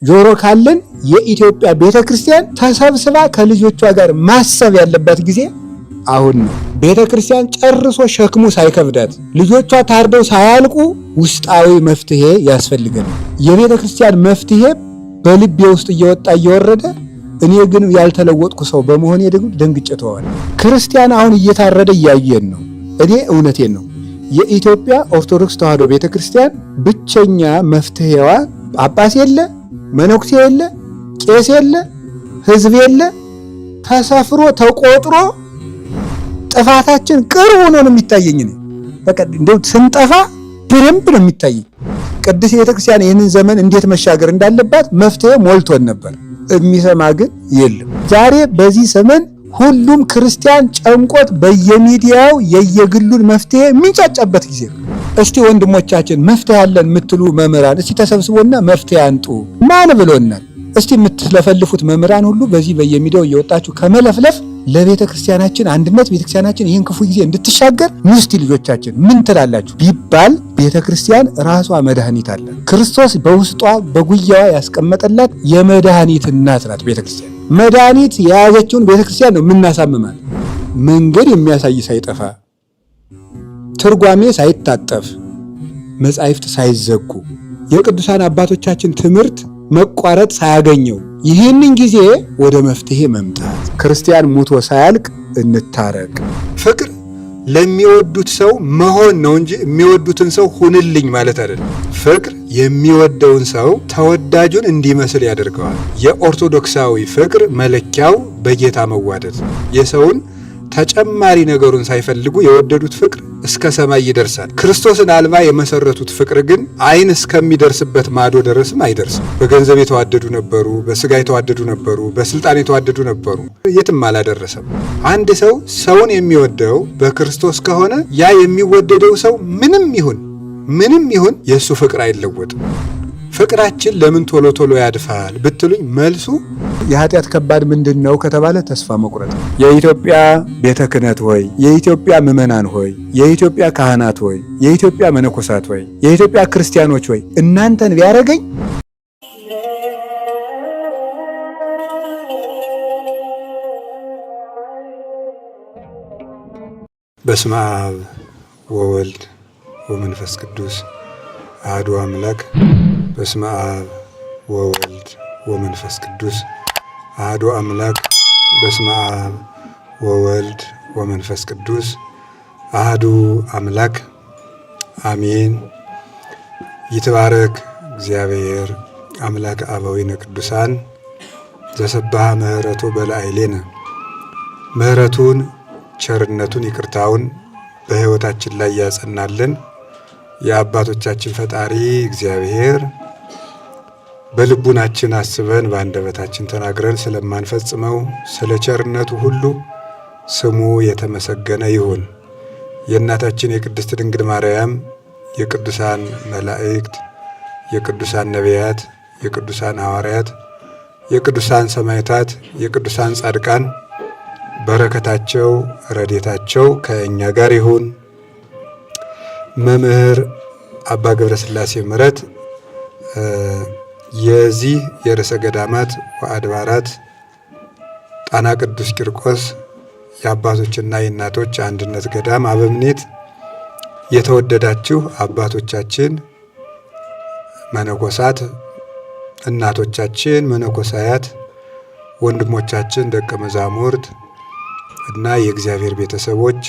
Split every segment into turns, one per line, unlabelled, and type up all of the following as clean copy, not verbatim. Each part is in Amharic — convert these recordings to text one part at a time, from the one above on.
ጆሮ ካለን የኢትዮጵያ ቤተክርስቲያን ተሰብስባ ከልጆቿ ጋር ማሰብ ያለበት ጊዜ አሁን ነው። ቤተክርስቲያን ጨርሶ ሸክሙ ሳይከብዳት ልጆቿ ታርደው ሳያልቁ ውስጣዊ መፍትሄ ያስፈልገናል። የቤተክርስቲያን መፍትሄ በልቤ ውስጥ እየወጣ እየወረደ እኔ ግን ያልተለወጥኩ ሰው በመሆኔ ደግሞ ደንግጬ ተዋለሁ። ክርስቲያን አሁን እየታረደ እያየን ነው። እኔ እውነቴን ነው። የኢትዮጵያ ኦርቶዶክስ ተዋሕዶ ቤተክርስቲያን ብቸኛ መፍትሄዋ ጳጳስ የለ፣ መነኩሴ የለ፣ ቄስ የለ፣ ሕዝብ የለ፣ ተሰፍሮ ተቆጥሮ ጥፋታችን ቅርብ ሆኖ ነው የሚታየኝ። በቃ እንደው ስንጠፋ በደንብ ነው የሚታየኝ። ቅድስት ቤተክርስቲያን ይህንን ዘመን እንዴት መሻገር እንዳለባት መፍትሄ ሞልቶን ነበር። የሚሰማ ግን የለም። ዛሬ በዚህ ዘመን ሁሉም ክርስቲያን ጨንቆት በየሚዲያው የየግሉን መፍትሄ የሚንጫጫበት ጊዜ ነው። እስቲ ወንድሞቻችን መፍትሄ አለን የምትሉ መምህራን እስቲ ተሰብስቦና መፍትሄ አንጡ። ማን ብሎናል? እስቲ የምትለፈልፉት መምህራን ሁሉ በዚህ በየሚዲያው እየወጣችሁ ከመለፍለፍ ለቤተ ክርስቲያናችን አንድነት ቤተ ክርስቲያናችን ይህን ክፉ ጊዜ እንድትሻገር ንስቲ ልጆቻችን ምን ትላላችሁ ቢባል ቤተ ክርስቲያን ራሷ መድኃኒት አለ። ክርስቶስ በውስጧ በጉያዋ ያስቀመጠላት የመድኃኒት እናት ናት። ቤተ ክርስቲያን መድኃኒት የያዘችውን ቤተ ክርስቲያን ነው የምናሳምማል። መንገድ የሚያሳይ ሳይጠፋ፣ ትርጓሜ ሳይታጠፍ፣ መጻሕፍት ሳይዘጉ፣ የቅዱሳን አባቶቻችን ትምህርት መቋረጥ ሳያገኘው ይህንን ጊዜ ወደ መፍትሄ መምጣት። ክርስቲያን ሙቶ ሳያልቅ እንታረቅ። ፍቅር ለሚወዱት ሰው መሆን ነው እንጂ የሚወዱትን ሰው ሁንልኝ ማለት አይደለም። ፍቅር የሚወደውን ሰው ተወዳጁን እንዲመስል ያደርገዋል። የኦርቶዶክሳዊ ፍቅር መለኪያው በጌታ መዋደድ። የሰውን ተጨማሪ ነገሩን ሳይፈልጉ የወደዱት ፍቅር እስከ ሰማይ ይደርሳል። ክርስቶስን አልባ የመሰረቱት ፍቅር ግን ዓይን እስከሚደርስበት ማዶ ድረስም አይደርስም። በገንዘብ የተዋደዱ ነበሩ፣ በስጋ የተዋደዱ ነበሩ፣ በስልጣን የተዋደዱ ነበሩ፣ የትም አላደረሰም። አንድ ሰው ሰውን የሚወደው በክርስቶስ ከሆነ ያ የሚወደደው ሰው ምንም ይሁን የእሱ ፍቅር አይለወጥም። ፍቅራችን ለምን ቶሎ ቶሎ ያድፋል ብትሉኝ መልሱ የኃጢአት ከባድ ምንድን ነው ከተባለ ተስፋ መቁረጥ። የኢትዮጵያ ቤተ ክህነት ሆይ፣ የኢትዮጵያ ምዕመናን ሆይ፣ የኢትዮጵያ ካህናት ሆይ፣ የኢትዮጵያ መነኮሳት ሆይ፣ የኢትዮጵያ ክርስቲያኖች ሆይ እናንተን ቢያረገኝ በስመ አብ ወወልድ ወመንፈስ ቅዱስ አሐዱ አምላክ። በስመ አብ ወወልድ ወመንፈስ ቅዱስ አሐዱ አምላክ። በስመ አብ ወወልድ ወመንፈስ ቅዱስ አሐዱ አምላክ አሜን። ይትባረክ እግዚአብሔር አምላክ አበዊነ ቅዱሳን ዘሰብሐ ምሕረቱ በላዕሌነ። ምሕረቱን ቸርነቱን ይቅርታውን በሕይወታችን ላይ ያጸናልን የአባቶቻችን ፈጣሪ እግዚአብሔር በልቡናችን አስበን በአንደበታችን ተናግረን ስለማንፈጽመው ስለ ቸርነቱ ሁሉ ስሙ የተመሰገነ ይሁን። የእናታችን የቅድስት ድንግል ማርያም የቅዱሳን መላእክት፣ የቅዱሳን ነቢያት፣ የቅዱሳን ሐዋርያት፣ የቅዱሳን ሰማዕታት፣ የቅዱሳን ጻድቃን በረከታቸው ረድኤታቸው ከእኛ ጋር ይሁን። መምህር አባ ገብረ ሥላሴ ምረት የዚህ የርዕሰ ገዳማት ወአድባራት ጣና ቅዱስ ቂርቆስ የአባቶችና የእናቶች አንድነት ገዳም አበምኔት፣ የተወደዳችሁ አባቶቻችን መነኮሳት፣ እናቶቻችን መነኮሳያት፣ ወንድሞቻችን ደቀ መዛሙርት እና የእግዚአብሔር ቤተሰቦች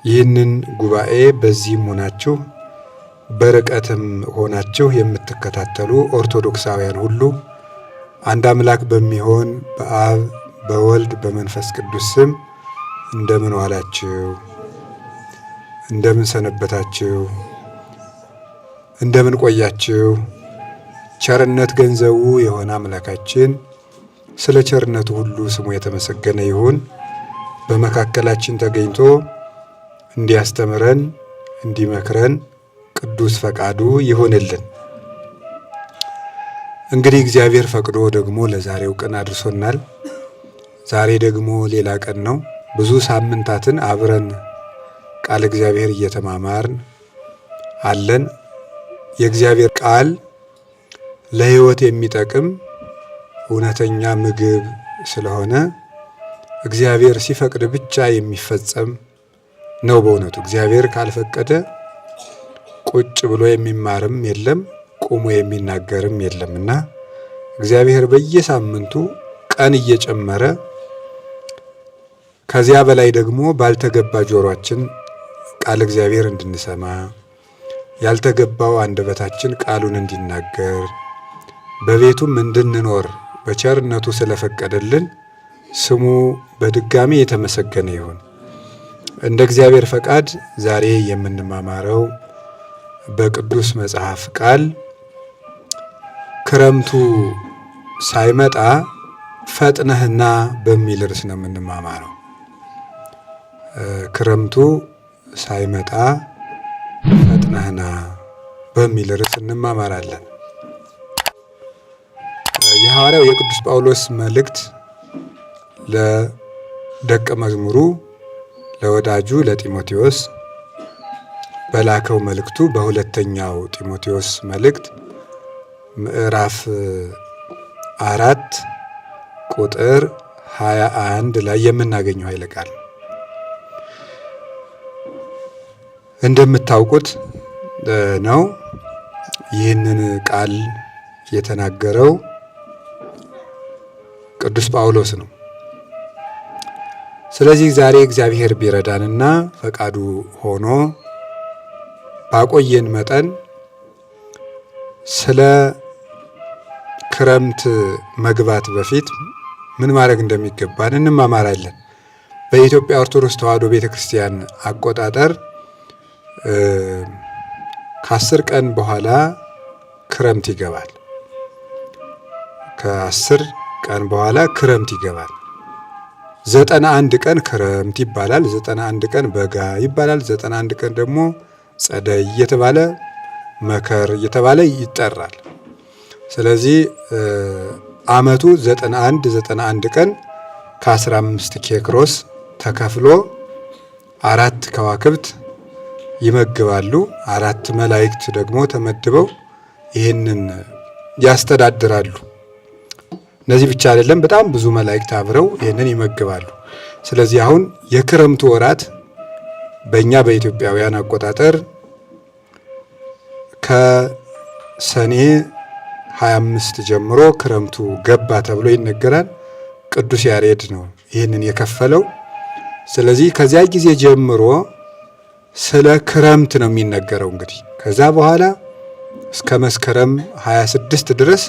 ይህንን ጉባኤ በዚህም ሆናችሁ በርቀትም ሆናችሁ የምትከታተሉ ኦርቶዶክሳውያን ሁሉ አንድ አምላክ በሚሆን በአብ በወልድ በመንፈስ ቅዱስ ስም እንደምን ዋላችሁ? እንደምን ሰነበታችሁ? እንደምን ቆያችሁ? ቸርነት ገንዘቡ የሆነ አምላካችን ስለ ቸርነቱ ሁሉ ስሙ የተመሰገነ ይሁን። በመካከላችን ተገኝቶ እንዲያስተምረን እንዲመክረን ቅዱስ ፈቃዱ ይሁንልን። እንግዲህ እግዚአብሔር ፈቅዶ ደግሞ ለዛሬው ቀን አድርሶናል። ዛሬ ደግሞ ሌላ ቀን ነው። ብዙ ሳምንታትን አብረን ቃል እግዚአብሔር እየተማማርን አለን። የእግዚአብሔር ቃል
ለሕይወት የሚጠቅም እውነተኛ ምግብ ስለሆነ እግዚአብሔር ሲፈቅድ ብቻ የሚፈጸም ነው። በእውነቱ እግዚአብሔር ካልፈቀደ ቁጭ ብሎ የሚማርም የለም፣ ቁሞ የሚናገርም የለምና እግዚአብሔር በየሳምንቱ ቀን እየጨመረ ከዚያ በላይ ደግሞ ባልተገባ ጆሮአችን ቃል እግዚአብሔር እንድንሰማ ያልተገባው አንደበታችን ቃሉን እንዲናገር በቤቱም እንድንኖር በቸርነቱ ስለፈቀደልን ስሙ በድጋሚ የተመሰገነ ይሁን። እንደ እግዚአብሔር ፈቃድ ዛሬ የምንማማረው በቅዱስ መጽሐፍ ቃል ክረምቱ ሳይመጣ ፈጥነህና በሚል ርዕስ ነው የምንማማረው። ክረምቱ ሳይመጣ ፈጥነህና በሚል ርዕስ እንማማራለን። የሐዋርያው የቅዱስ ጳውሎስ መልእክት ለደቀ መዝሙሩ ለወዳጁ ለጢሞቴዎስ በላከው መልእክቱ በሁለተኛው ጢሞቴዎስ መልእክት ምዕራፍ 4 ቁጥር 21 ላይ የምናገኘው ኃይለ ቃል እንደምታውቁት ነው። ይህንን ቃል የተናገረው ቅዱስ ጳውሎስ ነው። ስለዚህ ዛሬ እግዚአብሔር ቢረዳንና ፈቃዱ ሆኖ ባቆየን መጠን ስለ ክረምት መግባት በፊት ምን ማድረግ እንደሚገባን እንማማራለን። በኢትዮጵያ ኦርቶዶክስ ተዋሕዶ ቤተክርስቲያን አቆጣጠር ከ10 ቀን በኋላ ክረምት ይገባል። ከ10 ቀን በኋላ ክረምት ይገባል። 91 ቀን ክረምት ይባላል። 91 ቀን በጋ ይባላል። 91 ቀን ደግሞ ጸደይ እየተባለ መከር እየተባለ ይጠራል። ስለዚህ ዓመቱ 91 ቀን ከ15 ኬክሮስ ተከፍሎ 4 ከዋክብት ይመግባሉ። 4 መላእክት ደግሞ ተመድበው ይህንን ያስተዳድራሉ። እነዚህ ብቻ አይደለም፣ በጣም ብዙ መላእክት አብረው ይህንን ይመግባሉ። ስለዚህ አሁን የክረምቱ ወራት በእኛ በኢትዮጵያውያን አቆጣጠር ከሰኔ 25 ጀምሮ ክረምቱ ገባ ተብሎ ይነገራል። ቅዱስ ያሬድ ነው ይህንን የከፈለው። ስለዚህ ከዚያ ጊዜ ጀምሮ ስለ ክረምት ነው የሚነገረው። እንግዲህ ከዛ በኋላ እስከ መስከረም 26 ድረስ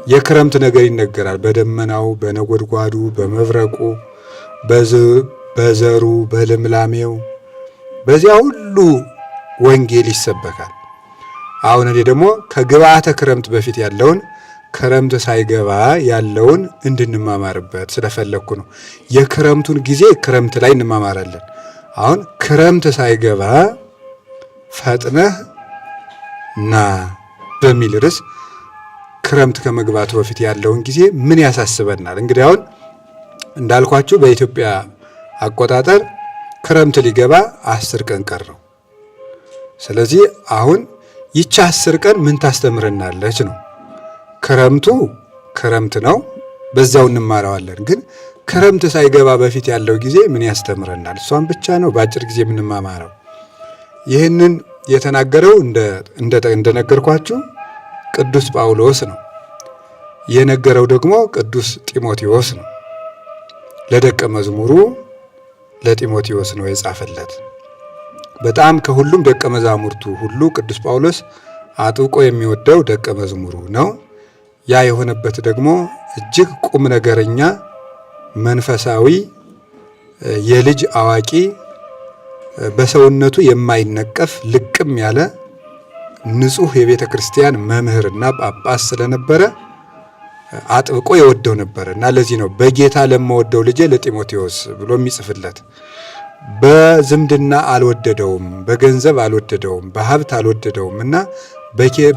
የክረምት ነገር ይነገራል። በደመናው፣ በነጎድጓዱ፣ በመብረቁ፣ በዘሩ፣ በልምላሜው በዚያ ሁሉ ወንጌል ይሰበካል። አሁን እኔ ደግሞ ከግብዓተ ክረምት በፊት ያለውን ክረምት ሳይገባ ያለውን እንድንማማርበት ስለፈለግኩ ነው። የክረምቱን ጊዜ ክረምት ላይ እንማማራለን። አሁን ክረምት ሳይገባ ፈጥነህ ና በሚል ርዕስ ክረምት ከመግባቱ በፊት ያለውን ጊዜ ምን ያሳስበናል? እንግዲህ አሁን እንዳልኳችሁ በኢትዮጵያ አቆጣጠር ክረምት ሊገባ 10 ቀን ቀረው። ስለዚህ አሁን ይቺ 10 ቀን ምን ታስተምረናለች ነው። ክረምቱ ክረምት ነው፣ በዛው እንማረዋለን። ግን ክረምት ሳይገባ በፊት ያለው ጊዜ ምን ያስተምረናል? እሷን ብቻ ነው በአጭር ጊዜ የምንማማረው። ይህንን የተናገረው እንደነገርኳችሁ ቅዱስ ጳውሎስ ነው። የነገረው ደግሞ ቅዱስ ጢሞቴዎስ ነው። ለደቀ መዝሙሩ ለጢሞቴዎስ ነው የጻፈለት። በጣም ከሁሉም ደቀ መዛሙርቱ ሁሉ ቅዱስ ጳውሎስ አጥብቆ የሚወደው ደቀ መዝሙሩ ነው። ያ የሆነበት ደግሞ እጅግ ቁም ነገረኛ፣ መንፈሳዊ፣ የልጅ አዋቂ፣ በሰውነቱ የማይነቀፍ ልቅም ያለ ንጹሕ የቤተ ክርስቲያን መምህርና ጳጳስ ስለነበረ አጥብቆ የወደው ነበር እና ለዚህ ነው በጌታ ለምወደው ልጄ ለጢሞቴዎስ ብሎ የሚጽፍለት። በዝምድና አልወደደውም፣ በገንዘብ አልወደደውም፣ በሀብት አልወደደውም እና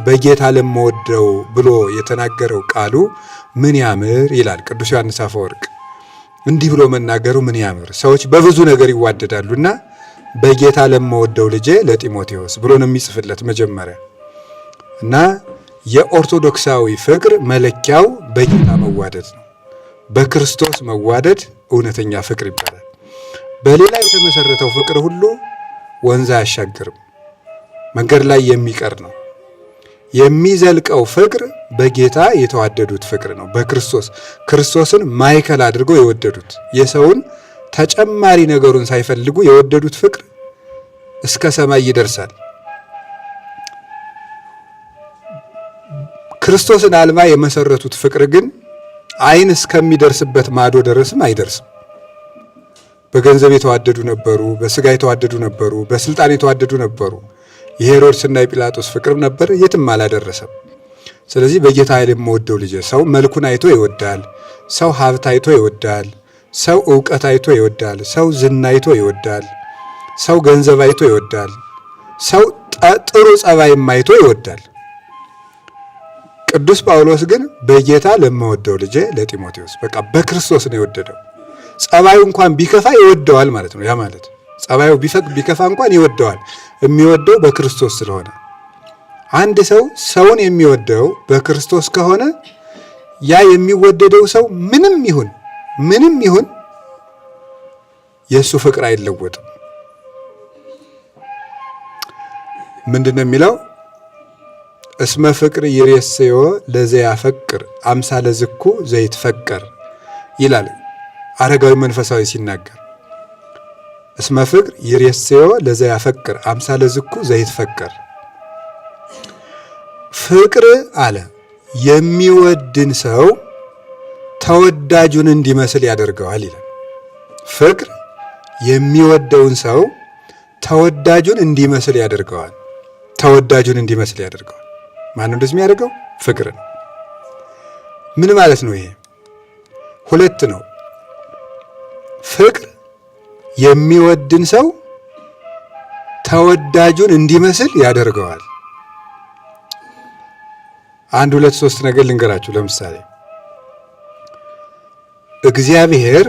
በጌታ ለምወደው ብሎ የተናገረው ቃሉ ምን ያምር ይላል ቅዱስ ዮሐንስ አፈወርቅ። እንዲህ ብሎ መናገሩ ምን ያምር! ሰዎች በብዙ ነገር ይዋደዳሉና በጌታ ለምወደው ልጄ ለጢሞቴዎስ ብሎ ነው የሚጽፍለት መጀመሪያ እና የኦርቶዶክሳዊ ፍቅር መለኪያው በጌታ መዋደድ ነው። በክርስቶስ መዋደድ እውነተኛ ፍቅር ይባላል። በሌላ የተመሰረተው ፍቅር ሁሉ ወንዝ አያሻግርም፣ መንገድ ላይ የሚቀር ነው። የሚዘልቀው ፍቅር በጌታ የተዋደዱት ፍቅር ነው። ክርስቶስን ማዕከል አድርገው የወደዱት የሰውን ተጨማሪ ነገሩን ሳይፈልጉ የወደዱት ፍቅር እስከ ሰማይ ይደርሳል። ክርስቶስን አልባ የመሰረቱት ፍቅር ግን ዓይን እስከሚደርስበት ማዶ ድረስም አይደርስም። በገንዘብ የተዋደዱ ነበሩ፣ በስጋ የተዋደዱ ነበሩ፣ በስልጣን የተዋደዱ ነበሩ። የሄሮድስና የጲላጦስ ፍቅር ነበር፣ የትም አላደረሰም። ስለዚህ በጌታ ኃይል የምወደው ልጅ ሰው መልኩን አይቶ ይወዳል፣ ሰው ሀብት አይቶ ይወዳል፣ ሰው ዕውቀት አይቶ ይወዳል፣ ሰው ዝና አይቶ ይወዳል፣ ሰው ገንዘብ አይቶ ይወዳል፣ ሰው ጥሩ ጸባይም አይቶ ይወዳል። ቅዱስ ጳውሎስ ግን በጌታ ለምወደው ልጄ ለጢሞቴዎስ በቃ በክርስቶስ ነው የወደደው። ጸባዩ እንኳን ቢከፋ ይወደዋል ማለት ነው። ያ ማለት ጸባዩ ቢከፋ እንኳን ይወደዋል። የሚወደው በክርስቶስ ስለሆነ አንድ ሰው ሰውን የሚወደው በክርስቶስ ከሆነ ያ የሚወደደው ሰው ምንም ይሁን የእሱ ፍቅር አይለወጥም። ምንድነው የሚለው? እስመ ፍቅር ይሬስዮ ለዘያፈቅር አምሳለ ዝኩ ዘይትፈቀር ይላል አረጋዊ መንፈሳዊ ሲናገር። እስመ ፍቅር ይሬስዮ ለዘያፈቅር አምሳለ ዝኩ ዘይትፈቀር። ፍቅር አለ የሚወድን ሰው ተወዳጁን እንዲመስል ያደርገዋል ይላል። ፍቅር የሚወደውን ሰው ተወዳጁን እንዲመስል ያደርገዋል። ማነው እንደዚህ የሚያደርገው? ፍቅር ነው። ምን ማለት ነው ይሄ? ሁለት ነው። ፍቅር የሚወድን ሰው ተወዳጁን እንዲመስል ያደርገዋል። 1 2 3 ነገር ልንገራችሁ። ለምሳሌ እግዚአብሔር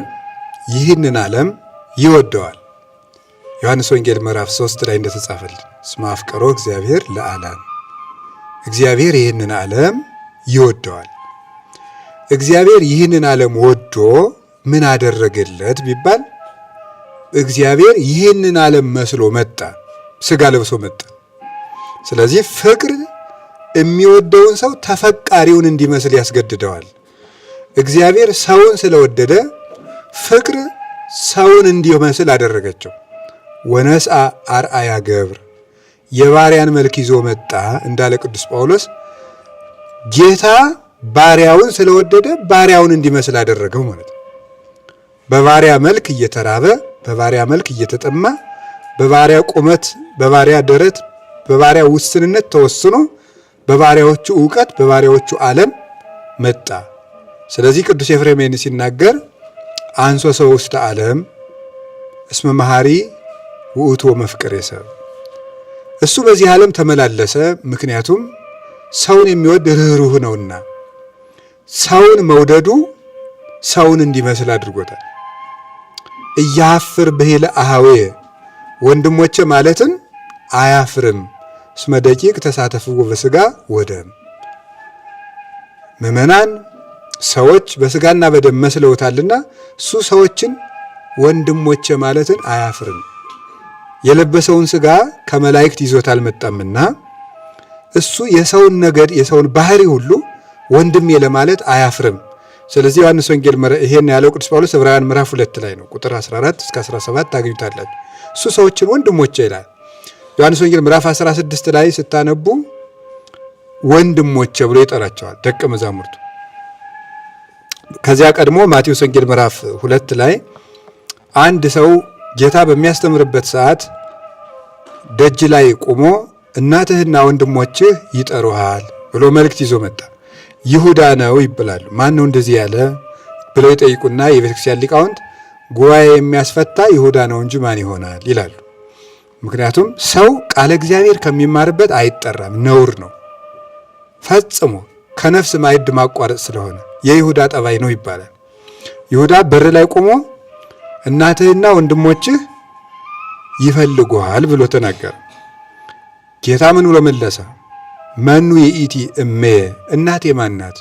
ይህንን ዓለም ይወደዋል። ዮሐንስ ወንጌል ምዕራፍ 3 ላይ እንደተጻፈልን እስመ አፍቀሮ እግዚአብሔር ለዓለም፣ እግዚአብሔር ይህንን ዓለም ይወደዋል። እግዚአብሔር ይህንን ዓለም ወዶ ምን አደረገለት ቢባል እግዚአብሔር ይህንን ዓለም መስሎ መጣ፣ ስጋ ለብሶ መጣ። ስለዚህ ፍቅር የሚወደውን ሰው ተፈቃሪውን እንዲመስል ያስገድደዋል። እግዚአብሔር ሰውን ስለወደደ ፍቅር ሰውን እንዲመስል አደረገችው። ወነስአ አርአያ ገብር፣ የባሪያን መልክ ይዞ መጣ እንዳለ ቅዱስ ጳውሎስ ጌታ ባሪያውን ስለወደደ ባሪያውን እንዲመስል አደረገው ማለት ነው። በባሪያ መልክ እየተራበ፣ በባሪያ መልክ እየተጠማ፣ በባሪያ ቁመት፣ በባሪያ ደረት፣ በባሪያ ውስንነት ተወስኖ በባሪያዎቹ ዕውቀት፣ በባሪያዎቹ ዓለም መጣ። ስለዚህ ቅዱስ ኤፍሬም ሲናገር አንሶ ሰው ውስተ ዓለም እስመ መሐሪ ውእቱ ወመፍቀሬ ሰብ፣ እሱ በዚህ ዓለም ተመላለሰ፣ ምክንያቱም ሰውን የሚወድ ርኅሩህ ነውና። ሰውን መውደዱ ሰውን እንዲመስል አድርጎታል። እያፍር ብሂለ አኀዌየ፣ ወንድሞቼ ማለትን አያፍርም። እስመ ደቂቅ ተሳተፍዎ በሥጋ ወደም፣ ምዕመናን ሰዎች በሥጋና በደም መስለውታልና እሱ ሰዎችን ወንድሞቼ ማለትን አያፍርም። የለበሰውን ሥጋ ከመላእክት ይዞት አልመጣምና እሱ የሰውን ነገድ የሰውን ባህሪ ሁሉ ወንድሜ ለማለት አያፍርም። ስለዚህ ዮሐንስ ወንጌል ይሄን ያለው ቅዱስ ጳውሎስ ዕብራውያን ምዕራፍ 2 ላይ ነው። ቁጥር 14 እስከ 17 ታገኙታላችሁ። እሱ ሰዎችን ወንድሞቼ ይላል። ዮሐንስ ወንጌል ምዕራፍ 16 ላይ ስታነቡ ወንድሞቼ ብሎ ይጠራቸዋል ደቀ መዛሙርቱ። ከዚያ ቀድሞ ማቴዎስ ወንጌል ምዕራፍ 2 ላይ አንድ ሰው ጌታ በሚያስተምርበት ሰዓት ደጅ ላይ ቆሞ እናትህና ወንድሞችህ ይጠሩሃል ብሎ መልእክት ይዞ መጣ። ይሁዳ ነው ይባላሉ። ማን ነው እንደዚህ ያለ ብለው ይጠይቁና የቤተክርስቲያን ሊቃውንት ጉባኤ የሚያስፈታ ይሁዳ ነው እንጂ ማን ይሆናል ይላሉ። ምክንያቱም ሰው ቃለ እግዚአብሔር ከሚማርበት አይጠራም፣ ነውር ነው ፈጽሞ፣ ከነፍስ ማዕድ ማቋረጥ ስለሆነ የይሁዳ ጠባይ ነው ይባላል። ይሁዳ በር ላይ ቆሞ እናትህና ወንድሞችህ ይፈልጉሃል ብሎ ተናገረ። ጌታ ምን ብሎ መለሰ? መኑ የኢቲ እሜ እናቴ ማን ናት?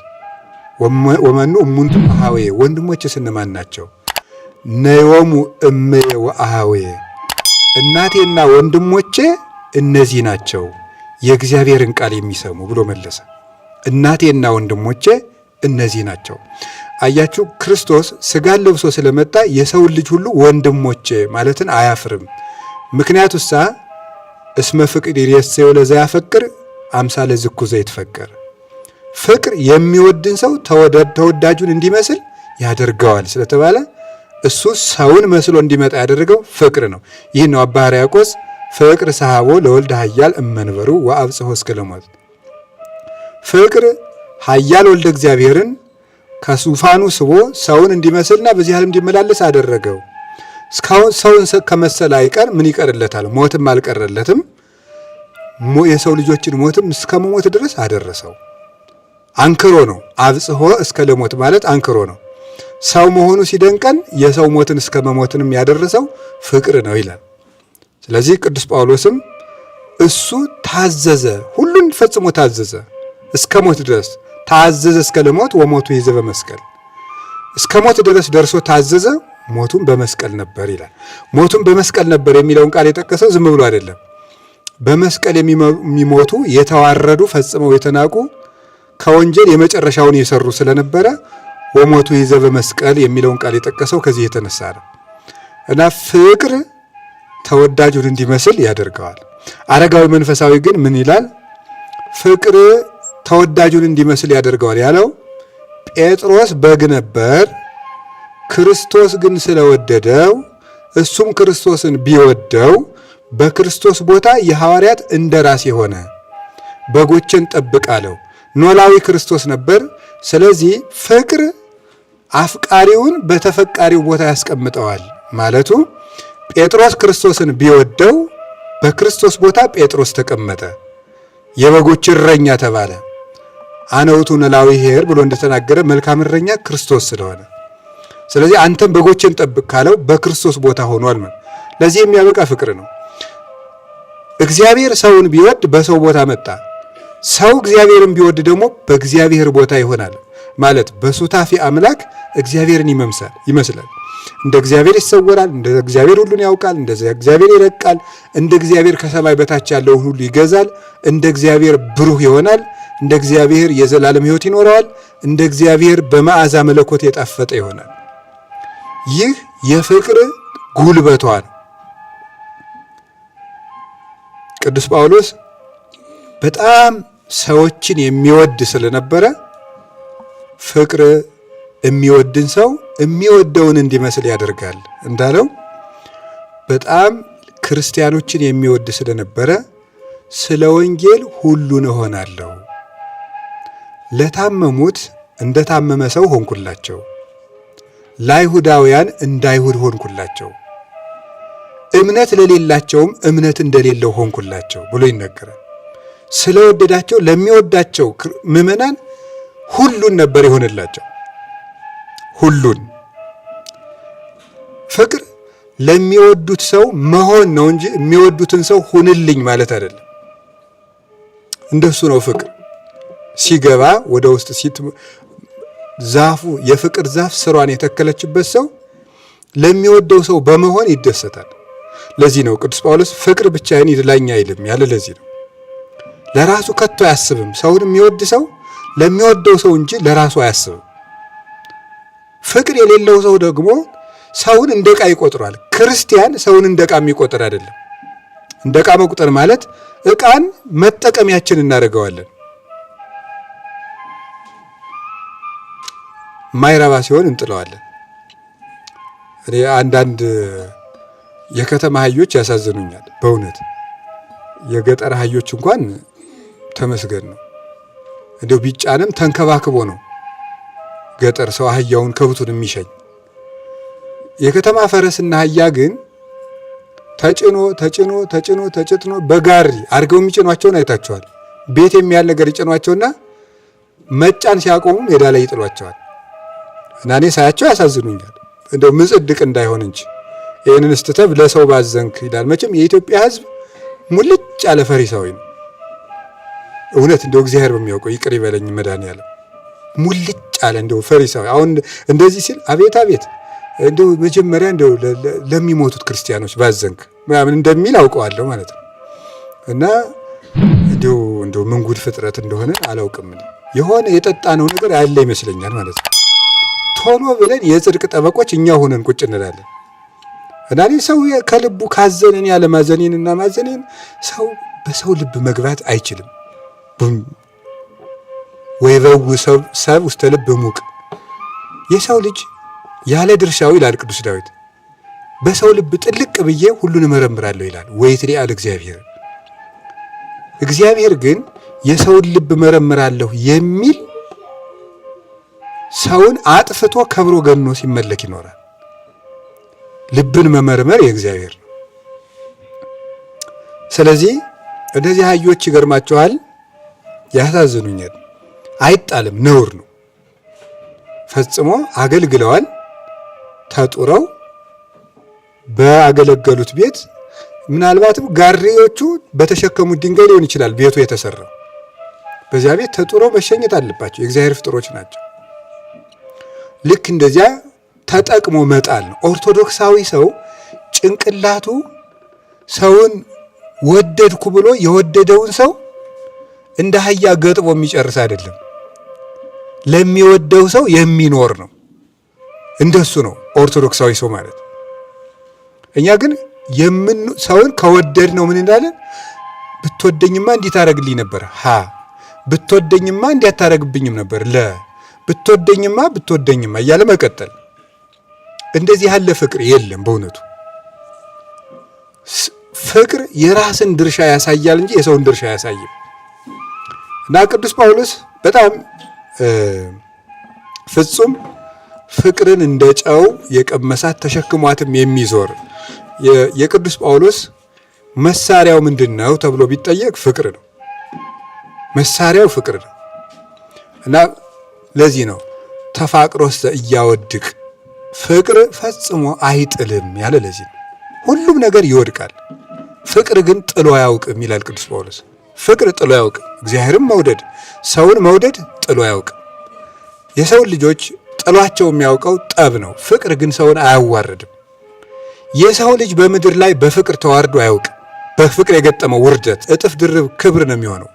ወመኑ እሙንቱ አሃዌ ወንድሞችስ እነማን ናቸው? ነዮሙ እሜ ወአሃዌ እናቴና ወንድሞቼ እነዚህ ናቸው የእግዚአብሔርን ቃል የሚሰሙ ብሎ መለሰ። እናቴና ወንድሞቼ እነዚህ ናቸው። አያችሁ፣ ክርስቶስ ሥጋን ለብሶ ስለመጣ የሰው ልጅ ሁሉ ወንድሞቼ ማለትን አያፍርም። ምክንያቱሳ እስመ ፍቅር ይሬሰዮ ለዘያፈቅር አምሳለ ዝኩ ዘይትፈቀር ፍቅር የሚወድን ሰው ተወዳጁን እንዲመስል ያደርገዋል ስለተባለ እሱ ሰውን መስሎ እንዲመጣ ያደረገው ፍቅር ነው። ይህ ነው አባ ሕርያቆስ ፍቅር ሰሃቦ ለወልድ ኃያል እመንበሩ ወአብጽሖ እስከ ለሞት። ፍቅር ኃያል ወልደ እግዚአብሔርን ከዙፋኑ ስቦ ሰውን እንዲመስልና በዚህ ዓለም እንዲመላለስ አደረገው። እስካሁን ሰውን ከመሰለ አይቀር ምን ይቀርለታል? ሞትም አልቀረለትም። የሰው ልጆችን ሞትም እስከ መሞት ድረስ አደረሰው። አንክሮ ነው። አብጽሖ እስከ ለሞት ማለት አንክሮ ነው። ሰው መሆኑ ሲደንቀን የሰው ሞትን እስከ መሞትንም ያደረሰው ፍቅር ነው ይላል። ስለዚህ ቅዱስ ጳውሎስም እሱ ታዘዘ፣ ሁሉን ፈጽሞ ታዘዘ እስከ ሞት ድረስ ታዘዘ እስከ ለሞት ወሞቱ ይዘ በመስቀል እስከ ሞት ድረስ ደርሶ ታዘዘ፣ ሞቱን በመስቀል ነበር ይላል። ሞቱን በመስቀል ነበር የሚለውን ቃል የጠቀሰው ዝም ብሎ አይደለም። በመስቀል የሚሞቱ የተዋረዱ ፈጽመው የተናቁ ከወንጀል የመጨረሻውን የሰሩ ስለነበረ ወሞቱ ይዘ በመስቀል የሚለውን ቃል የጠቀሰው ከዚህ የተነሳ ነው። እና ፍቅር ተወዳጁን እንዲመስል ያደርገዋል። አረጋዊ መንፈሳዊ ግን ምን ይላል? ፍቅር ተወዳጁን እንዲመስል ያደርገዋል ያለው ጴጥሮስ በግ ነበር፣ ክርስቶስ ግን ስለወደደው እሱም ክርስቶስን ቢወደው በክርስቶስ ቦታ የሐዋርያት እንደራሴ ሆነ፣ በጎችን ጠብቅ አለው። ኖላዊ ክርስቶስ ነበር። ስለዚህ ፍቅር አፍቃሪውን በተፈቃሪው ቦታ ያስቀምጠዋል ማለቱ ጴጥሮስ ክርስቶስን ቢወደው በክርስቶስ ቦታ ጴጥሮስ ተቀመጠ፣ የበጎች እረኛ ተባለ። አነውቱ ኖላዊ ኄር ብሎ እንደተናገረ መልካም እረኛ ክርስቶስ ስለሆነ፣ ስለዚህ አንተም በጎችን ጠብቅ ካለው በክርስቶስ ቦታ ሆኗል። ለዚህ የሚያበቃ ፍቅር ነው። እግዚአብሔር ሰውን ቢወድ በሰው ቦታ መጣ። ሰው እግዚአብሔርን ቢወድ ደግሞ በእግዚአብሔር ቦታ ይሆናል ማለት በሱታፊ አምላክ እግዚአብሔርን ይመስላል። እንደ እግዚአብሔር ይሰወራል፣ እንደ እግዚአብሔር ሁሉን ያውቃል፣ እንደ እግዚአብሔር ይረቃል፣ እንደ እግዚአብሔር ከሰማይ በታች ያለውን ሁሉ ይገዛል፣ እንደ እግዚአብሔር ብሩህ ይሆናል፣ እንደ እግዚአብሔር የዘላለም ሕይወት ይኖረዋል፣ እንደ እግዚአብሔር በመዓዛ መለኮት የጣፈጠ ይሆናል። ይህ የፍቅር ጉልበቷ ነው። ቅዱስ ጳውሎስ በጣም ሰዎችን የሚወድ ስለነበረ ፍቅር የሚወድን ሰው የሚወደውን እንዲመስል ያደርጋል እንዳለው በጣም ክርስቲያኖችን የሚወድ ስለነበረ ስለ ወንጌል ሁሉን እሆናለሁ፣ ለታመሙት እንደታመመ ሰው ሆንኩላቸው፣ ለአይሁዳውያን እንዳይሁድ ሆንኩላቸው፣ እምነት ለሌላቸውም እምነት እንደሌለው ሆንኩላቸው ብሎ ይነገራል። ስለወደዳቸው ለሚወዳቸው ምዕመናን ሁሉን ነበር የሆነላቸው። ሁሉን ፍቅር ለሚወዱት ሰው መሆን ነው እንጂ የሚወዱትን ሰው ሁንልኝ ማለት አይደለም። እንደሱ ነው ፍቅር ሲገባ ወደ ውስጥ ዛፉ የፍቅር ዛፍ ስሯን የተከለችበት ሰው ለሚወደው ሰው በመሆን ይደሰታል። ለዚህ ነው ቅዱስ ጳውሎስ ፍቅር ብቻዬን ይድላኝ አይልም ያለ። ለዚህ ነው ለራሱ ከቶ አያስብም። ሰውን የሚወድ ሰው ለሚወደው ሰው እንጂ ለራሱ አያስብም። ፍቅር የሌለው ሰው ደግሞ ሰውን እንደ ዕቃ ይቆጥሯል። ክርስቲያን ሰውን እንደ ዕቃ የሚቆጥር አይደለም። እንደ ዕቃ መቁጠር ማለት ዕቃን መጠቀሚያችን እናደርገዋለን። ማይረባ ሲሆን እንጥለዋለን። እኔ አንዳንድ የከተማ አህዮች ያሳዝኑኛል በእውነት። የገጠር አህዮች እንኳን ተመስገን ነው። እንደው ቢጫንም ተንከባክቦ ነው ገጠር ሰው አህያውን ከብቱን የሚሸኝ። የከተማ ፈረስና አህያ ግን ተጭኖ በጋሪ አድርገው የሚጭኗቸውን አይታቸዋል። ቤት የሚያል ነገር ይጭኗቸውና መጫን ሲያቆሙ ሜዳ ላይ ይጥሏቸዋል። እና እኔ ሳያቸው ያሳዝኑኛል። እንደው ምጽድቅ እንዳይሆን እንጂ ይህንን ስትተብ ለሰው ባዘንክ ይላል። መቼም የኢትዮጵያ ሕዝብ ሙልጭ ያለ ፈሪሳዊ ነው። እውነት እንደው እግዚአብሔር በሚያውቀው ይቅር ይበለኝ መድኃኒዓለም። ሙልጭ አለ እንደው ፈሪሳዊ። አሁን እንደዚህ ሲል አቤት አቤት እንደው መጀመሪያ እንደው ለሚሞቱት ክርስቲያኖች ባዘንክ ምናምን እንደሚል አውቀዋለሁ ማለት ነው። እና እንደው ምን ጉድ ፍጥረት እንደሆነ አላውቅም። የሆነ የጠጣነው ነገር ያለ ይመስለኛል ማለት ነው። ቶሎ ብለን የጽድቅ ጠበቆች እኛ ሆነን ቁጭ እንላለን። እና ሰው ከልቡ ካዘነን ያለ ማዘኔንና ማዘኔን ሰው በሰው ልብ መግባት አይችልም። ወይ በው ሰብ ውስተ ልብ ሙቅ፣ የሰው ልጅ ያለ ድርሻው ይላል ቅዱስ ዳዊት። በሰው ልብ ጥልቅ ብዬ ሁሉን እመረምራለሁ ይላል። ወይትሊአ ለእግዚአብሔር፣ እግዚአብሔር ግን የሰውን ልብ እመረምራለሁ የሚል ሰውን አጥፍቶ ከብሮ ገኖ ሲመለክ ይኖራል። ልብን መመርመር የእግዚአብሔር ነው። ስለዚህ እነዚህ አህዮች ይገርማቸዋል፣ ያሳዝኑኛል። አይጣልም፣ ነውር ነው። ፈጽሞ አገልግለዋል። ተጡረው በአገለገሉት ቤት ምናልባትም ጋሪዎቹ በተሸከሙት ድንጋይ ሊሆን ይችላል ቤቱ የተሰራው። በዚያ ቤት ተጡረው መሸኘት አለባቸው። የእግዚአብሔር ፍጥሮች ናቸው። ልክ እንደዚያ ተጠቅሞ መጣል ነው። ኦርቶዶክሳዊ ሰው ጭንቅላቱ ሰውን ወደድኩ ብሎ የወደደውን ሰው እንደ አህያ ገጥቦ የሚጨርስ አይደለም። ለሚወደው ሰው የሚኖር ነው። እንደሱ ነው ኦርቶዶክሳዊ ሰው ማለት። እኛ ግን ሰውን ከወደድ ነው ምን እንዳለን፣ ብትወደኝማ እንዲህ ታረግልኝ ነበር፣ ብትወደኝማ እንዲህ አታረግብኝም ነበር፣ ብትወደኝማ እያለ መቀጠል። እንደዚህ ያለ ፍቅር የለም በእውነቱ። ፍቅር የራስን ድርሻ ያሳያል እንጂ የሰውን ድርሻ አያሳይም። እና ቅዱስ ጳውሎስ በጣም ፍጹም ፍቅርን እንደ ጨው የቀመሳት ተሸክሟትም የሚዞር የቅዱስ ጳውሎስ መሳሪያው ምንድን ነው ተብሎ ቢጠየቅ ፍቅር ነው። መሳሪያው ፍቅር ነው። እና ለዚህ ነው ተፋቅሮስ እያወድቅ ፍቅር ፈጽሞ አይጥልም ያለ። ለዚህ ነው ሁሉም ነገር ይወድቃል፣ ፍቅር ግን ጥሎ አያውቅም ይላል ቅዱስ ጳውሎስ። ፍቅር ጥሎ አያውቅም። እግዚአብሔርም መውደድ ሰውን መውደድ ጥሎ አያውቅም። የሰውን ልጆች ጥሏቸው የሚያውቀው ጠብ ነው። ፍቅር ግን ሰውን አያዋርድም። የሰው ልጅ በምድር ላይ በፍቅር ተዋርዶ አያውቅም። በፍቅር የገጠመው ውርደት እጥፍ ድርብ ክብር ነው የሚሆነው።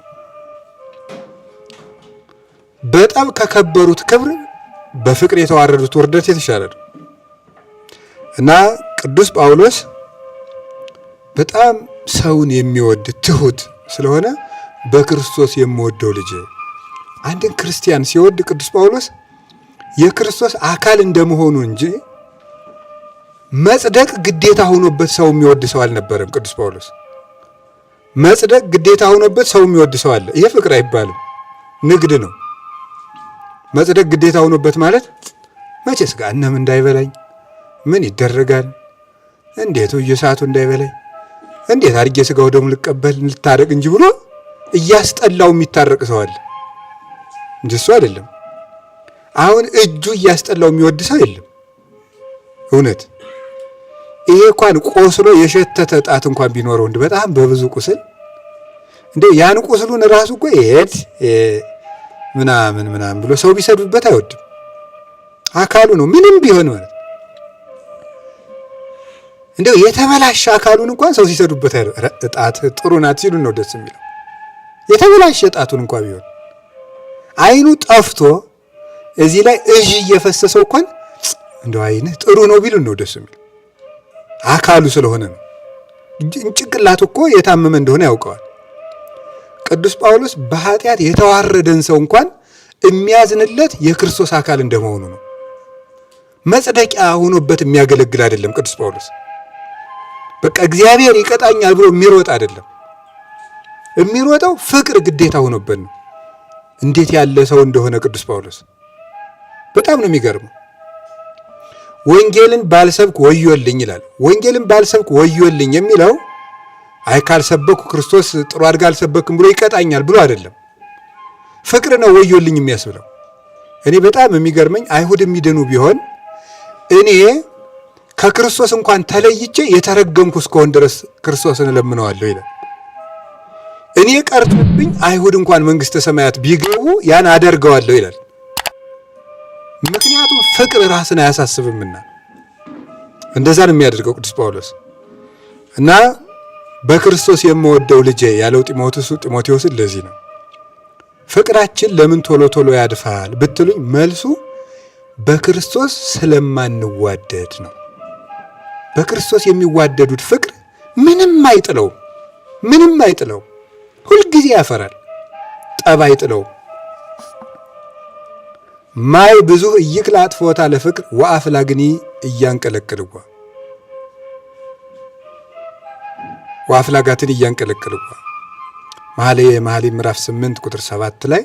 በጣም ከከበሩት ክብር በፍቅር የተዋረዱት ውርደት የተሻለ ነው። እና ቅዱስ ጳውሎስ በጣም ሰውን የሚወድ ትሁት ስለሆነ በክርስቶስ የምወደው ልጅ አንድን ክርስቲያን ሲወድ ቅዱስ ጳውሎስ የክርስቶስ አካል እንደመሆኑ እንጂ መጽደቅ ግዴታ ሆኖበት ሰው የሚወድ ሰው አልነበረም። ቅዱስ ጳውሎስ መጽደቅ ግዴታ ሆኖበት ሰው የሚወድ ሰው አለ። ይሄ ፍቅር አይባልም፣ ንግድ ነው። መጽደቅ ግዴታ ሆኖበት ማለት መቼስ ገሃነም እንዳይበላኝ ምን ይደረጋል፣ እንዴት እየሳቱ እንዳይበላኝ እንዴት አድርጌ ስጋው ደሙ ልቀበል ልታረቅ እንጂ ብሎ እያስጠላው የሚታረቅ ሰው አለ እንጂ እሱ አይደለም። አሁን እጁ እያስጠላው የሚወድ ሰው የለም። እውነት ይሄ እንኳን ቆስሎ የሸተተ ጣት እንኳን ቢኖረው እንደ በጣም በብዙ ቁስል እንደ ያን ቁስሉን ራሱ እኮ ይሄድ ምናምን ብሎ ሰው ቢሰድብበት አይወድም። አካሉ ነው ምንም ቢሆን ማለት እንደው የተበላሸ አካሉን እንኳን ሰው ሲሰዱበት ጣት ጥሩ ናት ሲሉን ነው ደስ የሚለው። የተበላሸ ጣቱን እንኳን ቢሆን አይኑ ጠፍቶ እዚህ ላይ እዥ እየፈሰሰው እንኳን እንደው አይንህ ጥሩ ነው ቢሉን ነው ደስ የሚለው። አካሉ ስለሆነ ነው። ጭንቅላቱ እኮ የታመመ እንደሆነ ያውቀዋል። ቅዱስ ጳውሎስ በኃጢአት የተዋረደን ሰው እንኳን የሚያዝንለት የክርስቶስ አካል እንደመሆኑ ነው። መጽደቂያ ሆኖበት የሚያገለግል አይደለም ቅዱስ ጳውሎስ። በቃ እግዚአብሔር ይቀጣኛል ብሎ የሚሮጥ አይደለም። የሚሮጠው ፍቅር ግዴታ ሆኖበት ነው። እንዴት ያለ ሰው እንደሆነ ቅዱስ ጳውሎስ በጣም ነው የሚገርመው። ወንጌልን ባልሰብክ ወዮልኝ ይላል። ወንጌልን ባልሰብክ ወዮልኝ የሚለው አይ ካልሰበኩ ክርስቶስ ጥሩ አድርጋ አልሰበክም ብሎ ይቀጣኛል ብሎ አይደለም። ፍቅር ነው ወዮልኝ የሚያስብለው። እኔ በጣም የሚገርመኝ አይሁድ የሚድኑ ቢሆን እኔ ከክርስቶስ እንኳን ተለይቼ የተረገምኩ እስከሆን ድረስ ክርስቶስን እለምነዋለሁ ይላል። እኔ ቀርቶብኝ አይሁድ እንኳን መንግስተ ሰማያት ቢገቡ ያን አደርገዋለሁ ይላል። ምክንያቱም ፍቅር ራስን አያሳስብምና እንደዛ ነው የሚያደርገው ቅዱስ ጳውሎስ። እና በክርስቶስ የምወደው ልጄ ያለው ጢሞቴዎስን ለዚህ ነው። ፍቅራችን ለምን ቶሎ ቶሎ ያድፋል ብትሉኝ መልሱ በክርስቶስ ስለማንዋደድ ነው። በክርስቶስ የሚዋደዱት ፍቅር ምንም አይጥለውም። ሁልጊዜ ያፈራል፣ ጠብ አይጥለውም። ማይ ብዙ እይክል አጥፎታ ለፍቅር ወአፍላግኒ እያንቀለቅልዋ ወአፍላጋትን እያንቀለቅልዋ መኃልየ ምዕራፍ 8 ቁጥር 7 ላይ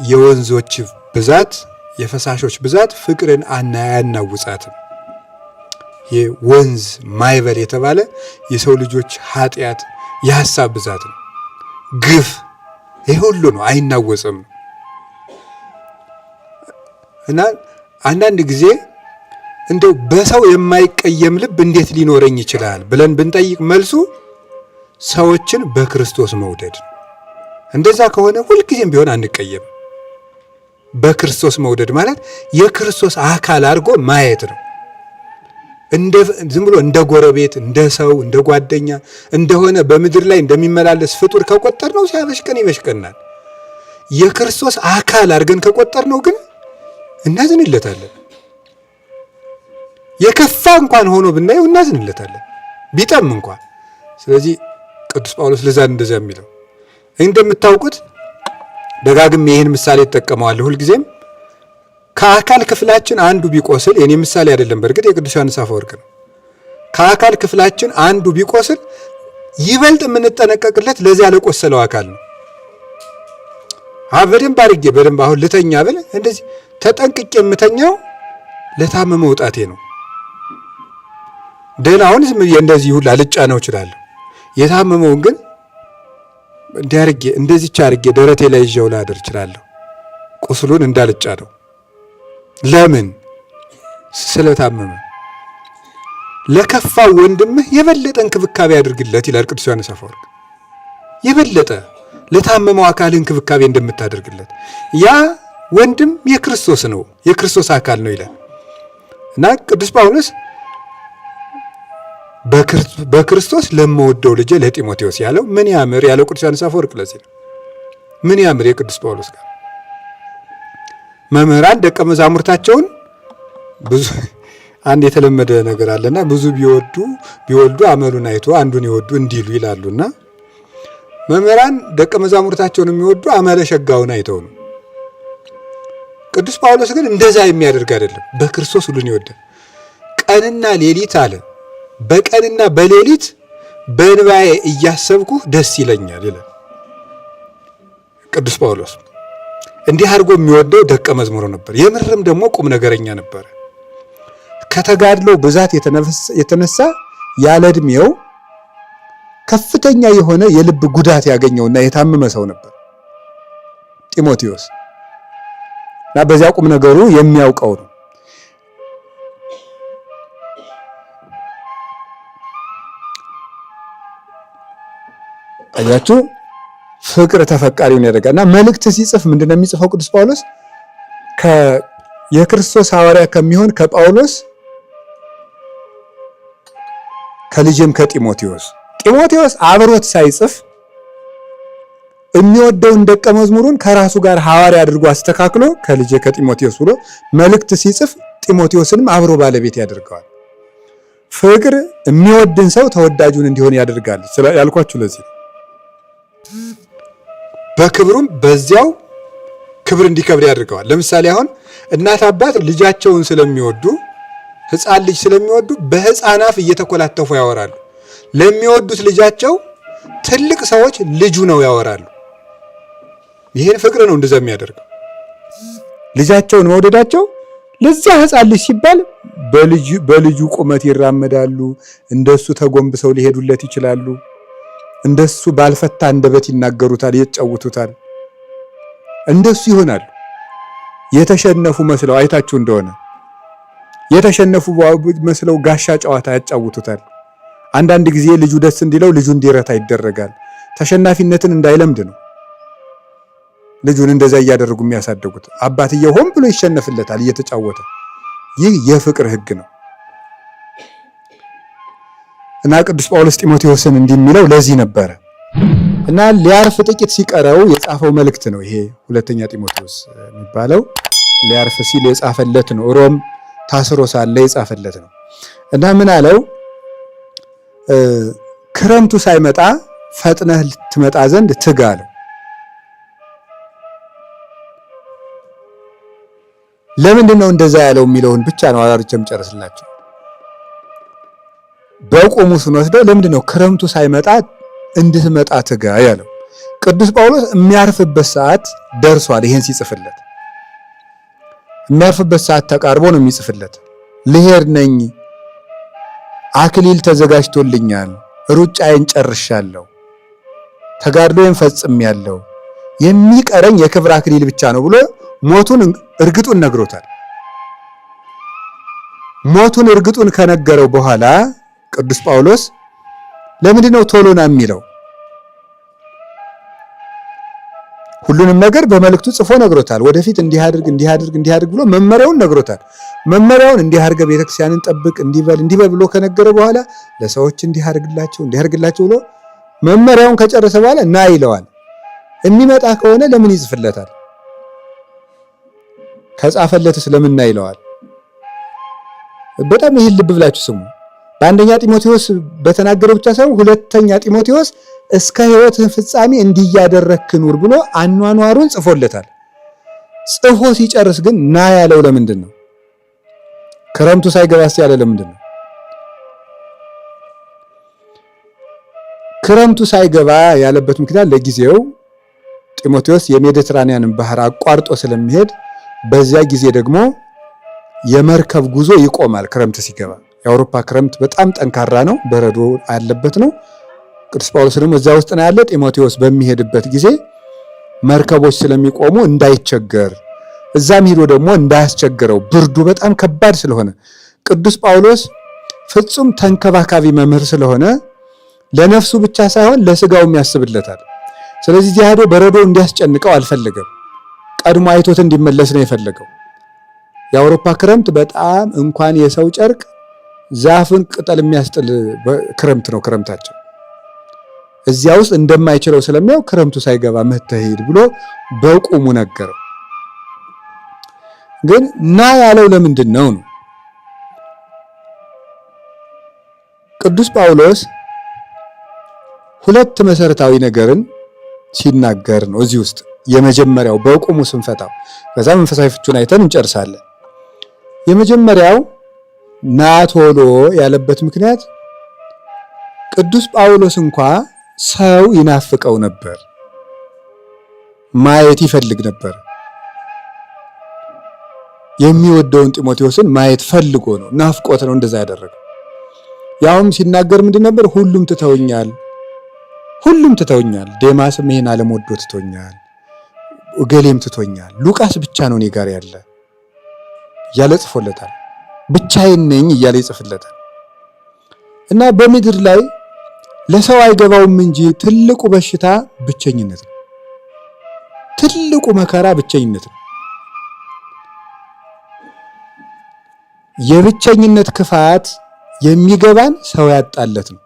የወንዞች ብዛት የፈሳሾች ብዛት ፍቅርን አያናውጻትም። የወንዝ ማይበል የተባለ የሰው ልጆች ኃጢአት የሐሳብ ብዛት ነው፣ ግፍ፣ ይሄ ሁሉ ነው፣ አይናወጽም። እና አንዳንድ ጊዜ እንደው በሰው የማይቀየም ልብ እንዴት ሊኖረኝ ይችላል ብለን ብንጠይቅ መልሱ ሰዎችን በክርስቶስ መውደድ ነው። እንደዛ ከሆነ ሁልጊዜም ቢሆን አንቀየም። በክርስቶስ መውደድ ማለት የክርስቶስ አካል አድርጎ ማየት ነው። ዝም ብሎ እንደ ጎረቤት፣ እንደ ሰው፣ እንደ ጓደኛ እንደሆነ በምድር ላይ እንደሚመላለስ ፍጡር ከቆጠር ነው ሲያበሽቀን ይበሽቀናል። የክርስቶስ አካል አድርገን ከቆጠር ነው ግን እናዝንለታለን። የከፋ እንኳን ሆኖ ብናየው እናዝንለታለን፣ ቢጠም እንኳን። ስለዚህ ቅዱስ ጳውሎስ ለዛን እንደዛ የሚለው እንደምታውቁት ደጋግሜ ይህን ምሳሌ እጠቀመዋለሁ ሁልጊዜም። ከአካል ክፍላችን አንዱ ቢቆስል፣ የኔ ምሳሌ አይደለም በእርግጥ የቅዱስ ዮሐንስ አፈወርቅ ነው። ከአካል ክፍላችን አንዱ ቢቆስል ይበልጥ የምንጠነቀቅለት ለዚያ ለቆሰለው አካል ነው። በደንብ አሁን ልተኛ ብል እንደዚህ ተጠንቅቄ የምተኛው ለታመመው ጣቴ ነው። ደህናውን ዝም ብዬ እንደዚህ ሁሉ አልጫ ነው እችላለሁ። የታመመውን ግን እንደዚች አድርጌ ደረቴ ላይ ይዤው ላድር እችላለሁ። ቁስሉን እንዳልጫ ነው። ለምን? ስለታመመ። ለከፋው ወንድምህ የበለጠ እንክብካቤ አድርግለት ይላል ቅዱስ ዮሐንስ አፈወርቅ። የበለጠ ለታመመው አካል እንክብካቤ እንደምታደርግለት ያ ወንድም የክርስቶስ ነው፣ የክርስቶስ አካል ነው ይላል። እና ቅዱስ ጳውሎስ በክርስቶስ ለምወደው ልጄ ለጢሞቴዎስ ያለው ምን ያምር ያለው ቅዱስ ዮሐንስ አፈወርቅ ለዚህ ነው። ምን ያምር የቅዱስ ጳውሎስ ጋር መምህራን ደቀ መዛሙርታቸውን ብዙ አንድ የተለመደ ነገር አለና ብዙ ቢወልዱ አመሉን አይቶ አንዱን ይወዱ እንዲሉ ይላሉና መምህራን ደቀ መዛሙርታቸውን የሚወዱ አመለ ሸጋውን አይተው ነው። ቅዱስ ጳውሎስ ግን እንደዛ የሚያደርግ አይደለም። በክርስቶስ ሁሉን ይወዳል። ቀንና ሌሊት አለ በቀንና በሌሊት በእንባዬ እያሰብኩህ ደስ ይለኛል ይላል ቅዱስ ጳውሎስ። እንዲህ አድርጎ የሚወደው ደቀ መዝሙሩ ነበር። የምርም ደግሞ ቁም ነገረኛ ነበር። ከተጋድለው ብዛት የተነሳ ያለ ዕድሜው ከፍተኛ የሆነ የልብ ጉዳት ያገኘውና የታመመ ሰው ነበር ጢሞቴዎስ። እና በዚያ ቁም ነገሩ የሚያውቀው ነው። አያችሁ ፍቅር ተፈቃሪውን ያደርጋልና መልእክት ሲጽፍ ምንድነው የሚጽፈው ቅዱስ ጳውሎስ? የክርስቶስ ሐዋርያ ከሚሆን ከጳውሎስ ከልጅም ጢሞቴዎስ አብሮት ሳይጽፍ የሚወደውን ደቀ መዝሙሩን ከራሱ ጋር ሐዋርያ አድርጎ አስተካክሎ ከልጄ ከጢሞቴዎስ ብሎ መልእክት ሲጽፍ ጢሞቴዎስንም አብሮ ባለቤት ያደርገዋል። ፍቅር የሚወድን ሰው ተወዳጁን እንዲሆን ያደርጋል ያልኳችሁ ለዚህ። በክብሩም በዚያው ክብር እንዲከብር ያደርገዋል። ለምሳሌ አሁን እናት አባት ልጃቸውን ስለሚወዱ ሕፃን ልጅ ስለሚወዱ በሕፃን አፍ እየተኮላተፉ ያወራሉ። ለሚወዱት ልጃቸው ትልቅ ሰዎች ልጁ ነው ያወራሉ። ይሄን ፍቅር ነው እንደዛ የሚያደርገው። ልጃቸውን መውደዳቸው ለዚያ ሕፃን ልጅ ሲባል በልጁ ቁመት ይራመዳሉ። እንደሱ ተጎንብሰው ሊሄዱለት ይችላሉ። እንደሱ ባልፈታ አንደበት ይናገሩታል፣ ይጫውቱታል። እንደሱ ይሆናሉ። የተሸነፉ መስለው አይታችሁ እንደሆነ የተሸነፉ መስለው ጋሻ ጨዋታ ያጫውቱታል። አንዳንድ ጊዜ ልጁ ደስ እንዲለው ልጁ እንዲረታ ይደረጋል።
ተሸናፊነትን እንዳይለምድ ነው ልጁን እንደዛ እያደረጉ የሚያሳድጉት። አባትየው ሆን ብሎ ይሸነፍለታል እየተጫወተ። ይህ የፍቅር ሕግ ነው እና ቅዱስ ጳውሎስ ጢሞቴዎስን እንዲህ የሚለው ለዚህ ነበረ እና ሊያርፍ ጥቂት ሲቀረው የጻፈው መልእክት ነው ይሄ ሁለተኛ ጢሞቴዎስ የሚባለው። ሊያርፍ ሲል የጻፈለት ነው። ሮም ታስሮ ሳለ የጻፈለት ነው እና ምን አለው? ክረምቱ ሳይመጣ ፈጥነህ ልትመጣ ዘንድ ትጋ አለው። ለምንድን ነው እንደዛ ያለው የሚለውን ብቻ ነው አራርቼም ጨርስላችሁ። በቆሙ ስንወስደው ለምንድን ነው ክረምቱ ሳይመጣ እንድትመጣ ትጋ ያለው? ቅዱስ ጳውሎስ የሚያርፍበት ሰዓት ደርሷል። ይሄን ሲጽፍለት የሚያርፍበት ሰዓት ተቃርቦ ነው የሚጽፍለት። ልሄድ ነኝ፣ አክሊል ተዘጋጅቶልኛል፣ ሩጫዬን ጨርሻለሁ፣ ተጋድሎዬን ፈጽሜያለሁ፣ የሚቀረኝ የክብር አክሊል ብቻ ነው ብሎ ሞቱን እርግጡን ነግሮታል። ሞቱን እርግጡን ከነገረው በኋላ ቅዱስ ጳውሎስ ለምንድን ነው ቶሎና የሚለው? ሁሉንም ነገር በመልእክቱ ጽፎ ነግሮታል። ወደፊት እንዲህ አድርግ ብሎ መመሪያውን ነግሮታል። መመሪያውን እንዲህ አድርገህ ቤተክርስቲያንን ጠብቅ፣ እንዲበል ብሎ ከነገረ በኋላ ለሰዎች እንዲህ አድርግላቸው ብሎ መመሪያውን ከጨረሰ በኋላ ና ይለዋል። የሚመጣ ከሆነ ለምን ይጽፍለታል? ከጻፈለትስ ለምን ና ይለዋል? በጣም ይህን ልብ ብላችሁ ስሙ። በአንደኛ ጢሞቴዎስ በተናገረው ብቻ ሳይሆን ሁለተኛ ጢሞቴዎስ እስከ ሕይወትህ ፍጻሜ እንዲያደረክ ኑር ብሎ አኗኗሩን ጽፎለታል። ጽፎ ሲጨርስ ግን ና ያለው ለምንድን ነው? ክረምቱ ሳይገባስ ያለ ለምንድን ነው? ክረምቱ ሳይገባ ያለበት ምክንያት ለጊዜው ጢሞቴዎስ የሜዲትራኒያንን ባህር አቋርጦ ስለሚሄድ በዚያ ጊዜ ደግሞ የመርከብ ጉዞ ይቆማል። ክረምት ሲገባ የአውሮፓ ክረምት በጣም ጠንካራ ነው፣ በረዶ ያለበት ነው። ቅዱስ ጳውሎስ ደግሞ እዛ ውስጥ ነው ያለ። ጢሞቴዎስ በሚሄድበት ጊዜ መርከቦች ስለሚቆሙ እንዳይቸገር፣ እዛም ሄዶ ደግሞ እንዳያስቸግረው፣ ብርዱ በጣም ከባድ ስለሆነ ቅዱስ ጳውሎስ ፍጹም ተንከባካቢ መምህር ስለሆነ ለነፍሱ ብቻ ሳይሆን ለስጋውም ያስብለታል። ስለዚህ እዚያ ሄዶ በረዶ እንዲያስጨንቀው አልፈለገም። ቀድሞ አይቶት እንዲመለስ ነው የፈለገው። የአውሮፓ ክረምት በጣም እንኳን የሰው ጨርቅ ዛፍን ቅጠል የሚያስጥል ክረምት ነው ክረምታቸው። እዚያ ውስጥ እንደማይችለው ስለሚያው ክረምቱ ሳይገባ መተሄድ ብሎ በቁሙ ነገረው። ግን ና ያለው ለምንድን ነው? ቅዱስ ጳውሎስ ሁለት መሰረታዊ ነገርን ሲናገር ነው እዚህ ውስጥ። የመጀመሪያው በቁሙ ስንፈታው፣ ከዛ መንፈሳዊ ፍቹን አይተን እንጨርሳለን። የመጀመሪያው ና ቶሎ ያለበት ምክንያት ቅዱስ ጳውሎስ እንኳ ሰው ይናፍቀው ነበር፣ ማየት ይፈልግ ነበር። የሚወደውን ጢሞቴዎስን ማየት ፈልጎ ነው፣ ናፍቆት ነው እንደዛ ያደረገው። ያውም ሲናገር ምንድን ነበር? ሁሉም ትተውኛል፣ ዴማስም ይሄን ዓለም ወዶ ትቶኛል፣ እገሌም ትቶኛል፣ ሉቃስ ብቻ ነው እኔ ጋር ያለ እያለ ጽፎለታል። ብቻዬን ነኝ እያለ ይጽፍለታል። እና በምድር ላይ ለሰው አይገባውም እንጂ ትልቁ በሽታ ብቸኝነት ነው። ትልቁ መከራ ብቸኝነት ነው። የብቸኝነት ክፋት የሚገባን ሰው ያጣለት ነው።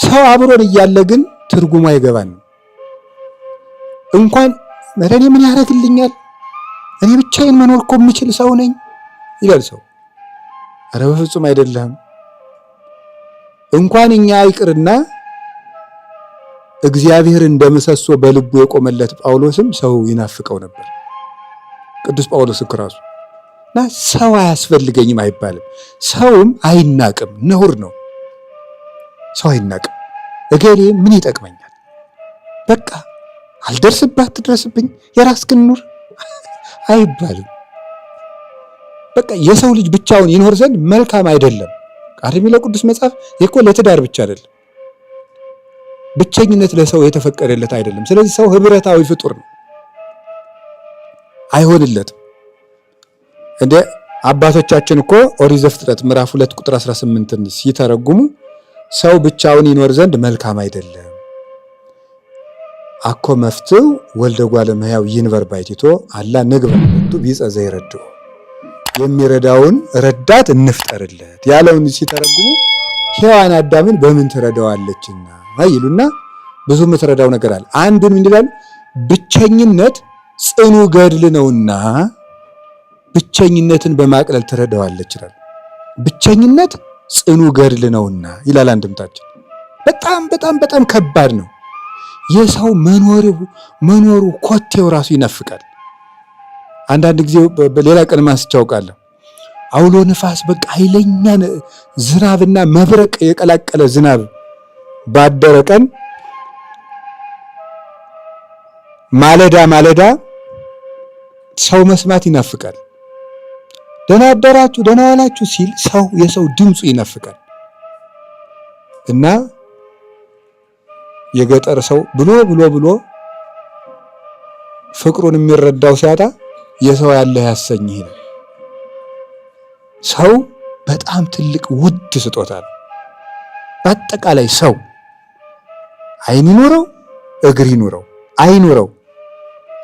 ሰው አብሮን እያለ ግን ትርጉሙ አይገባን። እንኳን እኔ ምን ያደርግልኛል፣ እኔ ብቻዬን መኖር እኮ የምችል ሰው ነኝ ይላል ሰው። ኧረ በፍጹም አይደለም። እንኳን እኛ ይቅርና እግዚአብሔር እንደምሰሶ በልቡ የቆመለት ጳውሎስም ሰው ይናፍቀው ነበር። ቅዱስ ጳውሎስ ራሱ እና ሰው አያስፈልገኝም አይባልም። ሰውም አይናቅም፣ ነውር ነው። ሰው አይናቅም። እገሌ ምን ይጠቅመኛል፣ በቃ አልደርስባት ትድረስብኝ፣ የራስህን ኑር አይባልም። በቃ የሰው ልጅ ብቻውን ይኖር ዘንድ መልካም አይደለም። ቃል የሚለው ቅዱስ መጽሐፍ እኮ ለትዳር ብቻ አይደለም፣ ብቸኝነት ለሰው የተፈቀደለት አይደለም። ስለዚህ ሰው ህብረታዊ ፍጡር ነው፣ አይሆንለትም። እንደ አባቶቻችን እኮ ኦሪት ዘፍጥረት ምዕራፍ 2 ቁጥር 18ን ሲተረጉሙ ሰው ብቻውን ይኖር ዘንድ መልካም አይደለም አኮ መፍትው ወልደ እጓለ እመሕያው ይንበር ባሕቲቶ አላ ንግበር ሎቱ ቢጸ ዘይረድኦ የሚረዳውን ረዳት እንፍጠርለት ያለውን ሲተረጉሙ ሔዋን አዳምን በምን ትረዳዋለችና ይሉና ብዙ የምትረዳው ነገር አለ። አንዱን ምን ይላሉ? ብቸኝነት ጽኑ ገድል ነውና ብቸኝነትን በማቅለል ትረዳዋለች ይላል። ብቸኝነት ጽኑ ገድል ነውና ይላል አንድምታችን። በጣም በጣም በጣም ከባድ ነው። የሰው መኖሩ ኮቴው ራሱ ይነፍቃል። አንዳንድ ጊዜ በሌላ ቀን ማስቻውቃለሁ አውሎ ንፋስ በቃ ኃይለኛ ዝናብና መብረቅ የቀላቀለ ዝናብ ባደረ ቀን ማለዳ ሰው መስማት ይናፍቃል። ደህና አደራችሁ ደህና ዋላችሁ ሲል የሰው ድምፁ ይናፍቃል። እና የገጠር ሰው ብሎ ፍቅሩን የሚረዳው ሲያጣ የሰው ያለ ያሰኝህ ነው። ሰው በጣም ትልቅ ውድ ስጦታ ነው። በአጠቃላይ ሰው ዓይን ይኑረው እግር ይኑረው አይኑረው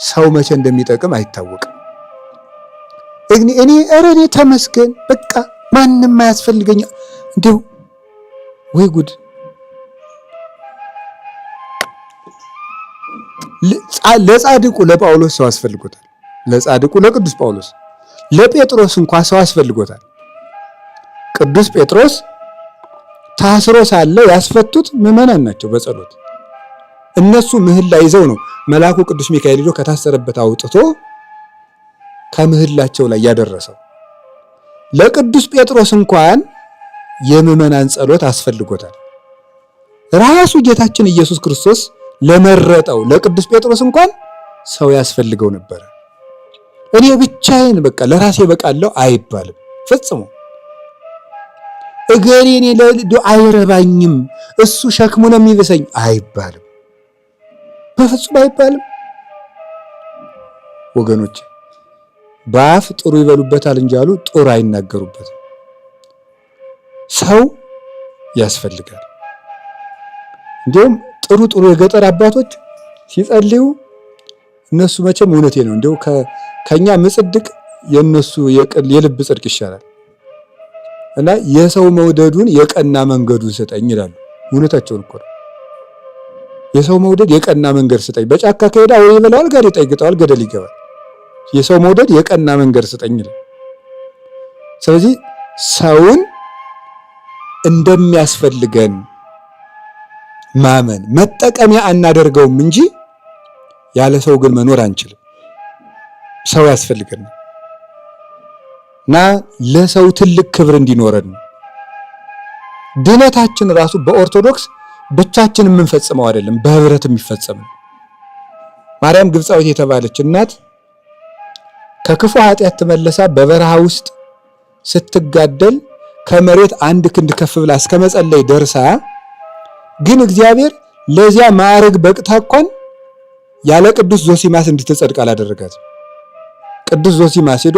ሰው መቼ እንደሚጠቅም አይታወቅም። እኔ ተመስገን በቃ ማንም አያስፈልገኛ እንዴው ወይ ጉድ! ለጻድቁ ለጳውሎስ ሰው አስፈልጎታል። ለጻድቁ ለቅዱስ ጳውሎስ፣ ለጴጥሮስ እንኳን ሰው አስፈልጎታል። ቅዱስ ጴጥሮስ ታስሮ ሳለ ያስፈቱት ምዕመናን ናቸው በጸሎት። እነሱ ምህላ ይዘው ነው መልአኩ ቅዱስ ሚካኤል ሄዶ ከታሰረበት አውጥቶ ከምህላቸው ላይ ያደረሰው። ለቅዱስ ጴጥሮስ እንኳን የምዕመናን ጸሎት አስፈልጎታል። ራሱ ጌታችን ኢየሱስ ክርስቶስ ለመረጠው ለቅዱስ ጴጥሮስ እንኳን ሰው ያስፈልገው ነበር። እኔ ብቻዬን በቃ ለራሴ በቃለሁ አይባልም ፈጽሞ። እገሌኔ አይረባኝም እሱ ሸክሙ ነው የሚብሰኝ አይባልም፣ በፍጹም አይባልም። ወገኖች በአፍ ጥሩ ይበሉበታል እንጂ አሉ ጦር አይናገሩበትም። ሰው ያስፈልጋል። እንዲሁም ጥሩ የገጠር አባቶች ሲጸልዩ እነሱ መቼም እውነቴ ነው እንደው ከኛ ምጽድቅ የነሱ የልብ ጽድቅ ይሻላል እና የሰው መውደዱን የቀና መንገዱን ስጠኝ ይላሉ። እውነታቸውን እኮ ነው። የሰው መውደድ የቀና መንገድ ስጠኝ። በጫካ ከሄዳ ወይ ይበላዋል፣ ጋር ይጠይቅጠዋል፣ ገደል ይገባል። የሰው መውደድ የቀና መንገድ ስጠኝ ይላል። ስለዚህ ሰውን እንደሚያስፈልገን ማመን መጠቀሚያ አናደርገውም እንጂ ያለ ሰው ግን መኖር አንችልም። ሰው ያስፈልገናል እና ለሰው ትልቅ ክብር እንዲኖረን ድነታችን ራሱ በኦርቶዶክስ ብቻችን የምንፈጽመው አይደለም፣ በህብረት የሚፈጸም ነው። ማርያም ግብፃዊት የተባለች እናት ከክፉ ኃጢአት ተመለሳ በበረሃ ውስጥ ስትጋደል ከመሬት 1 ክንድ ከፍ ብላ እስከ መጸለይ ደርሳ ግን እግዚአብሔር ለዚያ ማዕረግ በቅታ እንኳን ያለ ቅዱስ ዞሲማስ እንድትጸድቅ አላደረጋትም። ቅዱስ ዞሲማስ ሄዶ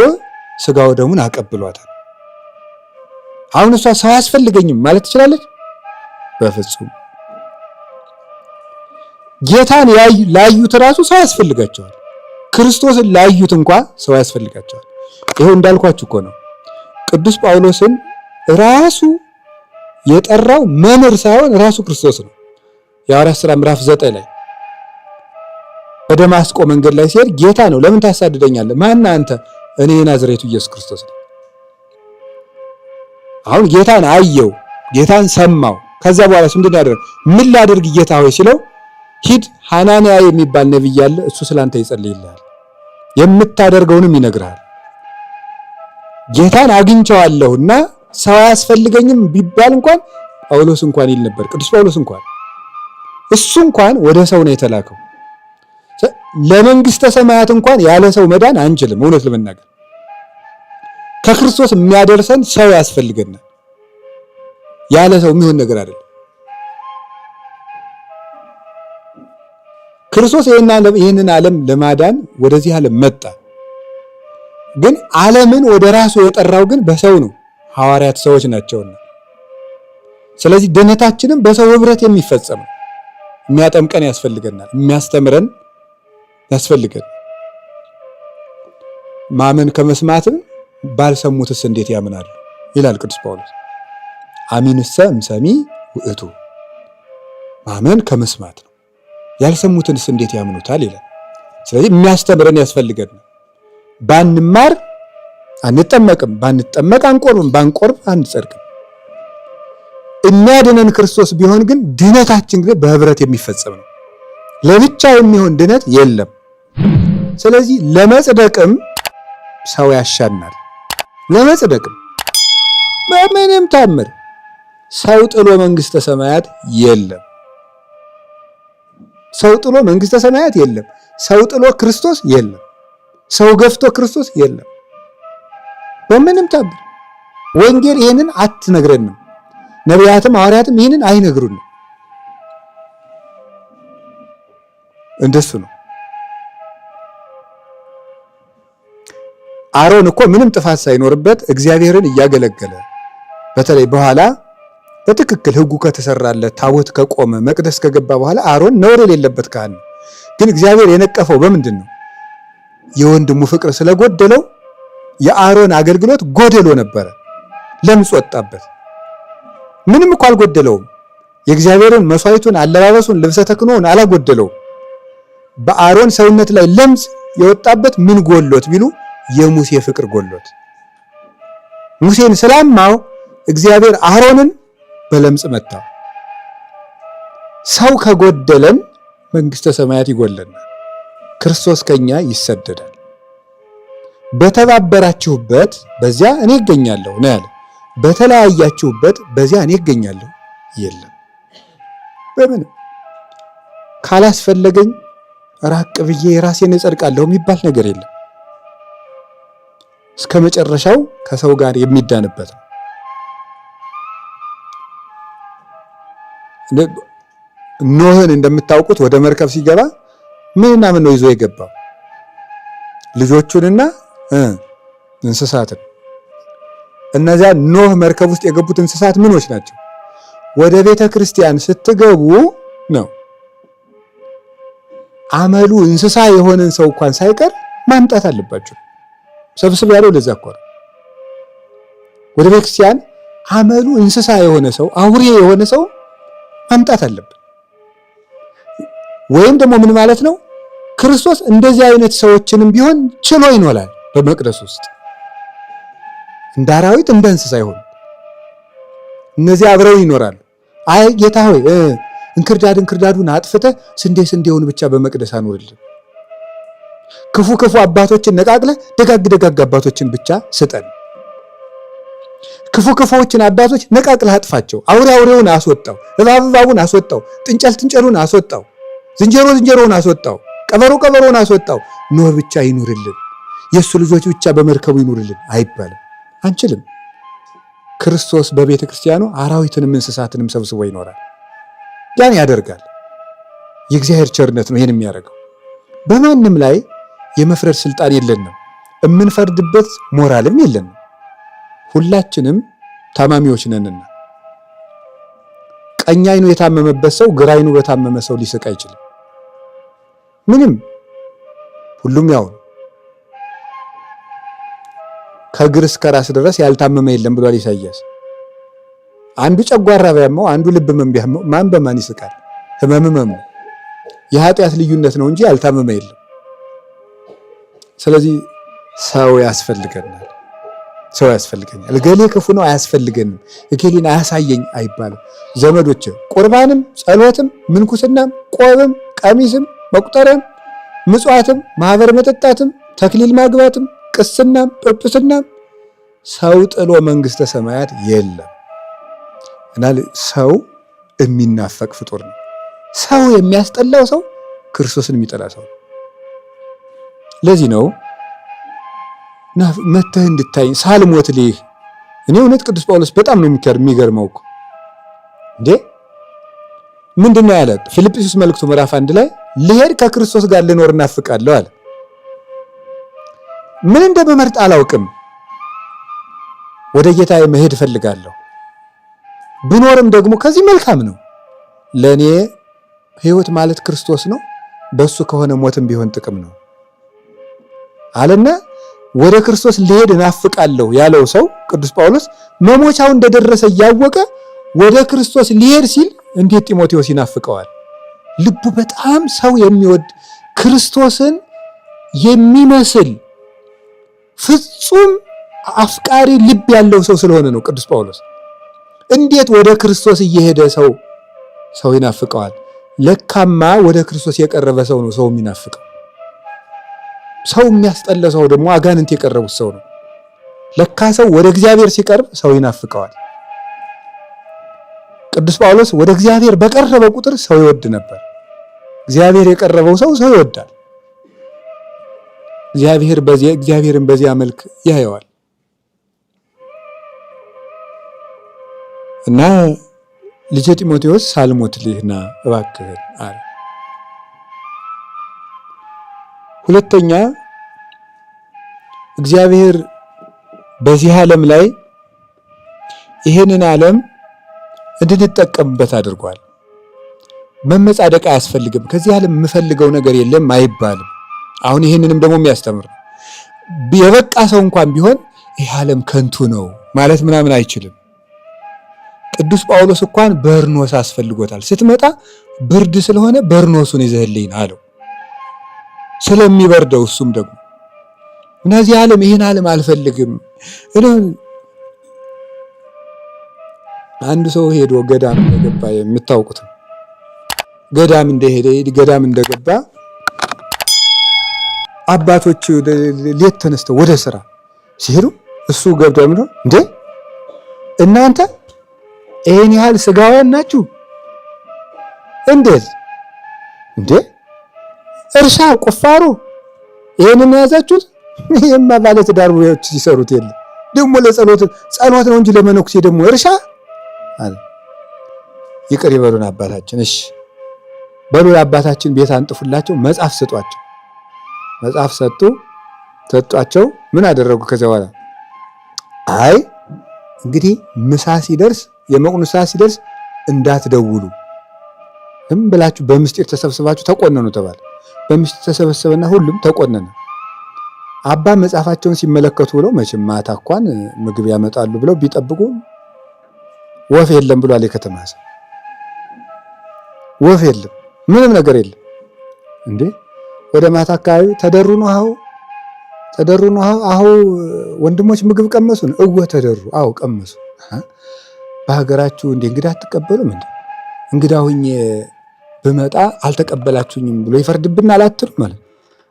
ስጋው ደሙን አቀብሏታል። አሁን እሷ ሰው አያስፈልገኝም ማለት ትችላለች? በፍጹም። ጌታን ላዩት ራሱ ሰው ያስፈልጋቸዋል። ክርስቶስን ላዩት እንኳን ሰው ያስፈልጋቸዋል። ይሄው እንዳልኳችሁ እኮ ነው። ቅዱስ ጳውሎስን ራሱ የጠራው መምህር ሳይሆን ራሱ ክርስቶስ ነው። የሐዋርያት ሥራ ምዕራፍ 9 ላይ በደማስቆ መንገድ ላይ ሲሄድ ጌታ ነው ለምን ታሳድደኛለህ? ማን አንተ? እኔ ናዝሬቱ ኢየሱስ ክርስቶስ ነኝ። አሁን ጌታን አየው፣ ጌታን ሰማው። ከዛ በኋላ ምንድን ያደረገ? ምን ላድርግ ጌታ ሆይ ሲለው ሂድ ሐናንያ የሚባል ነብይ አለ፣ እሱ ስላንተ ይጸልይልሃል፣ የምታደርገውንም ይነግርሃል። ጌታን አግኝቼዋለሁና ሰው አያስፈልገኝም ቢባል እንኳን ጳውሎስ እንኳን ይል ነበር። ቅዱስ ጳውሎስ እንኳን እሱ እንኳን ወደ ሰው ነው የተላከው። ለመንግስተ ሰማያት እንኳን ያለ ሰው መዳን አንችልም። እውነት ለመናገር ከክርስቶስ የሚያደርሰን ሰው ያስፈልገናል። ያለ ሰው የሚሆን ነገር አይደለም። ክርስቶስ ይህንን ዓለም ለማዳን ወደዚህ ዓለም መጣ። ግን ዓለምን ወደ ራሱ የጠራው ግን በሰው ነው። ሐዋርያት ሰዎች ናቸውና። ስለዚህ ድነታችንም በሰው ህብረት የሚፈጸም ነው። የሚያጠምቀን ያስፈልገናል፣ የሚያስተምረን ያስፈልገን። ማመን ከመስማትም ባልሰሙትስ እንዴት ያምናሉ ይላል ቅዱስ ጳውሎስ። አሚንሰ እምሰሚ ውእቱ። ማመን ከመስማት ነው፣ ያልሰሙትንስ እንዴት ያምኑታል ይላል። ስለዚህ የሚያስተምረን ያስፈልገን። ባንማር አንጠመቅም፣ ባንጠመቅ አንቆርብም፣ ባንቆርብ አንጸድቅም። የሚያድነን ክርስቶስ ቢሆን ግን ድነታችን ግን በህብረት የሚፈጸም ነው። ለብቻ የሚሆን ድነት የለም። ስለዚህ ለመጽደቅም ሰው ያሻናል። ለመጽደቅም በምንም ታምር ሰው ጥሎ መንግስተ ሰማያት የለም። ሰው ጥሎ መንግስተ ሰማያት የለም። ሰው ጥሎ ክርስቶስ የለም። ሰው ገፍቶ ክርስቶስ የለም። በምንም ታምር ወንጌል ይህንን አትነግረንም። ነቢያትም ሐዋርያትም ይህንን አይነግሩንም። እንደሱ ነው። አሮን እኮ ምንም ጥፋት ሳይኖርበት እግዚአብሔርን እያገለገለ በተለይ በኋላ በትክክል ሕጉ ከተሰራለት ታቦት ከቆመ መቅደስ ከገባ በኋላ አሮን ነውር የሌለበት ካህን ነው። ግን እግዚአብሔር የነቀፈው በምንድን ነው? የወንድሙ ፍቅር ስለጎደለው የአሮን አገልግሎት ጎደሎ ነበረ። ለምጽ ወጣበት። ምንም እኮ አልጎደለውም። የእግዚአብሔርን መስዋዕቱን፣ አለባበሱን፣ ልብሰ ተክህኖውን አላጎደለውም። በአሮን ሰውነት ላይ ለምጽ የወጣበት ምን ጎሎት ቢሉ የሙሴ ፍቅር ጎሎት። ሙሴን ስላማው እግዚአብሔር አሮንን በለምጽ መታው። ሰው ከጎደለን መንግስተ ሰማያት ይጎለናል፣ ክርስቶስ ከኛ ይሰደዳል። በተባበራችሁበት በዚያ እኔ እገኛለሁ ነው ያለ። በተለያያችሁበት በዚያ እኔ እገኛለሁ የለም። በምንም ካላስፈለገኝ ራቅ ብዬ ራሴን እጸድቃለሁ የሚባል ነገር የለም። እስከ መጨረሻው ከሰው ጋር የሚዳንበት ነው። ኖህን እንደምታውቁት ወደ መርከብ ሲገባ ምንና ምን ነው ይዞ የገባው? ልጆቹንና እንስሳትን። እነዚያ ኖህ መርከብ ውስጥ የገቡት እንስሳት ምኖች ናቸው? ወደ ቤተ ክርስቲያን ስትገቡ ነው አመሉ እንስሳ የሆነን ሰው እንኳን ሳይቀር ማምጣት አለባችሁ። ሰብስብ ያለው ለዛ እኮ ነው። ወደ ቤተ ክርስቲያን አመሉ እንስሳ የሆነ ሰው፣ አውሬ የሆነ ሰው ማምጣት አለብን። ወይም ደግሞ ምን ማለት ነው? ክርስቶስ እንደዚህ አይነት ሰዎችንም ቢሆን ችሎ ይኖራል በመቅደስ ውስጥ። እንደ አራዊት እንደ እንስሳ ይሆን እነዚህ አብረው ይኖራሉ። አይ ጌታ ሆይ እንክርዳዱን አጥፍተህ ስንዴውን ብቻ በመቅደስ አኑርልን፣ ክፉ አባቶችን ነቃቅለህ ደጋግ አባቶችን ብቻ ስጠን፣ ክፉዎችን አባቶች ነቃቅለህ አጥፋቸው፣ አውሬውን አስወጣው፣ እባቡን አስወጣው፣ ጥንቸሉን አስወጣው፣ ዝንጀሮውን አስወጣው፣ ቀበሮውን አስወጣው፣ ኖህ ብቻ ይኑርልን፣ የእሱ ልጆች ብቻ በመርከቡ ይኑርልን አይባልም። አንችልም። ክርስቶስ በቤተ ክርስቲያኑ አራዊትንም እንስሳትንም ሰብስቦ ይኖራል። ያን ያደርጋል። የእግዚአብሔር ቸርነት ነው ይሄን የሚያደርገው። በማንም ላይ የመፍረድ ስልጣን የለንም። የምንፈርድበት ሞራልም የለንም። ሁላችንም ታማሚዎች ነንና ቀኝ አይኑ የታመመበት ሰው ግራ አይኑ በታመመ ሰው ሊስቅ አይችልም። ምንም ሁሉም ያው ከእግር እስከ ራስ ድረስ ያልታመመ የለም ብሏል ኢሳይያስ። አንዱ ጨጓራ ቢያመው አንዱ ልብ ህመም ቢያመው ማን በማን ይስቃል? ህመም የኃጢአት ልዩነት ነው እንጂ ያልታመመ የለም። ስለዚህ ሰው ያስፈልገናል። እገሌ ክፉ ነው አያስፈልገንም፣ እገሌን አያሳየኝ አይባልም። ዘመዶች ቁርባንም፣ ጸሎትም፣ ምንኩስናም፣ ቆብም፣ ቀሚስም፣ መቁጠሪያም፣ ምጽዋትም፣ ማህበር መጠጣትም፣ ተክሊል ማግባትም፣ ቅስናም፣ ጵጵስናም ሰው ጥሎ መንግስተ ሰማያት የለም። እና ሰው የሚናፈቅ ፍጡር ነው። ሰው የሚያስጠላው ሰው ክርስቶስን የሚጠላ ሰው። ለዚህ ነው መተህ እንድታይ ሳልሞት ልህ። እኔ እውነት ቅዱስ ጳውሎስ በጣም ነው የሚገርመው እኮ እንዴ! ምንድነው ያለ? ፊልጵስዩስ መልእክቱ ምዕራፍ 1 ላይ ልሄድ ከክርስቶስ ጋር ልኖር እናፍቃለሁ አለ። ምን እንደምመርጥ አላውቅም፣ ወደ ጌታዬ መሄድ እፈልጋለሁ። ብኖርም ደግሞ ከዚህ መልካም ነው፣ ለኔ ሕይወት ማለት ክርስቶስ ነው፣ በሱ ከሆነ ሞትም ቢሆን ጥቅም ነው አለና ወደ ክርስቶስ ልሄድ እናፍቃለሁ ያለው ሰው ቅዱስ ጳውሎስ መሞቻው እንደደረሰ እያወቀ ወደ ክርስቶስ ሊሄድ ሲል እንዴት ጢሞቴዎስ ይናፍቀዋል? ልቡ በጣም ሰው የሚወድ ክርስቶስን የሚመስል ፍጹም አፍቃሪ ልብ ያለው ሰው ስለሆነ ነው ቅዱስ ጳውሎስ። እንዴት ወደ ክርስቶስ እየሄደ ሰው ይናፍቀዋል? ለካማ ወደ ክርስቶስ የቀረበ ሰው ነው ሰው የሚናፍቀው። ሰው የሚያስጠላ ሰው ደግሞ አጋንንት የቀረቡት ሰው ነው። ለካ ሰው ወደ እግዚአብሔር ሲቀርብ ሰው ይናፍቀዋል። ቅዱስ ጳውሎስ ወደ እግዚአብሔር በቀረበ ቁጥር ሰው ይወድ ነበር። እግዚአብሔር የቀረበው ሰው ይወዳል። እግዚአብሔርን በዚያ መልክ ያየዋል። እና ልጄ ጢሞቴዎስ ሳልሞትልህና እባክህን አለ። ሁለተኛ እግዚአብሔር በዚህ ዓለም ላይ ይሄንን ዓለም እንድንጠቀምበት አድርጓል። መመጻደቅ አያስፈልግም። ከዚህ ዓለም የምፈልገው ነገር የለም አይባልም። አሁን ይሄንንም ደግሞ የሚያስተምር ነው። የበቃ ሰው እንኳን ቢሆን ይህ ዓለም ከንቱ ነው ማለት ምናምን አይችልም። ቅዱስ ጳውሎስ እንኳን በርኖስ አስፈልጎታል። ስትመጣ ብርድ ስለሆነ በርኖሱን ይዘህልኝ አለው። ስለሚበርደው እሱም ደግሞ እነዚህ ዓለም ይህን ዓለም አልፈልግም። አንድ ሰው ሄዶ ገዳም እንደገባ የምታውቁት ገዳም እንደገባ አባቶች ሌት ተነስተው ወደ ስራ ሲሄዱ እሱ ገብቶ እንዴ እናንተ ይሄን ያህል ስጋውያን ናችሁ እንዴት እንዴ እርሻ ቁፋሮ ይሄንን ያዛችሁት? ይሄማ ባለ ትዳሮች ሲሰሩት የለ ደግሞ ለጸሎት ነው እንጂ ለመነኩሴ ደግሞ እርሻ አለ። ይቅር ይበሉን አባታችን። እሺ በሉ አባታችን ቤት አንጥፉላቸው፣ መጽሐፍ ስጧቸው። መጽሐፍ ሰጧቸው። ምን አደረጉ? ከዚያ በኋላ አይ እንግዲህ ምሳ ሲደርስ የመቁነስ ሰዓት ሲደርስ እንዳትደውሉ ዝም ብላችሁ በምስጢር ተሰብስባችሁ ተቆነኑ ተባለ። በምስጢር ተሰበሰበና ሁሉም ተቆነነ። አባ መጽሐፋቸውን ሲመለከቱ ብለው መቼም ማታ እንኳን ምግብ ያመጣሉ ብለው ቢጠብቁ ወፍ የለም ብሏል የከተማ ሰው። ወፍ የለም፣ ምንም ነገር የለም። እንዴ ወደ ማታ አካባቢ ተደሩ ነው አሁ ወንድሞች ምግብ ቀመሱን? ተደሩ። አዎ ቀመሱ። በሀገራችሁ እንዴ እንግዳ አትቀበሉም እንዴ? እንግዳ ሁኜ ብመጣ አልተቀበላችሁኝም ብሎ ይፈርድብናል አትሉ ማለት።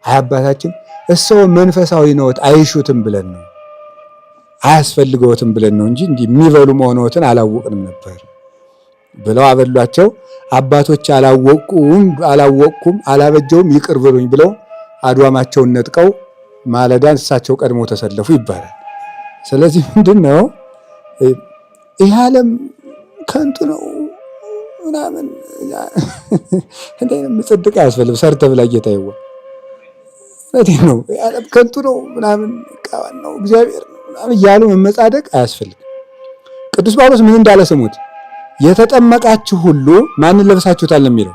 አይ አባታችን እሰው መንፈሳዊ ነዎት አይሹትም ብለን ነው አያስፈልገውትም ብለን ነው እንጂ እንዲህ የሚበሉ መሆኑን አላወቅንም ነበር ብለው አበሏቸው። አባቶች አላወቅኩም አላበጀውም ይቅር ብሉኝ ብለው አድዋማቸውን ነጥቀው ማለዳን እሳቸው ቀድሞ ተሰለፉ ይባላል። ስለዚህ ምንድነው ይህ ዓለም ከንቱ ነው ምናምን እንደምን ጽድቅ አያስፈልግም። ሰርተ ብላ ጌታ ይዋ ነው ዓለም ከንቱ ነው ምናምን ቃዋን ነው እግዚአብሔር ነው ምናምን እያሉ መመጻደቅ አያስፈልግም። ቅዱስ ጳውሎስ ምን እንዳለ ስሙት። የተጠመቃችሁ ሁሉ ማንን ለብሳችሁታል ነው የሚለው።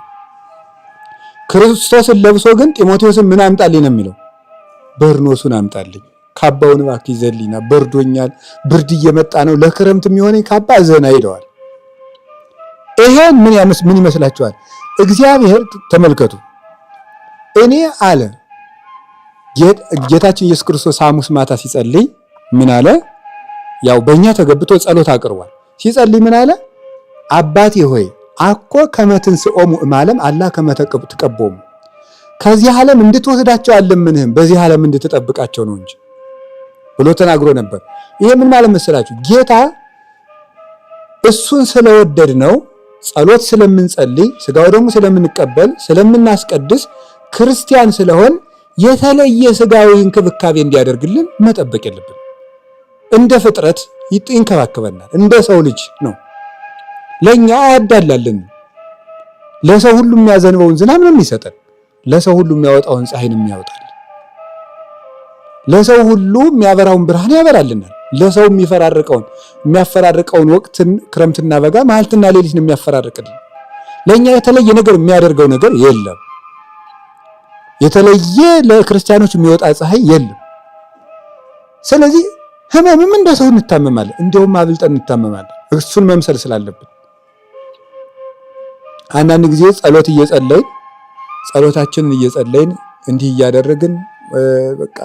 ክርስቶስን ለብሶ ግን ጢሞቴዎስን ምን አምጣልኝ ነው የሚለው። በርኖሱን አምጣልኝ፣ ካባውን እባክህ ይዘልኝና በርዶኛል፣ ብርድ እየመጣ ነው፣ ለክረምት የሚሆነኝ ካባ ዘና ይለዋል። ይሄን ምን ይመስላችኋል? እግዚአብሔር ተመልከቱ። እኔ አለ ጌታችን ኢየሱስ ክርስቶስ ሐሙስ ማታ ሲጸልይ ምን አለ? ያው በእኛ ተገብቶ ጸሎት አቅርቧል። ሲጸልይ ምን አለ? አባቴ ሆይ አኮ ከመትንስኦሙ እማለም አላ ከመተቀቦሙ ከዚህ ዓለም እንድትወስዳቸው አለምንህም በዚህ ዓለም እንድትጠብቃቸው ነው እንጂ ብሎ ተናግሮ ነበር። ይሄ ምን ማለት መሰላችሁ? ጌታ እሱን ስለወደድ ነው ጸሎት ስለምንጸልይ ስጋው ደግሞ ስለምንቀበል ስለምናስቀድስ ክርስቲያን ስለሆን የተለየ ስጋዊ እንክብካቤ እንዲያደርግልን መጠበቅ የለብን። እንደ ፍጥረት ይንከባከበናል። እንደ ሰው ልጅ ነው። ለኛ አያዳላልን። ለሰው ሁሉ የሚያዘንበውን ዝናብ ነው የሚሰጠን። ለሰው ሁሉ የሚያወጣውን ፀሐይን የሚያወጣል። ለሰው ሁሉ የሚያበራውን ብርሃን ያበራልናል። ለሰው የሚያፈራርቀውን ወቅትን ክረምትና በጋ መዓልትና ሌሊት ነው የሚያፈራርቅልን። ለኛ የተለየ ነገር የሚያደርገው ነገር የለም። የተለየ ለክርስቲያኖች የሚወጣ ፀሐይ የለም። ስለዚህ ህመምም እንደ ሰው እንታመማለን፣ እንዲያውም አብልጠን እንታመማለን እሱን መምሰል ስላለብን። አንዳንድ ጊዜ ጸሎታችንን እየጸለይን እንዲህ እያደረግን በቃ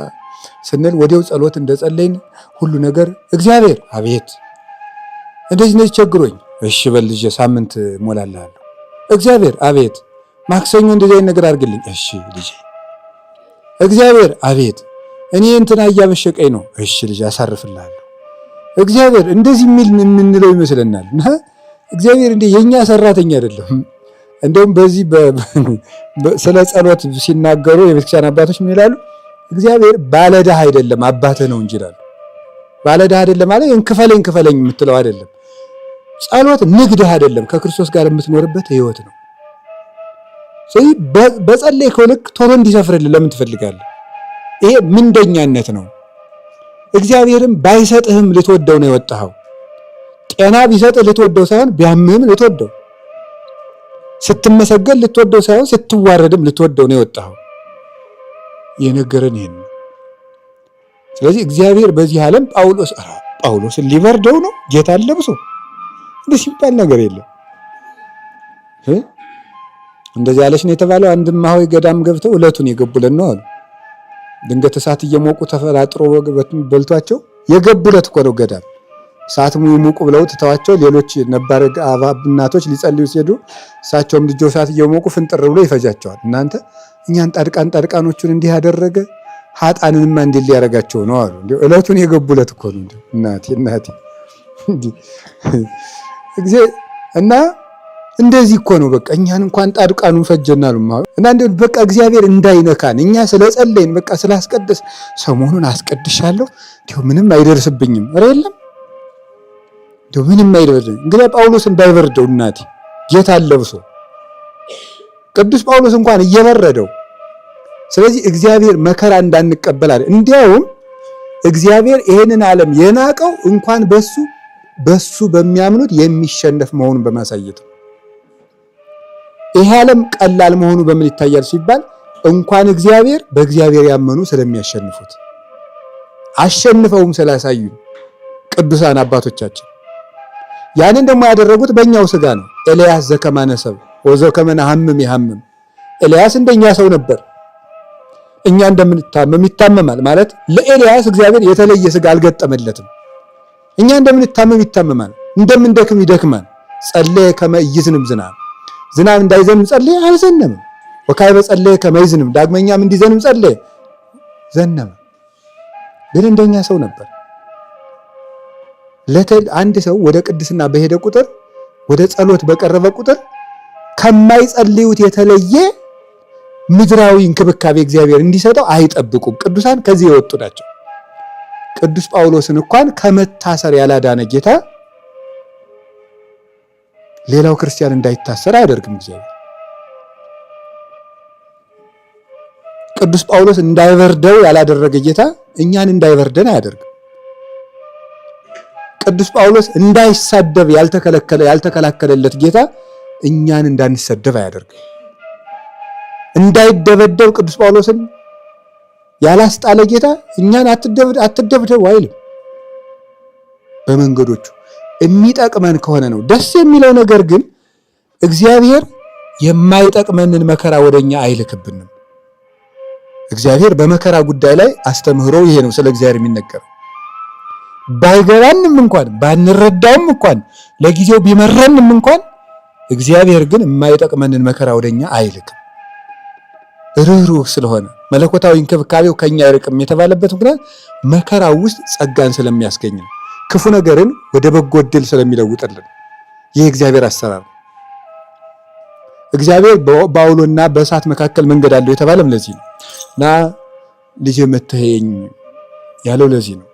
ስንል ወዲያው ጸሎት እንደጸለይን ሁሉ ነገር እግዚአብሔር አቤት እንደዚህ ቸግሮኝ፣ እሺ በል ልጄ ሳምንት ሞላለሁ። እግዚአብሔር አቤት ማክሰኞ እንደዚህ አይነት ነገር አድርግልኝ፣ እሺ ልጄ። እግዚአብሔር አቤት እኔ እንትና እያበሸቀኝ ነው፣ እሺ ልጄ አሳርፍልሃለሁ። እግዚአብሔር እንደዚህ የሚል የምንለው ይመስለናል። እና እግዚአብሔር እንደ የኛ ሰራተኛ አይደለም። እንደውም በዚህ ስለ ጸሎት ሲናገሩ የቤተክርስቲያን አባቶች ምን ይላሉ? እግዚአብሔር ባለዕዳህ አይደለም አባትህ ነው እንጂ ይላሉ። ባለዕዳህ አይደለም ማለት እንክፈለኝ የምትለው አይደለም። ጸሎት ንግድህ አይደለም፣ ከክርስቶስ ጋር የምትኖርበት ህይወት ነው። ስለዚህ በጸለይከው ልክ ቶሎ እንዲሰፍርልህ ለምን ትፈልጋለህ? ይሄ ምንደኛነት ነው። እግዚአብሔርም ባይሰጥህም ልትወደው ነው የወጣኸው። ጤና ቢሰጥህ ልትወደው ሳይሆን ቢያምህም ልትወደው፣ ስትመሰገን ልትወደው ሳይሆን ስትዋረድም ልትወደው ነው የወጣኸው። የነገረን ይሄን ነው። ስለዚህ እግዚአብሔር በዚህ ዓለም ጳውሎስን ሊበርደው ነው ጌታን ለብሶ እንዲህ ሲባል ነገር የለም። እንደዚህ ያለች ነው የተባለው። አንድ እማሆይ ገዳም ገብተው ዕለቱን የገቡለት ነው አሉ። ድንገት እሳት እየሞቁ ተፈራጥሮ በልቷቸው የገቡለት እኮ ነው ገዳም። እሳት ሙቁ ብለው ትተዋቸው ሌሎች ነባር እናቶች ሊጸልዩ ሲሄዱ እሳቸውም ልጆ እሳት እየሞቁ ፍንጥር ብሎ ይፈጃቸዋል። እናንተ እኛን ጻድቃኖቹን እንዲህ ያደረገ ኃጥአንንማ እንዲህ ሊያረጋቸው ነው አሉ። እንዴ ዕለቱን የገቡለት እኮ ነው። እናቴ እና እንደዚህ እኮ ነው። በቃ እኛን እንኳን ጻድቃኑን ፈጀናል እና እንደው በቃ እግዚአብሔር እንዳይነካን እኛ ስለጸለይን በቃ ስላስቀድስ ሰሞኑን አስቀድሻለሁ እንዴው ምንም አይደርስብኝም። ኧረ የለም እንዴው ምንም አይደርስብኝም። እንግዲህ ጳውሎስን ባይበርደው እናቴ ጌታን ለብሶ ቅዱስ ጳውሎስ እንኳን እየበረደው። ስለዚህ እግዚአብሔር መከራ እንዳንቀበል አለ። እንዲያውም እግዚአብሔር ይሄንን ዓለም የናቀው እንኳን በሱ በሚያምኑት የሚሸነፍ መሆኑን በማሳየት ነው። ይሄ ዓለም ቀላል መሆኑ በምን ይታያል ሲባል እንኳን እግዚአብሔር በእግዚአብሔር ያመኑ ስለሚያሸንፉት አሸንፈውም ስላሳዩ ቅዱሳን አባቶቻችን ያንን ደግሞ ያደረጉት በእኛው ስጋ ነው። ኤልያስ ዘከማነሰብ ወዘከመነ ሐምም ይሐምም። ኤልያስ እንደኛ ሰው ነበር። እኛ እንደምንታመም ይታመማል ማለት ለኤልያስ እግዚአብሔር የተለየ ስጋ አልገጠመለትም። እኛ እንደምንታመም ይታመማል፣ እንደምንደክም ይደክማል። ጸለየ ከመ ይዝንም ዝናብ እንዳይዘንም ጸለየ፣ አልዘነምም። ወካዕበ ጸለየ ከመ ይዝንም ዳግመኛም እንዲዘንም ጸለየ፣ ዘነመ። ግን እንደኛ ሰው ነበር። አንድ ሰው ወደ ቅድስና በሄደ ቁጥር ወደ ጸሎት በቀረበ ቁጥር ከማይጸልዩት የተለየ ምድራዊ እንክብካቤ እግዚአብሔር እንዲሰጠው አይጠብቁም። ቅዱሳን ከዚህ የወጡ ናቸው። ቅዱስ ጳውሎስን እንኳን ከመታሰር ያላዳነ ጌታ ሌላው ክርስቲያን እንዳይታሰር አያደርግም እግዚአብሔር። ቅዱስ ጳውሎስ እንዳይበርደው ያላደረገ ጌታ እኛን እንዳይበርደን አያደርግም። ቅዱስ ጳውሎስ እንዳይሳደብ ያልተከላከለለት ጌታ እኛን እንዳንሰደብ አያደርግም። እንዳይደበደብ ቅዱስ ጳውሎስን ያላስጣለ ጌታ እኛን አትደብደቡ አይልም። በመንገዶቹ የሚጠቅመን ከሆነ ነው ደስ የሚለው። ነገር ግን እግዚአብሔር የማይጠቅመንን መከራ ወደኛ አይልክብንም። እግዚአብሔር በመከራ ጉዳይ ላይ አስተምህሮ ይሄ ነው። ስለ እግዚአብሔር የሚነገረው ባይገባንም እንኳን ባንረዳውም እንኳን ለጊዜው ቢመረንም እንኳን እግዚአብሔር ግን የማይጠቅመንን መከራ ወደኛ አይልክም። ርኅሩህ ስለሆነ መለኮታዊ እንክብካቤው ከኛ አይርቅም የተባለበት ምክንያት መከራው ውስጥ ጸጋን ስለሚያስገኝ ነው። ክፉ ነገርን ወደ በጎ ዕድል ስለሚለውጥልን ይህ እግዚአብሔር አሰራር ነው። እግዚአብሔር በአውሎና በእሳት መካከል መንገድ አለው የተባለም ለዚህ ነው። እና ልጄ መተኸኝ ያለው ለዚህ ነው።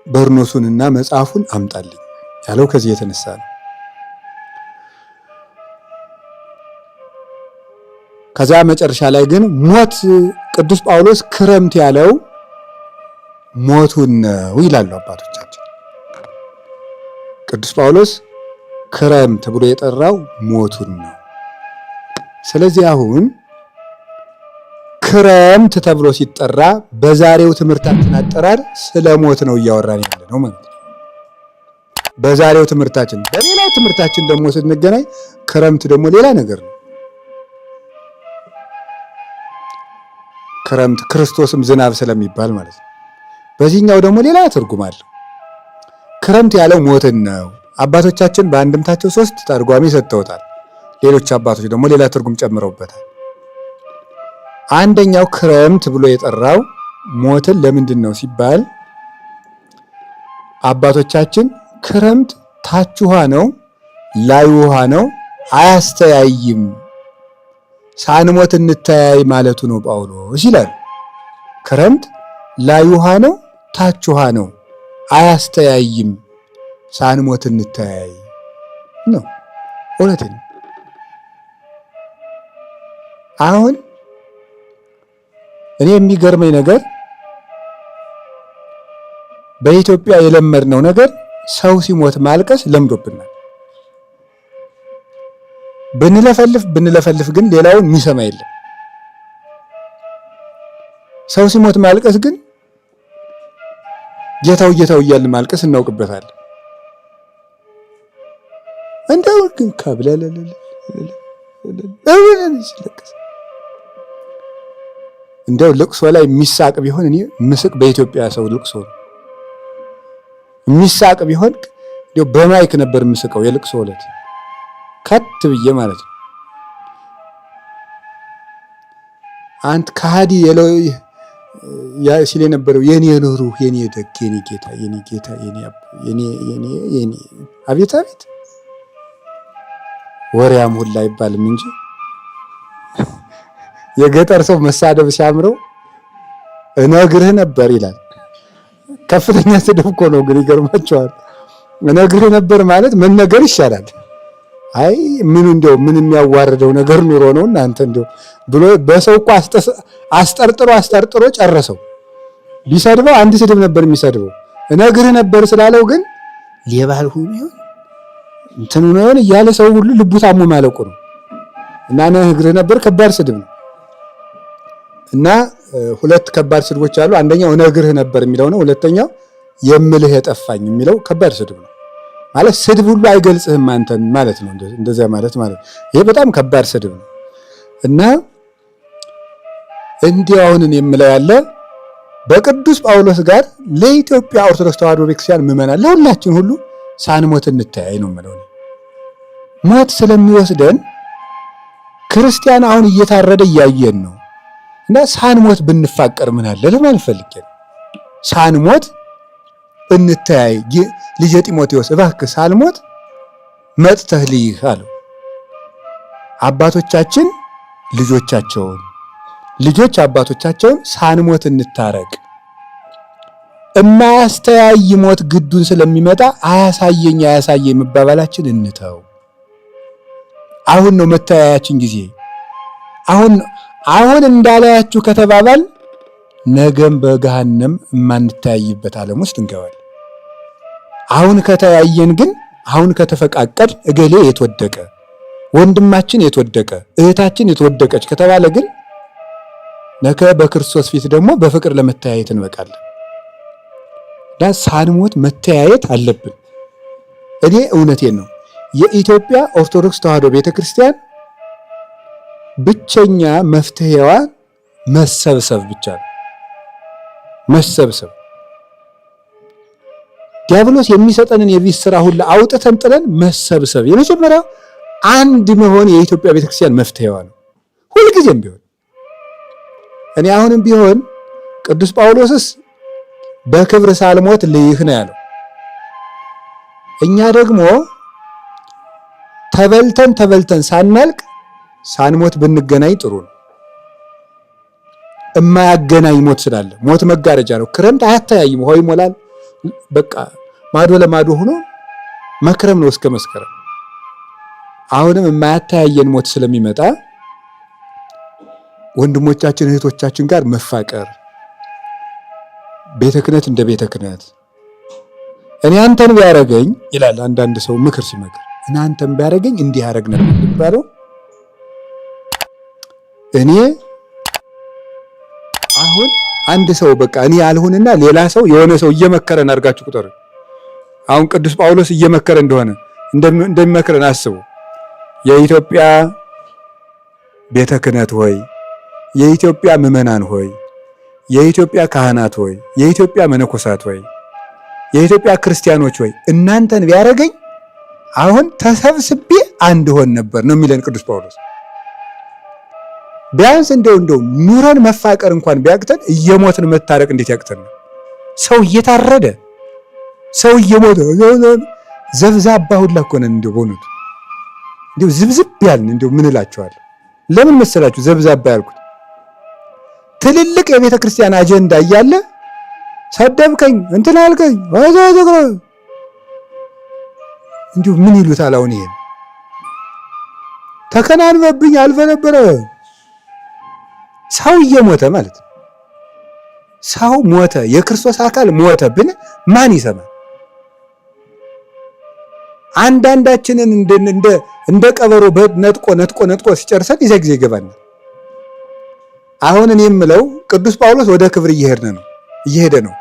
በርኖሱንና መጽሐፉን አምጣልኝ ያለው ከዚህ የተነሳ ነው። ከዛ መጨረሻ ላይ ግን ሞት ቅዱስ ጳውሎስ ክረምት ያለው ሞቱን ነው ይላሉ አባቶቻችን። ቅዱስ ጳውሎስ ክረምት ብሎ የጠራው ሞቱን ነው። ስለዚህ አሁን ክረምት ተብሎ ሲጠራ በዛሬው ትምህርታችን አጠራር ስለ ሞት ነው እያወራን ያለ ነው ማለት ነው። በዛሬው ትምህርታችን። በሌላው ትምህርታችን ደግሞ ስንገናኝ ክረምት ደግሞ ሌላ ነገር ነው። ክረምት ክርስቶስም ዝናብ ስለሚባል ማለት ነው። በዚህኛው ደግሞ ሌላ ትርጉም አለው። ክረምት ያለው ሞትን ነው። አባቶቻችን በአንድምታቸው 3 ተርጓሚ ሰጥተውታል። ሌሎች አባቶች ደግሞ ሌላ ትርጉም ጨምረውበታል። አንደኛው ክረምት ብሎ የጠራው ሞትን ለምንድን ነው ሲባል አባቶቻችን ክረምት ታች ውሃ ነው ላይ ውሃ ነው አያስተያይም፣ ሳንሞት እንተያይ ማለቱ ነው ጳውሎስ ይላል። ክረምት ላይ ውሃ ነው ታች ውሃ ነው አያስተያይም፣ ሳንሞት እንተያይ ነው። እውነቴን ነው። አሁን እኔ የሚገርመኝ ነገር በኢትዮጵያ የለመድነው ነገር ሰው ሲሞት ማልቀስ ለምዶብናል። ብንለፈልፍ ግን ሌላውን የሚሰማ የለም። ሰው ሲሞት ማልቀስ ግን ጌታው እያልን ማልቀስ እናውቅበታለን። እንደው ግን ካብለለለ እንደው ልቅሶ ላይ የሚሳቅ ቢሆን እኔ ምስቅ በኢትዮጵያ ሰው ልቅሶ ነው። የሚሳቅ ቢሆን እንደው በማይክ ነበር ምስቀው የልቅሶ ዕለት ከት ብዬ ማለት ነው። አንተ ከሃዲ ሲል የነበረው የኔ ኑሩ የኔ ደግ የኔ ጌታ የኔ አቤት ወሬያም ሁላ አይባልም እንጂ የገጠር ሰው መሳደብ ሲያምረው እነግርህ ነበር ይላል። ከፍተኛ ስድብ እኮ ነው ግን ይገርማቸዋል። እነግርህ ነበር ማለት መነገር ይሻላል። አይ ምን የሚያዋርደው ነገር ኑሮ ነው እናንተ እንደው ብሎ በሰው እኮ አስጠርጥሮ ጨረሰው። ቢሰድበው አንድ ስድብ ነበር የሚሰድበው። እነግርህ ነበር ስላለው ግን ሌባል ሁሉ ይሁን እንትን ነው እያለ ሰው ሁሉ ልቡ ታሞ ማለቁ ነው። እና እነግርህ ነበር ከባድ ስድብ ነው። እና 2 ከባድ ስድቦች አሉ። አንደኛው እነግርህ ነበር የሚለው ነው። ሁለተኛው የምልህ የጠፋኝ የሚለው ከባድ ስድብ ነው። ማለት ስድብ ሁሉ አይገልጽህም አንተን ማለት ነው። እንደዚያ ማለት ይሄ በጣም ከባድ ስድብ ነው። እና እንዲያው አሁን የምለው ያለ በቅዱስ ጳውሎስ ጋር ለኢትዮጵያ ኦርቶዶክስ ተዋሕዶ ቤተክርስቲያን ምዕመናን ለሁላችን ሁሉ ሳንሞት እንተያይ ነው የምለው። ሞት ስለሚወስደን ክርስቲያን አሁን እየታረደ እያየን ነው። እና ሳንሞት ብንፋቀር ምን አለ ለማለት ፈልጌ ነው። ሳንሞት እንተያይ። ልጄ ጢሞቴዎስ እባክህ ሳልሞት መጥተህ ልይህ አለው። አባቶቻችን ልጆቻቸውን፣ ልጆች አባቶቻቸውን ሳንሞት እንታረቅ። እማያስተያይ ሞት ግዱን ስለሚመጣ አያሳየኝ መባባላችን እንተው። አሁን ነው መተያያችን ጊዜ። አሁን እንዳላያችሁ ከተባባል ነገም በገሃነም የማንተያይበት ዓለም ውስጥ እንገባለን። አሁን ከተያየን ግን አሁን ከተፈቃቀድ እገሌ የተወደቀ ወንድማችን የተወደቀ እህታችን የተወደቀች ከተባለ ግን ነገ በክርስቶስ ፊት ደግሞ በፍቅር ለመተያየት እንበቃለን። ሳንሞት መተያየት አለብን። እኔ እውነቴን ነው። የኢትዮጵያ ኦርቶዶክስ ተዋሕዶ ቤተክርስቲያን ብቸኛ መፍትሄዋ መሰብሰብ ብቻ ነው። መሰብሰብ ዲያብሎስ የሚሰጠንን የቤት ስራ ሁሉ አውጥተን ጥለን መሰብሰብ። የመጀመሪያው አንድ መሆን የኢትዮጵያ ቤተክርስቲያን መፍትሄዋ ነው። ሁልጊዜም ቢሆን እኔ አሁንም ቢሆን ቅዱስ ጳውሎስስ በክብር ሳልሞት ልይህ ነው ያለው። እኛ ደግሞ ተበልተን ሳናልቅ ሳንሞት ብንገናኝ ጥሩ ነው። እማያገናኝ ሞት ስላለ ሞት መጋረጃ ነው። ክረምት አያተያይም፣ ውሃው ይሞላል። በቃ ማዶ ለማዶ ሆኖ መክረም ነው እስከ መስከረም። አሁንም የማያተያየን ሞት ስለሚመጣ ወንድሞቻችን እህቶቻችን ጋር መፋቀር፣ ቤተ ክህነት እንደ ቤተ ክህነት እኔ አንተን ቢያረገኝ ይላል አንዳንድ ሰው ምክር ሲመክር፣ እኔ አንተን ቢያረገኝ እንዲህ ያረግ ነበር የሚባለው። እኔ አሁን አንድ ሰው በቃ እኔ ያልሆንና ሌላ ሰው የሆነ ሰው እየመከረን አድርጋችሁ ቁጠሩ። አሁን ቅዱስ ጳውሎስ እየመከረ እንደሆነ እንደሚመክረን አስቡ። የኢትዮጵያ ቤተ ክህነት ሆይ፣ የኢትዮጵያ ምዕመናን ሆይ፣ የኢትዮጵያ ካህናት ሆይ፣ የኢትዮጵያ መነኮሳት ሆይ፣ የኢትዮጵያ ክርስቲያኖች ሆይ እናንተን ቢያረገኝ አሁን ተሰብስቤ አንድ ሆን ነበር ነው የሚለን ቅዱስ ጳውሎስ። ቢያንስ እንደው ኑረን መፋቀር እንኳን ቢያቅተን እየሞትን መታረቅ እንዴት ያቅተን ነው? ሰው እየታረደ ሰው እየሞተ ዘብዛባ ሁላ እኮ ነን። እንደው በእውነቱ እንደው ዝብዝብ ያልን እንደው ምን እላችኋለሁ? ለምን መሰላችሁ ዘብዛባ ያልኩት? ትልልቅ የቤተ ክርስቲያን አጀንዳ እያለ ሰደብከኝ እንትን አልከኝ እንዲሁ ምን ይሉታል? አሁን ይሄን ተከናንበብኝ አልፈ ነበረ። ሰው እየሞተ ማለት ነው። ሰው ሞተ፣ የክርስቶስ አካል ሞተ ብን ማን ይሰማል? አንዳንዳችንን እንደ ቀበሮ ነጥቆ ሲጨርሰን ይዘ ጊዜ ይገባናል። አሁን እኔ የምለው ቅዱስ ጳውሎስ ወደ ክብር እየሄደ ነው።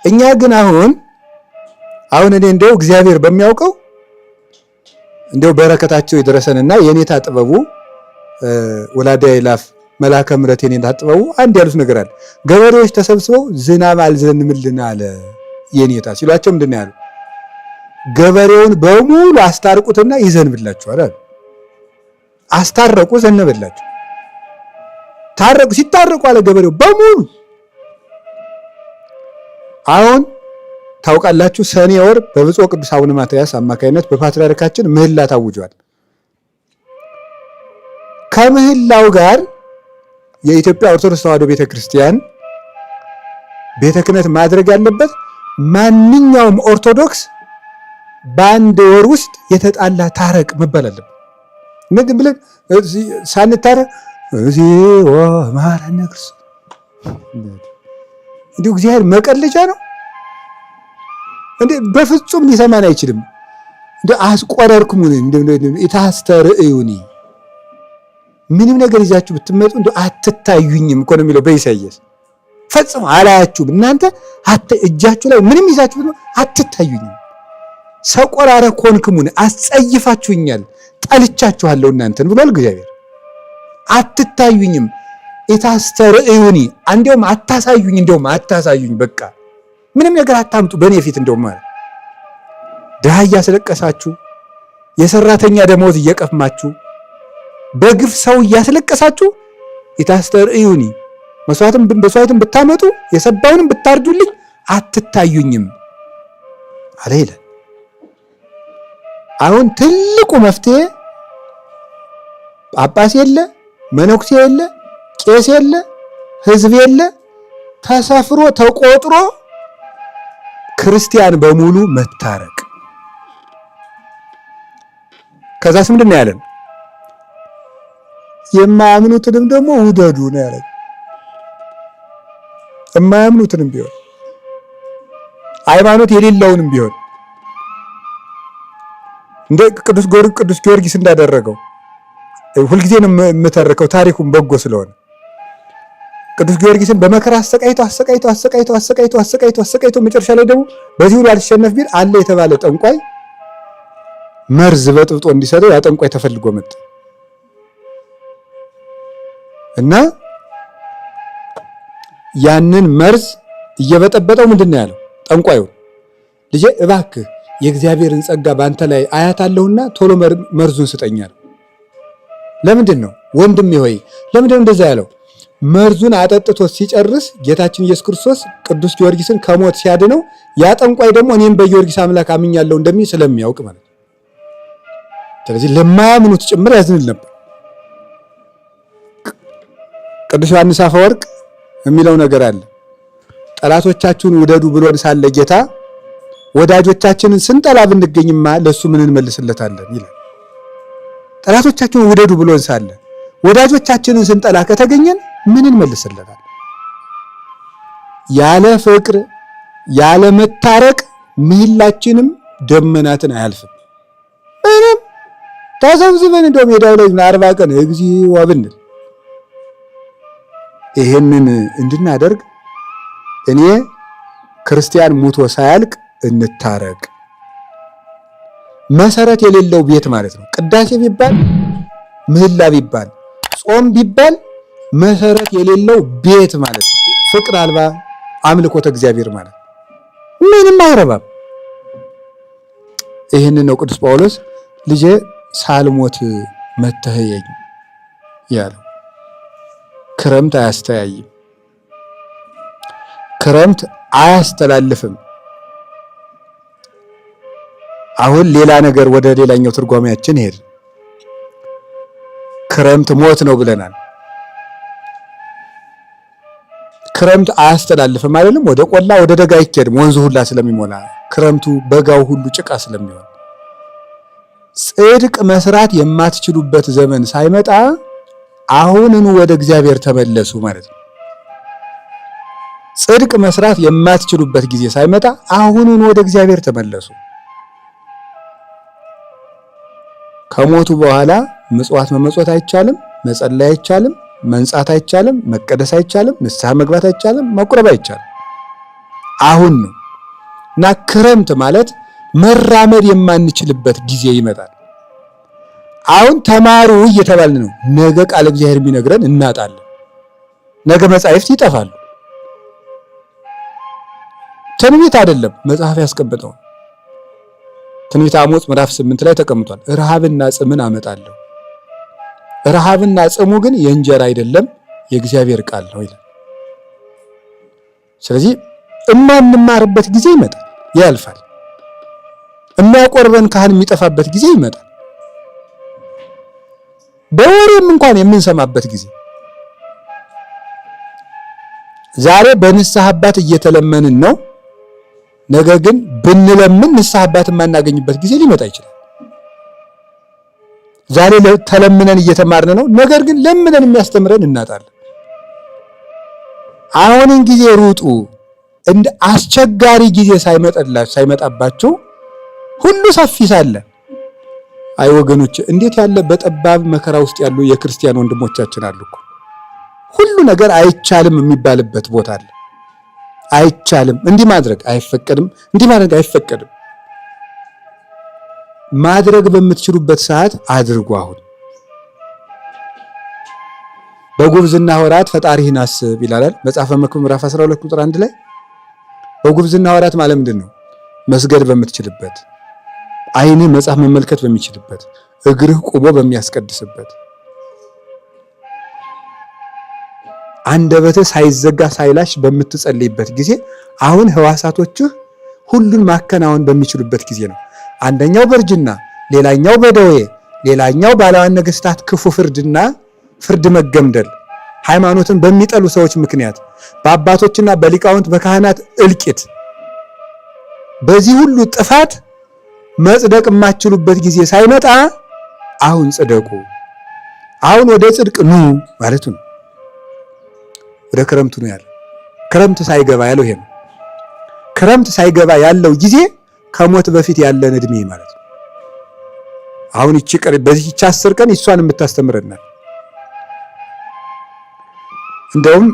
እኛ ግን አሁን እኔ እንደው እግዚአብሔር በሚያውቀው እንደው በረከታቸው ይድረሰንና የኔታ ጥበቡ ወላዳ ይላፍ መላከ ምሕረት የኔታ ጥበቡ አንድ ያሉት ነገር አለ። ገበሬዎች ተሰብስበው ዝናብ አልዘንምልን አለ የኔታ ሲሏቸው ምንድን ነው ያሉ? ገበሬውን በሙሉ አስታርቁትና ይዘንብላችኋል አሉ። አስታረቁ፣ ዘነበላቸው። ታረቁ። ሲታረቁ አለ ገበሬው በሙሉ። አሁን ታውቃላችሁ ሰኔ ወር በብፁዕ ቅዱስ አቡነ ማትያስ አማካይነት በፓትርያርካችን ምህላ ታውጇል። ከምህላው ጋር የኢትዮጵያ ኦርቶዶክስ ተዋሕዶ ቤተክርስቲያን ቤተ ክህነት ማድረግ ያለበት ማንኛውም ኦርቶዶክስ በአንድ ወር ውስጥ የተጣላ ታረቅ መባል አለበት። ምንም ብለን ሳንታረቅ እግዚኦ መሐረነ ክርስቶስ እንዲሁ እግዚአብሔር መቀለጃ ነው እንዴ? በፍጹም ሊሰማን አይችልም። እንደ አስቆረርኩሙን ኢታስተርእዩኒ ምንም ነገር ይዛችሁ ብትመጡ እንደ አትታዩኝም እኮ ነው የሚለው በኢሳይያስ። ፈጽሞ አላያችሁም እናንተ እጃችሁ ላይ ምንም ይዛችሁ አትታዩኝም። ሰቆራረ ኮንክሙን አስጸይፋችሁኛል፣ ጠልቻችኋለሁ እናንተን ብሏል እግዚአብሔር። አትታዩኝም ኢታስተርእዩኒ እንዲያውም አታሳዩኝ፣ እንዲያውም አታሳዩኝ። በቃ ምንም ነገር አታምጡ በእኔ ፊት። እንዲያውም ማለት ድሃ እያስለቀሳችሁ የሰራተኛ ደመወዝ እየቀማችሁ በግፍ ሰው እያስለቀሳችሁ ኢታስተርእዩኒ መስዋዕትን ብታመጡ የሰባውንም ብታርዱልኝ አትታዩኝም አለ ይላል። አሁን ትልቁ መፍትሄ ጳጳስ የለ፣ መነኩሴ የለ፣ ቄስ የለ፣ ሕዝብ የለ፣ ተሰፍሮ ተቆጥሮ ክርስቲያን በሙሉ መታረቅ። ከዛስ ምንድን ነው ያለን? የማያምኑትንም ደግሞ ውደዱ ነው ያለን። የማያምኑትንም ቢሆን ሃይማኖት የሌለውንም ቢሆን እንደ ቅዱስ ጊዮርጊስ እንዳደረገው ሁልጊዜ ነው የምተርከው ታሪኩን በጎ ስለሆነ ቅዱስ ጊዮርጊስን በመከራ አሰቃይቶ መጨረሻ ላይ ደግሞ በዚህ ሁሉ አልተሸነፍ ቢል አለ የተባለ ጠንቋይ መርዝ በጥብጦ እንዲሰጠው ያ ጠንቋይ ተፈልጎ መጣ እና ያንን መርዝ እየበጠበጠው ምንድነው ያለው ጠንቋዩ? ልጄ እባክህ የእግዚአብሔርን ጸጋ ባንተ ላይ አያታለሁና ቶሎ መርዙን ስጠኛል። ለምንድን ነው ወንድሜ ሆይ ለምንድን ነው እንደዛ ያለው? መርዙን አጠጥቶ ሲጨርስ ጌታችን ኢየሱስ ክርስቶስ ቅዱስ ጊዮርጊስን ከሞት ሲያድነው ያ ጠንቋይ ደግሞ እኔም በጊዮርጊስ አምላክ አምኛለሁ እንደሚል ስለሚያውቅ ማለት ነው። ስለዚህ ለማያምኑት ጭምር ያዝንል ነበር። ቅዱስ ዮሐንስ አፈወርቅ የሚለው ነገር አለ። ጠላቶቻችሁን ውደዱ ብሎን ሳለ ጌታ ወዳጆቻችንን ስንጠላ ብንገኝማ ለሱ ምን እንመልስለታለን ይላል። ጠላቶቻችሁን ውደዱ ብሎን ሳለ ወዳጆቻችንን ስንጠላ ከተገኘን ምን እንመልስለታለን? ያለ ፍቅር ያለ መታረቅ ምህላችንም ደመናትን አያልፍም። ምንም ተሰብስበን እንደው ሜዳው ላይ 40 ቀን እግዚኦ ብንል ይሄንን እንድናደርግ እኔ ክርስቲያን ሙቶ ሳያልቅ እንታረቅ። መሰረት የሌለው ቤት ማለት ነው። ቅዳሴ ቢባል ምህላ ቢባል ጾም ቢባል መሰረት የሌለው ቤት ማለት ነው። ፍቅር አልባ አምልኮተ እግዚአብሔር ማለት ምንም አይረባም። ይህንን ነው ቅዱስ ጳውሎስ ልጄ ሳልሞት መተህየኝ ያለው። ክረምት አያስተያይም፣ ክረምት አያስተላልፍም። አሁን ሌላ ነገር ወደ ሌላኛው ትርጓሜያችን ሄድ። ክረምት ሞት ነው ብለናል። ክረምት አያስተላልፍም አይደለም። ወደ ቆላ ወደ ደጋ አይኬድም፣ ወንዙ ሁላ ስለሚሞላ ክረምቱ በጋው ሁሉ ጭቃ ስለሚሆን ጽድቅ መስራት የማትችሉበት ዘመን ሳይመጣ አሁንኑ ወደ እግዚአብሔር ተመለሱ ማለት ነው። ጽድቅ መስራት የማትችሉበት ጊዜ ሳይመጣ አሁንኑ ወደ እግዚአብሔር ተመለሱ። ከሞቱ በኋላ ምጽዋት መመጽወት አይቻልም፣ መጸለይ አይቻልም፣ መንጻት አይቻልም፣ መቀደስ አይቻልም፣ ንስሐ መግባት አይቻልም፣ መቁረብ አይቻልም። አሁን ነው እና ክረምት ማለት መራመድ የማንችልበት ጊዜ ይመጣል። አሁን ተማሩ እየተባልን ነው። ነገ ቃል እግዚአብሔር የሚነግረን እናጣለን። ነገ መጻሕፍት ይጠፋሉ። ትንቢት አይደለም መጽሐፍ ያስቀመጠው ትንቢተ አሞጽ ምዕራፍ 8 ላይ ተቀምጧል። ረሃብና ጽምን አመጣለሁ። ረሃብና ጽሙ ግን የእንጀራ አይደለም የእግዚአብሔር ቃል ነው ይላል። ስለዚህ እማንማርበት ጊዜ ይመጣል፣ ያልፋል። የሚያቆርበን ካህን የሚጠፋበት ጊዜ ይመጣል። በወሬም እንኳን የምንሰማበት ጊዜ። ዛሬ በንስሐ አባት እየተለመንን ነው። ነገ ግን ብንለምን ንስሐ አባት የማናገኝበት ጊዜ ሊመጣ ይችላል። ዛሬ ተለምነን እየተማርን ነው። ነገር ግን ለምነን የሚያስተምረን እናጣለን። አሁንን ጊዜ ሩጡ። እንደ አስቸጋሪ ጊዜ ሳይመጣባችሁ ሁሉ ሰፊ ሳለ አይ ወገኖች፣ እንዴት ያለ በጠባብ መከራ ውስጥ ያሉ የክርስቲያን ወንድሞቻችን አሉ እኮ። ሁሉ ነገር አይቻልም የሚባልበት ቦታ አለ። አይቻልም፣ እንዲህ ማድረግ አይፈቀድም፣ እንዲህ ማድረግ አይፈቀድም። ማድረግ በምትችሉበት ሰዓት አድርጉ። አሁን በጉብዝና ወራት ፈጣሪህን አስብ ይላል መጽሐፈ መክብብ ምዕራፍ 12 ቁጥር 1 ላይ። በጉብዝና ወራት ማለት ምንድን ነው? መስገድ በምትችልበት፣ ዓይንህ መጽሐፍ መመልከት በሚችልበት፣ እግርህ ቆሞ በሚያስቀድስበት፣ አንደበትህ ሳይዘጋ ሳይላሽ በምትጸልይበት ጊዜ አሁን ሕዋሳቶችህ ሁሉን ማከናወን በሚችሉበት ጊዜ ነው። አንደኛው በእርጅና፣ ሌላኛው በደዌ፣ ሌላኛው ባለዋን ነገስታት ክፉ ፍርድና ፍርድ መገምደል፣ ሃይማኖትን በሚጠሉ ሰዎች ምክንያት፣ በአባቶችና በሊቃውንት በካህናት እልቂት፣ በዚህ ሁሉ ጥፋት መጽደቅ የማትችሉበት ጊዜ ሳይመጣ አሁን ጽደቁ፣ አሁን ወደ ጽድቅ ኑ ማለቱ ነው። ወደ ክረምቱ ነው ያለው። ክረምት ሳይገባ ያለው ይሄ ነው። ክረምት ሳይገባ ያለው ጊዜ ከሞት በፊት ያለን እድሜ ማለት ነው። አሁን እቺ ቀን በዚህ 10 ቀን እሷን የምታስተምረናል።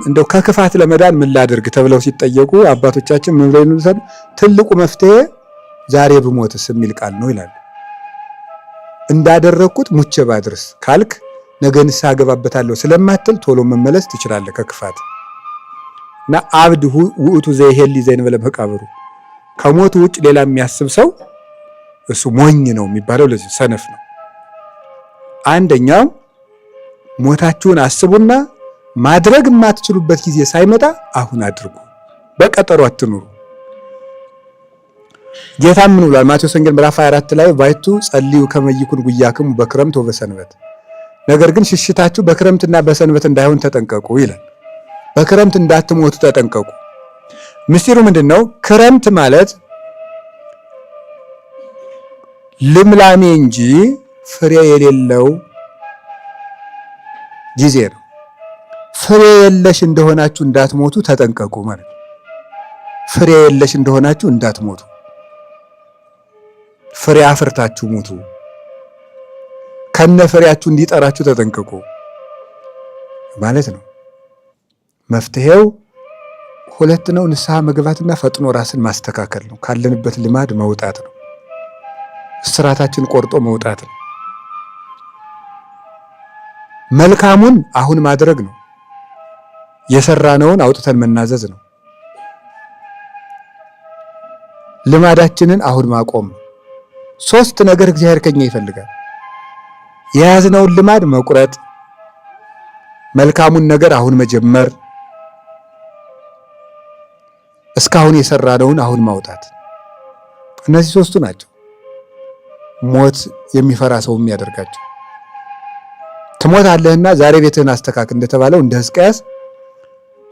እንደው ከክፋት ለመዳን ምን ላድርግ ተብለው ሲጠየቁ አባቶቻችን ምን ብለው ይሉታል? ትልቁ መፍትሄ ዛሬ ብሞትስ የሚል ቃል ነው ይላሉ። እንዳደረኩት ሙቼ ባድርስ ካልክ ነገ ንስሐ ገባበታለሁ ስለማትል ቶሎ መመለስ ትችላለህ ከክፋት እና አብድ ውእቱ ዘይሄሊ ዘይንበለ መቃብሩ። ከሞት ውጭ ሌላ የሚያስብ ሰው እሱ ሞኝ ነው የሚባለው ለዚህ ሰነፍ ነው። አንደኛው ሞታችሁን አስቡና ማድረግ የማትችሉበት ጊዜ ሳይመጣ አሁን አድርጉ። በቀጠሮ አትኑሩ። ጌታ ምን ብሏል? ማቴዎስ ወንጌል ምዕራፍ 24 ላይ ባይቱ ጸልዩ ከመ ይኩን ጉያክሙ በክረምት ወበሰንበት፣ ነገር ግን ሽሽታችሁ በክረምትና በሰንበት እንዳይሆን ተጠንቀቁ ይላል። በክረምት እንዳትሞቱ ተጠንቀቁ። ምስጢሩ ምንድነው? ክረምት ማለት ልምላሜ እንጂ ፍሬ የሌለው ጊዜ ነው። ፍሬ የለሽ እንደሆናችሁ እንዳትሞቱ ተጠንቀቁ ማለት ነው። ፍሬ የለሽ እንደሆናችሁ እንዳትሞቱ፣ ፍሬ አፍርታችሁ ሙቱ፣ ከነ ፍሬያችሁ እንዲጠራችሁ ተጠንቀቁ ማለት ነው። መፍትሄው ሁለት ነው። ንስሐ መግባትና ፈጥኖ ራስን ማስተካከል ነው። ካለንበት ልማድ መውጣት ነው። እስራታችን ቆርጦ መውጣት ነው። መልካሙን አሁን ማድረግ ነው። የሰራነውን አውጥተን መናዘዝ ነው። ልማዳችንን አሁን ማቆም ነው። ሶስት ነገር እግዚአብሔር ከኛ ይፈልጋል። የያዝነውን ልማድ መቁረጥ፣ መልካሙን ነገር አሁን መጀመር፣ እስካሁን የሰራነውን አሁን ማውጣት። እነዚህ ሶስቱ ናቸው ሞት የሚፈራ ሰው የሚያደርጋቸው። ትሞታለህና ዛሬ ቤትህን አስተካክል እንደተባለው እንደ ሕዝቅያስ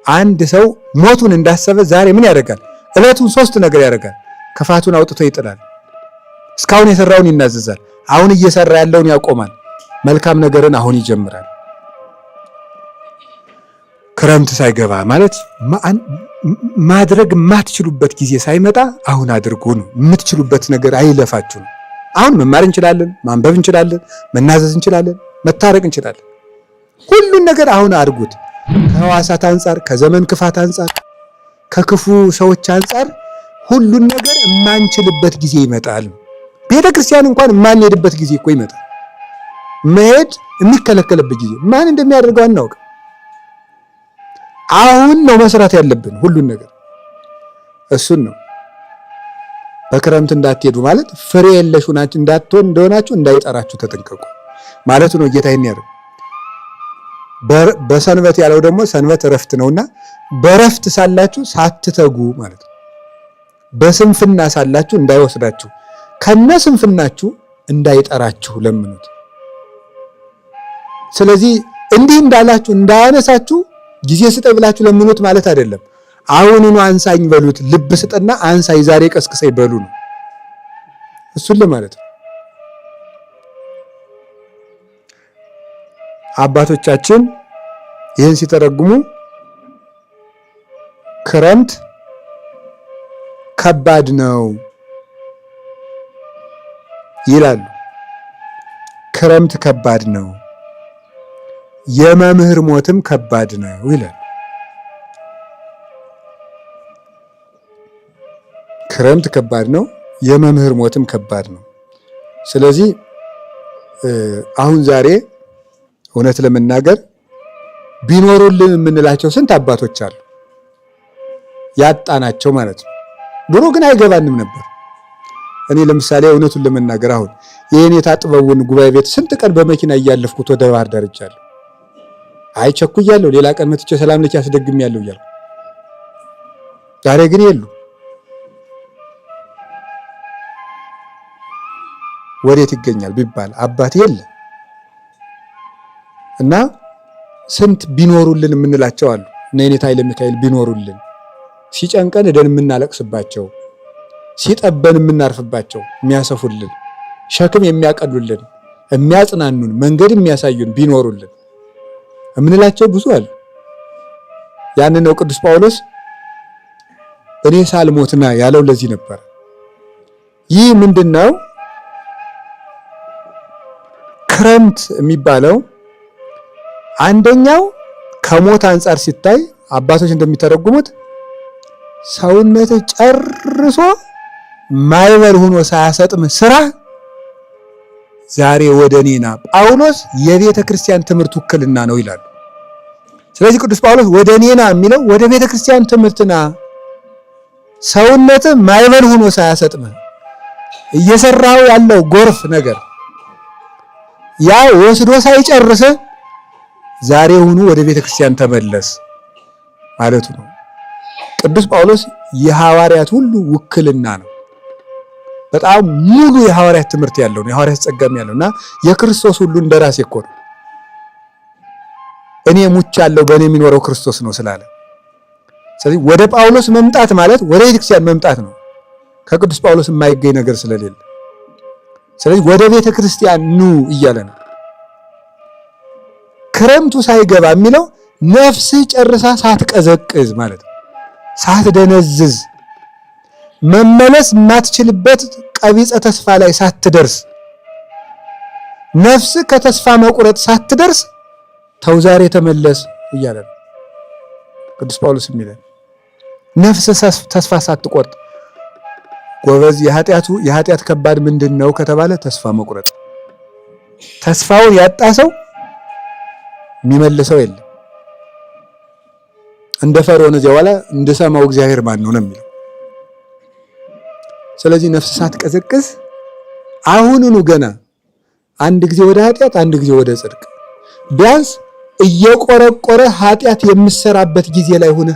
አንድ ሰው ሞቱን እንዳሰበ ዛሬ ምን ያደርጋል? ዕለቱን ሶስት ነገር ያደርጋል። ክፋቱን አውጥቶ ይጥላል። እስካሁን የሰራውን ይናዘዛል። አሁን እየሰራ ያለውን ያቆማል። መልካም ነገርን አሁን ይጀምራል። ክረምት ሳይገባ ማለት ማድረግ የማትችሉበት ጊዜ ሳይመጣ አሁን አድርጉ ነው። የምትችሉበት ነገር አይለፋችሁ ነው። አሁን መማር እንችላለን፣ ማንበብ እንችላለን፣ መናዘዝ እንችላለን፣ መታረቅ እንችላለን። ሁሉን ነገር አሁን አድርጉት። ከሕዋሳት አንጻር፣ ከዘመን ክፋት አንጻር፣ ከክፉ ሰዎች አንጻር ሁሉን ነገር የማንችልበት ጊዜ ይመጣል። ቤተ ክርስቲያን እንኳን የማንሄድበት ጊዜ እኮ ይመጣል። መሄድ የሚከለከልበት ጊዜ ማን እንደሚያደርገው አናውቅም። አሁን ነው መስራት ያለብን ሁሉን ነገር። እሱን ነው በክረምት እንዳትሄዱ ማለት ፍሬ የለሽ ሆናችሁ እንዳትሆን እንደሆናችሁ እንዳይጠራችሁ ተጠንቀቁ ማለት ነው። ጌታ ይሄን ያለው በሰንበት ያለው ደግሞ ሰንበት እረፍት ነውና በእረፍት ሳላችሁ ሳትተጉ ማለት ነው። በስንፍና ሳላችሁ እንዳይወስዳችሁ ከነ ስንፍናችሁ እንዳይጠራችሁ ለምኑት። ስለዚህ እንዲህ እንዳላችሁ እንዳያነሳችሁ ጊዜ ስጠኝ ብላችሁ ለምኑት ማለት አይደለም። አሁኑኑ አንሳኝ በሉት። ልብ ስጠና አንሳኝ ዛሬ ቀስቅሰኝ በሉ ነው። እሱን ለማለት ነው። አባቶቻችን ይህን ሲተረጉሙ ክረምት ከባድ ነው ይላሉ። ክረምት ከባድ ነው፣ የመምህር ሞትም ከባድ ነው ይላሉ። ክረምት ከባድ ነው፣ የመምህር ሞትም ከባድ ነው። ስለዚህ አሁን ዛሬ እውነት ለመናገር ቢኖሩልን የምንላቸው ስንት አባቶች አሉ ያጣናቸው ማለት ነው። ድሮ ግን አይገባንም ነበር። እኔ ለምሳሌ እውነቱን ለመናገር አሁን የኔታ ጥበቡን ጉባኤ ቤት ስንት ቀን በመኪና እያለፍኩት ወደ ባህር ዳር ሄጃለሁ። አይ ቸኩያለሁ፣ ሌላ ቀን መጥቼ ሰላም ለኪ አስደግሜያለሁ እያልኩ። ዛሬ ግን የሉ። ወዴት ይገኛል ቢባል አባት የለ እና ስንት ቢኖሩልን የምንላቸው አሉ። እነ የኔታ ኃይለ ሚካኤል ቢኖሩልን ሲጨንቀን ሄደን የምናለቅስባቸው፣ ሲጠበን የምናርፍባቸው፣ የሚያሰፉልን፣ ሸክም የሚያቀሉልን፣ የሚያጽናኑን፣ መንገድ የሚያሳዩን ቢኖሩልን የምንላቸው ብዙ አሉ። ያንን ነው ቅዱስ ጳውሎስ እኔ ሳልሞትና ያለው ለዚህ ነበር። ይህ ምንድነው? ክረምት የሚባለው አንደኛው ከሞት አንጻር ሲታይ አባቶች እንደሚተረጉሙት ሰውነት ጨርሶ ማይበል ሆኖ ሳያሰጥም ስራ ዛሬ ወደ እኔና ጳውሎስ የቤተ ክርስቲያን ትምህርት ውክልና ነው ይላሉ። ስለዚህ ቅዱስ ጳውሎስ ወደ እኔና የሚለው ወደ ቤተ ክርስቲያን ትምህርትና ሰውነት ማይበል ሆኖ ሳያሰጥም እየሰራው ያለው ጎርፍ ነገር ያ ወስዶ ሳይጨርስ ዛሬ ሆኖ ወደ ቤተ ክርስቲያን ተመለስ ማለቱ ነው። ቅዱስ ጳውሎስ የሐዋርያት ሁሉ ውክልና ነው። በጣም ሙሉ የሐዋርያት ትምህርት ያለው ነው። የሐዋርያት ጸጋም ያለውና የክርስቶስ ሁሉ እንደራሴ እኮ ነው። እኔ ሙቻለሁ በእኔ የሚኖረው ክርስቶስ ነው ስላለ፣ ስለዚህ ወደ ጳውሎስ መምጣት ማለት ወደ ቤተ ክርስቲያን መምጣት ነው። ከቅዱስ ጳውሎስ የማይገኝ ነገር ስለሌለ፣ ስለዚህ ወደ ቤተ ክርስቲያን ኑ እያለ ነው። ክረምቱ ሳይገባ የሚለው ነፍስህ ጨርሳ ሳትቀዘቅዝ ማለት ነው። ሳትደነዝዝ መመለስ የማትችልበት ቀቢጸ ተስፋ ላይ ሳትደርስ ነፍስ ከተስፋ መቁረጥ ሳትደርስ ተው ዛሬ ተመለስ እያለ ነው ቅዱስ ጳውሎስ የሚለን። ነፍስ ተስፋ ሳትቆርጥ ጎበዝ። የኃጢአት ከባድ ምንድን ነው ከተባለ ተስፋ መቁረጥ። ተስፋውን ያጣ ሰው የሚመልሰው የለም። እንደ ፈርዖን እዚያ በኋላ እንድሰማው እግዚአብሔር ማን ነው የሚለው። ስለዚህ ነፍስ ሳትቀዘቅዝ አሁኑኑ ገና አንድ ጊዜ ወደ ኃጢአት አንድ ጊዜ ወደ ጽድቅ ቢያንስ እየቆረቆረ ኃጢአት የምሰራበት ጊዜ ላይ ሆነ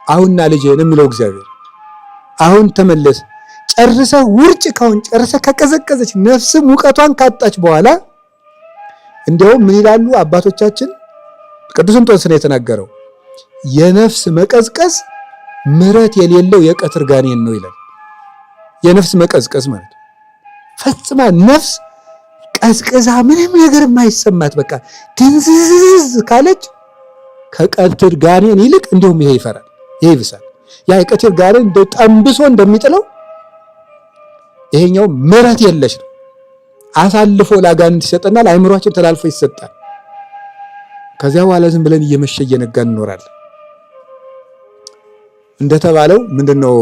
አሁንና ልጄ ነው የሚለው እግዚአብሔር። አሁን ተመለስ። ጨርሰ ውርጭ ካሁን ጨርሰ ከቀዘቀዘች ነፍስ ሙቀቷን ካጣች በኋላ እንዲያውም ምን ይላሉ አባቶቻችን? ቅዱስ እንጦንስ ነው የተናገረው። የነፍስ መቀዝቀዝ ምሕረት የሌለው የቀትር ጋኔን ነው ይላል። የነፍስ መቀዝቀዝ ማለት ፈጽማ ነፍስ ቀዝቅዛ ምንም ነገር የማይሰማት በቃ ድንዝዝ ካለች ከቀትር ጋኔን ይልቅ እንዲሁም ይሄ ይፈራል፣ ይሄ ይብሳል። ያ የቀትር ጋኔን እንደ ጠንብሶ እንደሚጥለው ይሄኛው ምሕረት የለሽ ነው። አሳልፎ ለአጋንንት ይሰጠናል። አእምሯችን ተላልፎ ይሰጣል። ከዚያ በኋላ ዝም ብለን እየመሸ እየነጋን እንኖራለን። እንደተባለው ምንድነው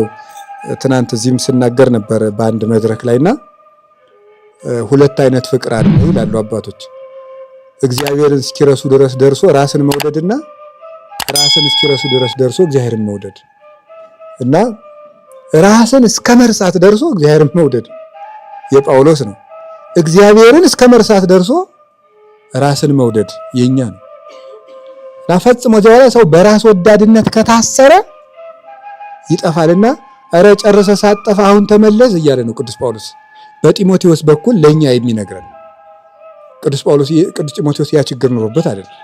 ትናንት እዚህም ስናገር ነበር በአንድ መድረክ ላይና ሁለት አይነት ፍቅር አለ ይላሉ አባቶች። እግዚአብሔርን እስኪረሱ ድረስ ደርሶ ራስን መውደድና ራስን እስኪረሱ ድረስ ደርሶ እግዚአብሔርን መውደድ እና ራስን እስከ መርሳት ደርሶ እግዚአብሔርን መውደድ የጳውሎስ ነው። እግዚአብሔርን እስከ መርሳት ደርሶ ራስን መውደድ የኛ ነው። እና ፈጽሞ ጀዋላ ሰው በራስ ወዳድነት ከታሰረ ይጠፋልና አረ ጨርሰ ሳጠፋ አሁን ተመለስ እያለ ነው ቅዱስ ጳውሎስ በጢሞቴዎስ በኩል ለኛ የሚነግረን። ቅዱስ ጢሞቴዎስ ያ ችግር ኖሮበት አይደለም።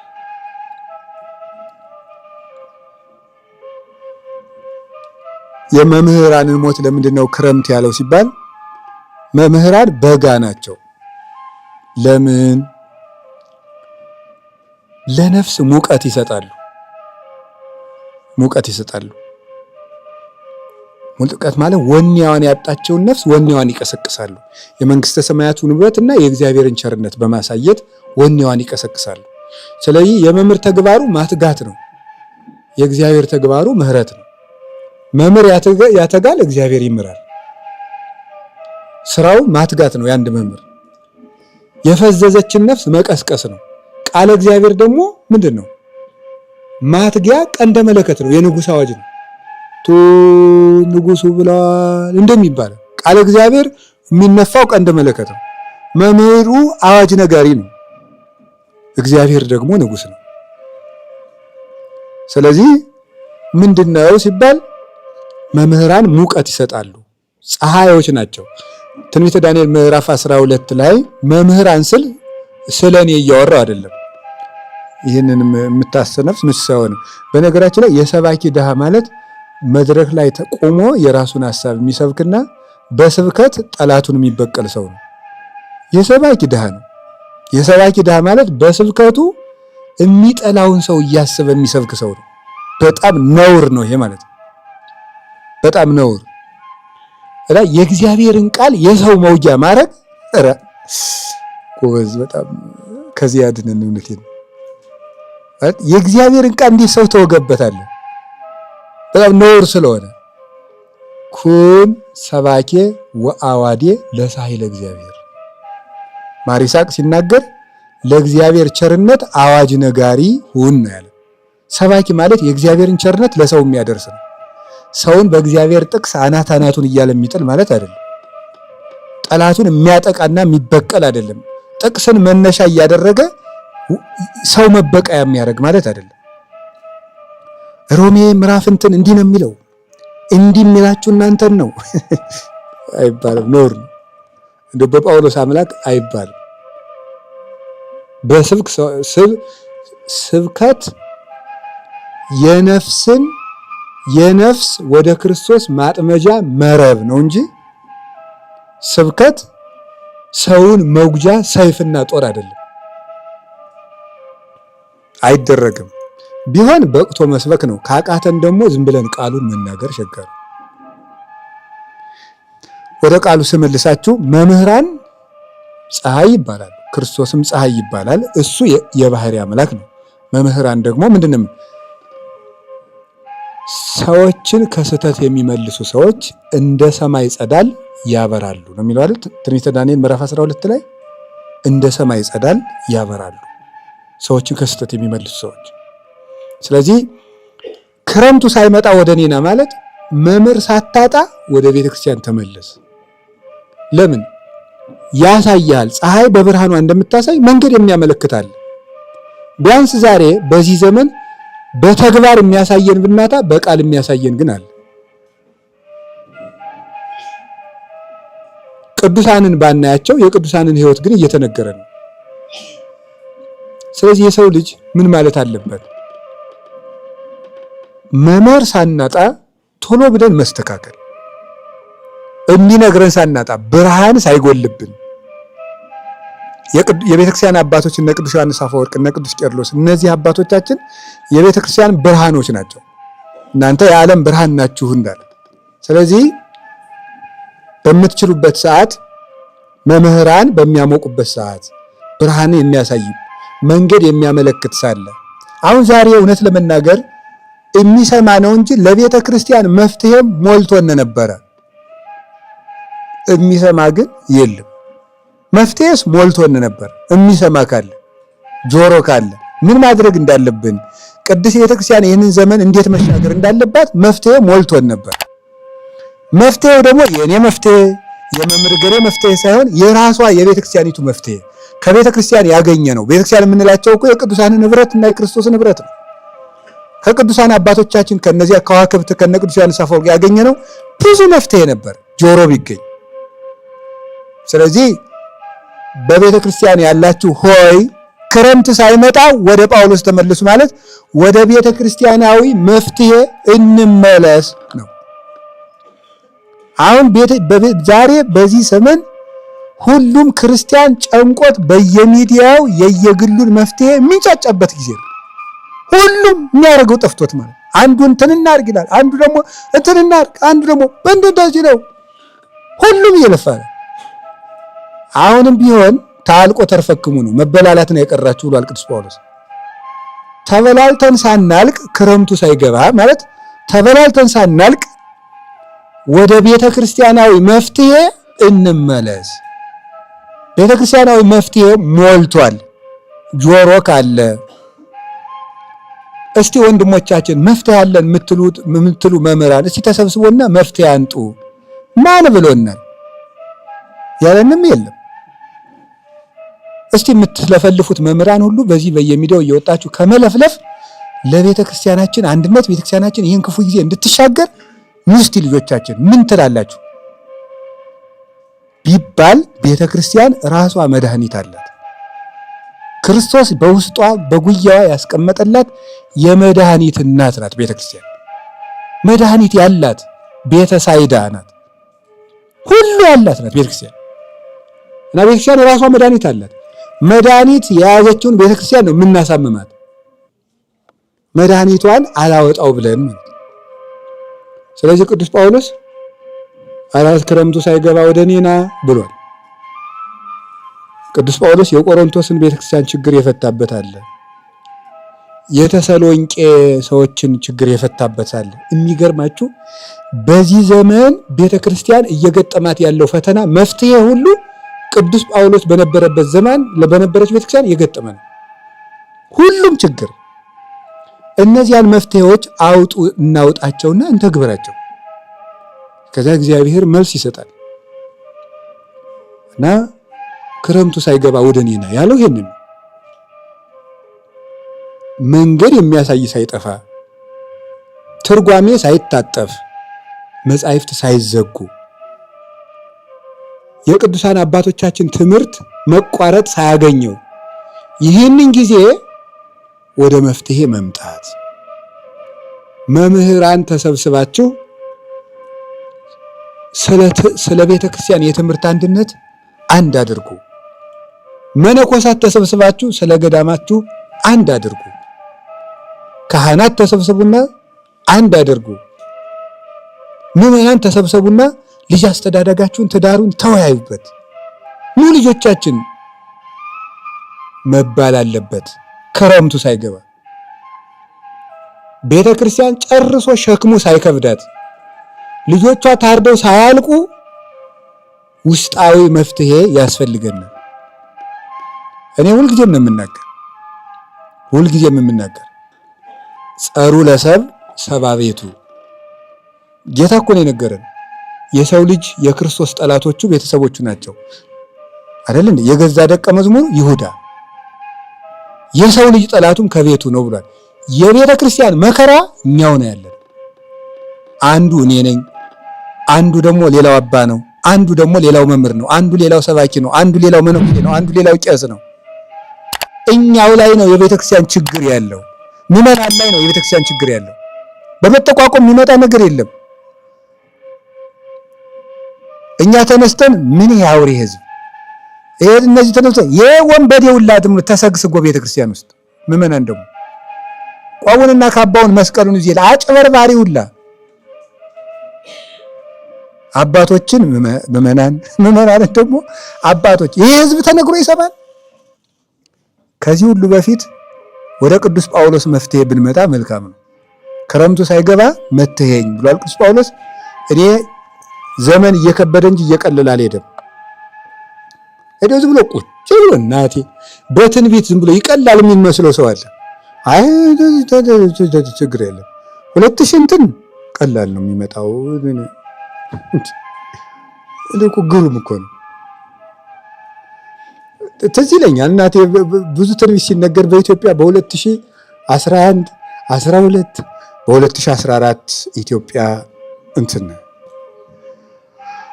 የመምህራንን ሞት ለምንድን ነው ክረምት ያለው ሲባል መምህራን በጋ ናቸው። ለምን? ለነፍስ ሙቀት ይሰጣሉ። ሙቀት ማለት ወኔዋን ያጣቸውን ነፍስ ወኔዋን ይቀሰቅሳሉ። የመንግስተ ሰማያቱን ውበትና የእግዚአብሔርን ቸርነት በማሳየት ወኔዋን ይቀሰቅሳሉ። ስለዚህ የመምህር ተግባሩ ማትጋት ነው። የእግዚአብሔር ተግባሩ ምህረት ነው። መምህር ያተጋል፣ እግዚአብሔር ይምራል። ስራው ማትጋት ነው። የአንድ መምህር የፈዘዘችን ነፍስ መቀስቀስ ነው። ቃለ እግዚአብሔር ደግሞ ምንድን ነው? ማትጊያ ቀንደ መለከት ነው። የንጉሥ አዋጅ ነው። ቱ ንጉሱ ብለዋል እንደሚባለው ቃለ እግዚአብሔር የሚነፋው ቀንደ መለከት ነው። መምህሩ አዋጅ ነጋሪ ነው። እግዚአብሔር ደግሞ ንጉሥ ነው። ስለዚህ ምንድነው ሲባል መምህራን ሙቀት ይሰጣሉ። ፀሐዮች ናቸው። ትንቢተ ዳንኤል ምዕራፍ 12 ላይ መምህራን ስለኔ እያወራው አይደለም። ይህንን የምታሰነፍስ ምሳሌ ነው። በነገራችን ላይ የሰባኪ ድሃ ማለት መድረክ ላይ ተቆሞ የራሱን ሐሳብ የሚሰብክና በስብከት ጠላቱን የሚበቀል ሰው ነው። የሰባኪ ድሃ ነው። የሰባኪ ድሃ ማለት በስብከቱ የሚጠላውን ሰው እያሰበ የሚሰብክ ሰው ነው። በጣም ነውር ነው ይሄ ማለት ነው። በጣም ነውር እና የእግዚአብሔርን ቃል የሰው መውጊያ ማድረግ ጎበዝ፣ በጣም ከዚህ ያድነን። እውነቴን ነው። የእግዚአብሔርን ቃል እንዴት ሰው ተወገበታል? በጣም ነውር ስለሆነ ኩን ሰባኬ ወአዋዴ ለሳሂለ እግዚአብሔር ማር ይስሐቅ ሲናገር ለእግዚአብሔር ቸርነት አዋጅ ነጋሪ ሁን ነው ያለ። ሰባኪ ማለት የእግዚአብሔርን ቸርነት ለሰው የሚያደርስ ነው። ሰውን በእግዚአብሔር ጥቅስ አናቱን እያለ የሚጥል ማለት አይደለም። ጠላቱን የሚያጠቃና የሚበቀል አይደለም። ጥቅስን መነሻ እያደረገ ሰው መበቀያ የሚያደርግ ማለት አይደለም። ሮሜ ምዕራፍ እንዲህ ነው የሚለው፣ እንዲህ የሚላችሁ እናንተን ነው አይባልም። ኖር ነው እንደ በጳውሎስ አምላክ አይባልም። ስብከት የነፍስ ወደ ክርስቶስ ማጥመጃ መረብ ነው እንጂ ስብከት ሰውን መጉጃ ሰይፍና ጦር አይደለም። አይደረግም። ቢሆን በቅቶ መስበክ ነው። ካቃተን ደግሞ ዝም ብለን ቃሉን መናገር ሸጋር። ወደ ቃሉ ስመልሳችሁ መምህራን ፀሐይ ይባላል፣ ክርስቶስም ፀሐይ ይባላል። እሱ የባህሪ አምላክ ነው። መምህራን ደግሞ ምንድነው? ሰዎችን ከስህተት የሚመልሱ ሰዎች እንደ ሰማይ ጸዳል ያበራሉ ነው የሚለው አይደል? ትንቢተ ዳንኤል ምዕራፍ 12 ላይ እንደ ሰማይ ጸዳል ያበራሉ ሰዎችን ከስህተት የሚመልሱ ሰዎች። ስለዚህ ክረምቱ ሳይመጣ ወደ እኔና ማለት መምህር ሳታጣ ወደ ቤተክርስቲያን ተመለስ። ለምን ያሳያል? ፀሐይ በብርሃኗ እንደምታሳይ መንገድ የሚያመለክታል። ቢያንስ ዛሬ በዚህ ዘመን በተግባር የሚያሳየን ብናታ በቃል የሚያሳየን ግን አለ። ቅዱሳንን ባናያቸው የቅዱሳንን ሕይወት ግን እየተነገረ ነው። ስለዚህ የሰው ልጅ ምን ማለት አለበት? መምህር ሳናጣ ቶሎ ብለን መስተካከል፣ የሚነግረን ሳናጣ፣ ብርሃን ሳይጎልብን የቤተክርስቲያን አባቶች እነ ቅዱስ ዮሐንስ አፈወርቅ እነ ቅዱስ ቄርሎስ እነዚህ አባቶቻችን የቤተክርስቲያን ብርሃኖች ናቸው። እናንተ የዓለም ብርሃን ናችሁ እንዳለ። ስለዚህ በምትችሉበት ሰዓት መምህራን በሚያሞቁበት ሰዓት ብርሃን የሚያሳይ መንገድ የሚያመለክት ሳለ አሁን ዛሬ እውነት ለመናገር የሚሰማ ነው እንጂ ለቤተ ክርስቲያን መፍትሄም ሞልቶን ነበረ። የሚሰማ ግን የለም። መፍትሄስ ሞልቶን ነበር። የሚሰማ ካለ ጆሮ ካለ ምን ማድረግ እንዳለብን ቅድስት ቤተ ክርስቲያን ይህንን ዘመን እንዴት መሻገር እንዳለባት መፍትሄ ሞልቶን ነበር። መፍትሄው ደግሞ የእኔ መፍትሄ የመምህር ገሌ መፍትሄ ሳይሆን የራሷ የቤተ ክርስቲያኒቱ መፍትሄ ከቤተ ክርስቲያን ያገኘ ነው። ቤተ ክርስቲያን የምንላቸው እኮ የቅዱሳንን ንብረት እና የክርስቶስን ንብረት ነው። ከቅዱሳን አባቶቻችን ከነዚያ ከዋክብት ከነ ቅዱስ ዮሐንስ አፈወርቅ ያገኘ ነው ብዙ መፍትሄ ነበር ጆሮ ቢገኝ። ስለዚህ በቤተ ክርስቲያን ያላችሁ ሆይ ክረምት ሳይመጣ ወደ ጳውሎስ ተመለሱ ማለት ወደ ቤተ ክርስቲያናዊ መፍትሄ እንመለስ ነው። አሁን ዛሬ በዚህ ዘመን ሁሉም ክርስቲያን ጨንቆት በየሚዲያው የየግሉን መፍትሄ የሚንጫጫበት ጊዜ ነው። ሁሉም የሚያደርገው ጠፍቶት ማለት አንዱ እንትን እናድርግ ይላል፣ አንዱ ደግሞ እንትን እናድርግ፣ አንዱ ደግሞ እንደዚህ ነው። ሁሉም እየለፋ ነው። አሁንም ቢሆን ታልቆ ተርፈክሙ ነው፣ መበላላት ነው የቀራችሁ ብሏል ቅዱስ ጳውሎስ። ተበላልተን ሳናልቅ ክረምቱ ሳይገባ ማለት ተበላልተን ሳናልቅ ወደ ቤተ ክርስቲያናዊ መፍትሄ እንመለስ። ቤተ ክርስቲያናዊ መፍትሄ ሞልቷል። ጆሮ ካለ እስቲ ወንድሞቻችን መፍትሄ አለን የምትሉ መምህራን እስቲ ተሰብስቦና መፍትሄ አንጡ። ማን ብሎናል? ያለንም የለም። እስቲ የምትለፈልፉት መምህራን ሁሉ በዚህ በየሚዲያው እየወጣችሁ ከመለፍለፍ ለቤተ ክርስቲያናችን አንድነት ቤተ ክርስቲያናችን ይህን ክፉ ጊዜ እንድትሻገር ምስቲ ልጆቻችን ምን ትላላችሁ ቢባል ቤተ ክርስቲያን ራሷ መድኃኒት አላት። ክርስቶስ በውስጧ በጉያዋ ያስቀመጠላት የመድኃኒት እናት ናት። ቤተ ክርስቲያን መድኃኒት ያላት ቤተ ሳይዳ ናት። ሁሉ ያላት ናት ቤተ ክርስቲያን እና ቤተ ክርስቲያን ራሷ መድኃኒት አላት። መድኃኒት የያዘችውን ቤተ ክርስቲያን ነው የምናሳምማት። መድኃኒቷን አላወጣው ብለን ማለት። ስለዚህ ቅዱስ ጳውሎስ አራት ክረምቱ ሳይገባ ወደ እኔና ብሏል። ቅዱስ ጳውሎስ የቆሮንቶስን ቤተክርስቲያን ችግር የፈታበት አለ። የተሰሎንቄ ሰዎችን ችግር የፈታበት አለ። የሚገርማችሁ በዚህ ዘመን ቤተክርስቲያን እየገጠማት ያለው ፈተና መፍትሄ ሁሉ ቅዱስ ጳውሎስ በነበረበት ዘመን በነበረች ቤተክርስቲያን የገጠመ ነው። ሁሉም ችግር እነዚያን መፍትሄዎች አውጡ እናውጣቸውና እንተግበራቸው። ከዛ እግዚአብሔር መልስ ይሰጣል እና ክረምቱ ሳይገባ ወደ እኔና ያለው ይሄንን መንገድ የሚያሳይ ሳይጠፋ ትርጓሜ ሳይታጠፍ መጻሕፍት ሳይዘጉ የቅዱሳን አባቶቻችን ትምህርት መቋረጥ ሳያገኘው ይህንን ጊዜ ወደ መፍትሄ መምጣት። መምህራን ተሰብስባችሁ ስለ ቤተ ክርስቲያን የትምህርት አንድነት አንድ አድርጉ። መነኮሳት ተሰብስባችሁ ስለ ገዳማችሁ አንድ አድርጉ። ካህናት ተሰብስቡና አንድ አድርጉ። ምዕመናን ተሰብስቡና ልጅ አስተዳደጋችሁን፣ ትዳሩን ተወያዩበት። ኑ ልጆቻችን መባል አለበት ክረምቱ ሳይገባ፣ ቤተ ክርስቲያን ጨርሶ ሸክሙ ሳይከብዳት፣ ልጆቿ ታርደው ሳያልቁ ውስጣዊ መፍትሄ ያስፈልገናል። እኔ ሁልጊዜም የምናገር ጸሩ ለሰብ ሰባ ቤቱ። ጌታ እኮ ነው የነገረን። የሰው ልጅ የክርስቶስ ጠላቶቹ ቤተሰቦቹ ናቸው አይደል እንዴ? የገዛ ደቀ መዝሙር ይሁዳ የሰው ልጅ ጠላቱም ከቤቱ ነው ብሏል። የቤተ ክርስቲያን መከራ እኛው ነው ያለን። አንዱ እኔ ነኝ፣ አንዱ ደግሞ ሌላው አባ ነው፣ አንዱ ደግሞ ሌላው መምህር ነው፣ አንዱ ሌላው ሰባኪ ነው፣ አንዱ ሌላው መነኩሴ ነው፣ አንዱ ሌላው ቄስ ነው። እኛው ላይ ነው የቤተ ክርስቲያን ችግር ያለው። ምዕመናን ላይ ነው የቤተ ክርስቲያን ችግር ያለው። በመጠቋቋም የሚመጣ ነገር የለም። እኛ ተነስተን ምን ያውሪ ህዝብ ይሄ እነዚህ ተነስተን የወንበዴ ሁላትም ተሰግስጎ ቤተ ክርስቲያን ውስጥ ምዕመናን ደግሞ ቋቡንና ካባውን መስቀሉን ይዤ አጭበርባሪ ሁላ አባቶችን ምዕመናን ደግሞ አባቶች ይሄ ህዝብ ተነግሮ ይሰማል። ከዚህ ሁሉ በፊት ወደ ቅዱስ ጳውሎስ መፍትሄ ብንመጣ መልካም ነው። ክረምቱ ሳይገባ መትሄኝ ብሏል ቅዱስ ጳውሎስ። እኔ ዘመን እየከበደ እንጂ እየቀለለ አልሄደም። ዝም ብሎ ቁጭ ብሎ እናቴ በትንቢት ዝም ብሎ ይቀላል የሚመስለው ሰው አለ። አይ ችግር የለም 2000 እንትን ቀላል ነው የሚመጣው። እኮ ግሩም እኮ ነው። ትዝ ይለኛል እናቴ ብዙ ትንቢት ሲነገር በኢትዮጵያ በ2011 12 በ2014 ኢትዮጵያ እንትን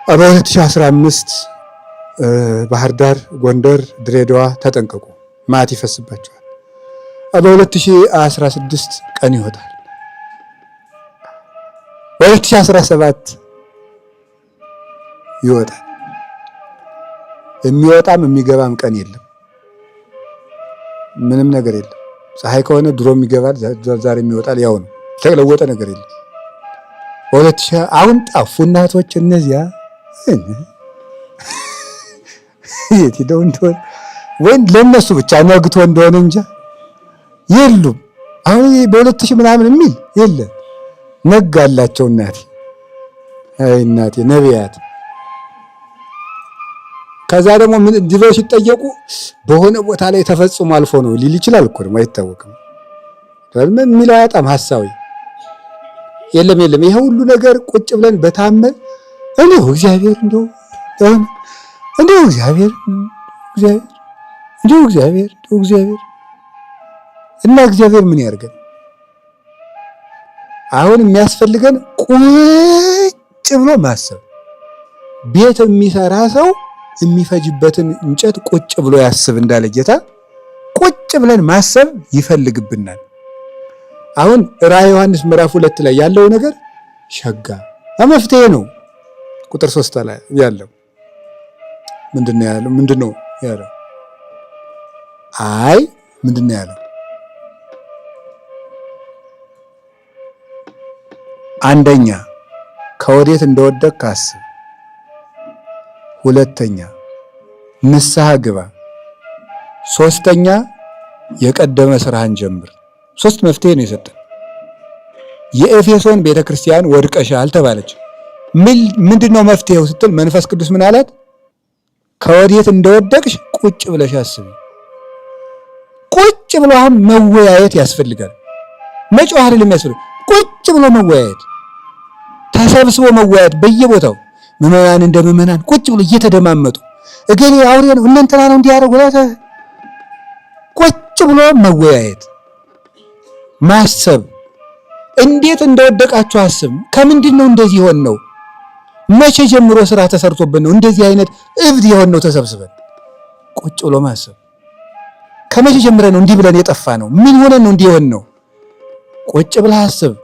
በ2015 ባህር ዳር፣ ጎንደር፣ ድሬዳዋ ተጠንቀቁ ማት ይፈስባቸዋል። በ2016 ቀን ይወጣል። በ2017 ይወጣል። የሚወጣም የሚገባም ቀን የለም። ምንም ነገር የለም። ፀሐይ ከሆነ ድሮም ይገባል፣ ዛሬም ይወጣል። ያው ነው። የተለወጠ ነገር የለም። አሁን ጠፉ እናቶች እነዚያ የት ሄደው እንደሆነ ወይም ለነሱ ብቻ ነግቶ እንደሆነ እንጃ የሉም። አሁን በ2000 ምናምን የሚል የለም። ነጋላቸው እናቴ። አይ እናቴ ነቢያት። ከዛ ደግሞ ምን እንዲለው ሲጠየቁ በሆነ ቦታ ላይ ተፈጽሞ አልፎ ነው ሊል ይችላል እኮ ነው አይታወቅም። ስለምን የሚለው አያጣም ሐሳዊ የለም። ይሄ ሁሉ ነገር ቁጭ ብለን በታመን እንደው እግዚአብሔር እንደው እግዚአብሔር እና እግዚአብሔር ምን ያርገን? አሁን የሚያስፈልገን ቁጭ ብሎ ማሰብ። ቤት የሚሰራ ሰው የሚፈጅበትን እንጨት ቁጭ ብሎ ያስብ እንዳለ ጌታ ቁጭ ብለን ማሰብ ይፈልግብናል። አሁን ራዕየ ዮሐንስ ምዕራፍ 2 ላይ ያለው ነገር ሸጋ መፍትሄ ነው። ቁጥር 3 ላይ ያለው ምንድነው ያለው? አይ ምንድነው ያለው? አንደኛ ከወዴት እንደወደቅክ አስብ። ሁለተኛ ንስሐ ግባ። ሶስተኛ የቀደመ ስራህን ጀምር። 3 መፍትሄ ነው የሰጠን። የኤፌሶን ቤተክርስቲያን ወድቀሻል ተባለች። ምንድነው መፍትሄው ስትል መንፈስ ቅዱስ ምን አላት? ከወዴት እንደወደቅሽ ቁጭ ብለሽ አስቢ። ቁጭ ብሎ አሁን መወያየት ያስፈልጋል። መጮህ አይደለም ያስፈልጋል። ቁጭ ብሎ መወያየት፣ ተሰብስቦ መወያየት በየቦታው ምዕመናን እንደ ምዕመናን ቁጭ ብሎ እየተደማመጡ እገሌ አውሬ ነው እንትና ነው እንዲያደርጉ ቁጭ ብሎ መወያየት፣ ማሰብ። እንዴት እንደወደቃችሁ አስብ። ከምንድን ነው እንደዚህ ሆን ነው? መቼ ጀምሮ ስራ ተሰርቶብን ነው እንደዚህ አይነት እብድ የሆን ነው? ተሰብስበን ቁጭ ብሎ ማሰብ። ከመቼ ጀምረ ነው እንዲህ ብለን የጠፋ ነው? ምን ሆነ ነው እንዲህ የሆን ነው? ቁጭ ብለህ አስብ።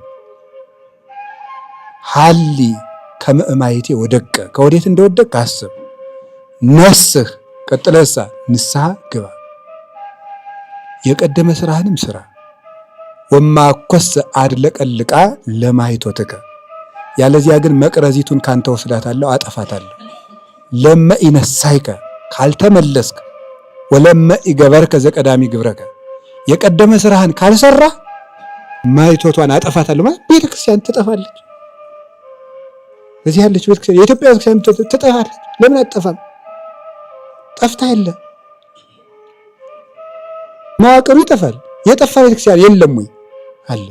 ሀሊ ከመእማይቴ ወደቀ፣ ከወዴት እንደወደቅ አስብ። ነስህ ቀጥለሳ ንስሐ ግባ። የቀደመ ስራህንም ስራ። ወማኮስ አድለቀልቃ ለማይቶትከ ያለዚያ ግን መቅረዚቱን ካንተ ወስዳታለሁ፣ አጠፋታለሁ። ለመ ኢነሳይከ ካልተመለስክ ወለመ ኢገበርከ ዘቀዳሚ ግብረከ የቀደመ ስራህን ካልሰራ ማይቶቷን አጠፋታለሁ ማለት ቤተክርስቲያን ትጠፋለች። እዚህ ያለች ቤተክርስቲያን የኢትዮጵያ ቤተክርስቲያን ትጠፋለች። ለምን አትጠፋም? ጠፍታ የለ መዋቅሩ ይጠፋል። የጠፋ ቤተክርስቲያን የለም ወይ? አለ።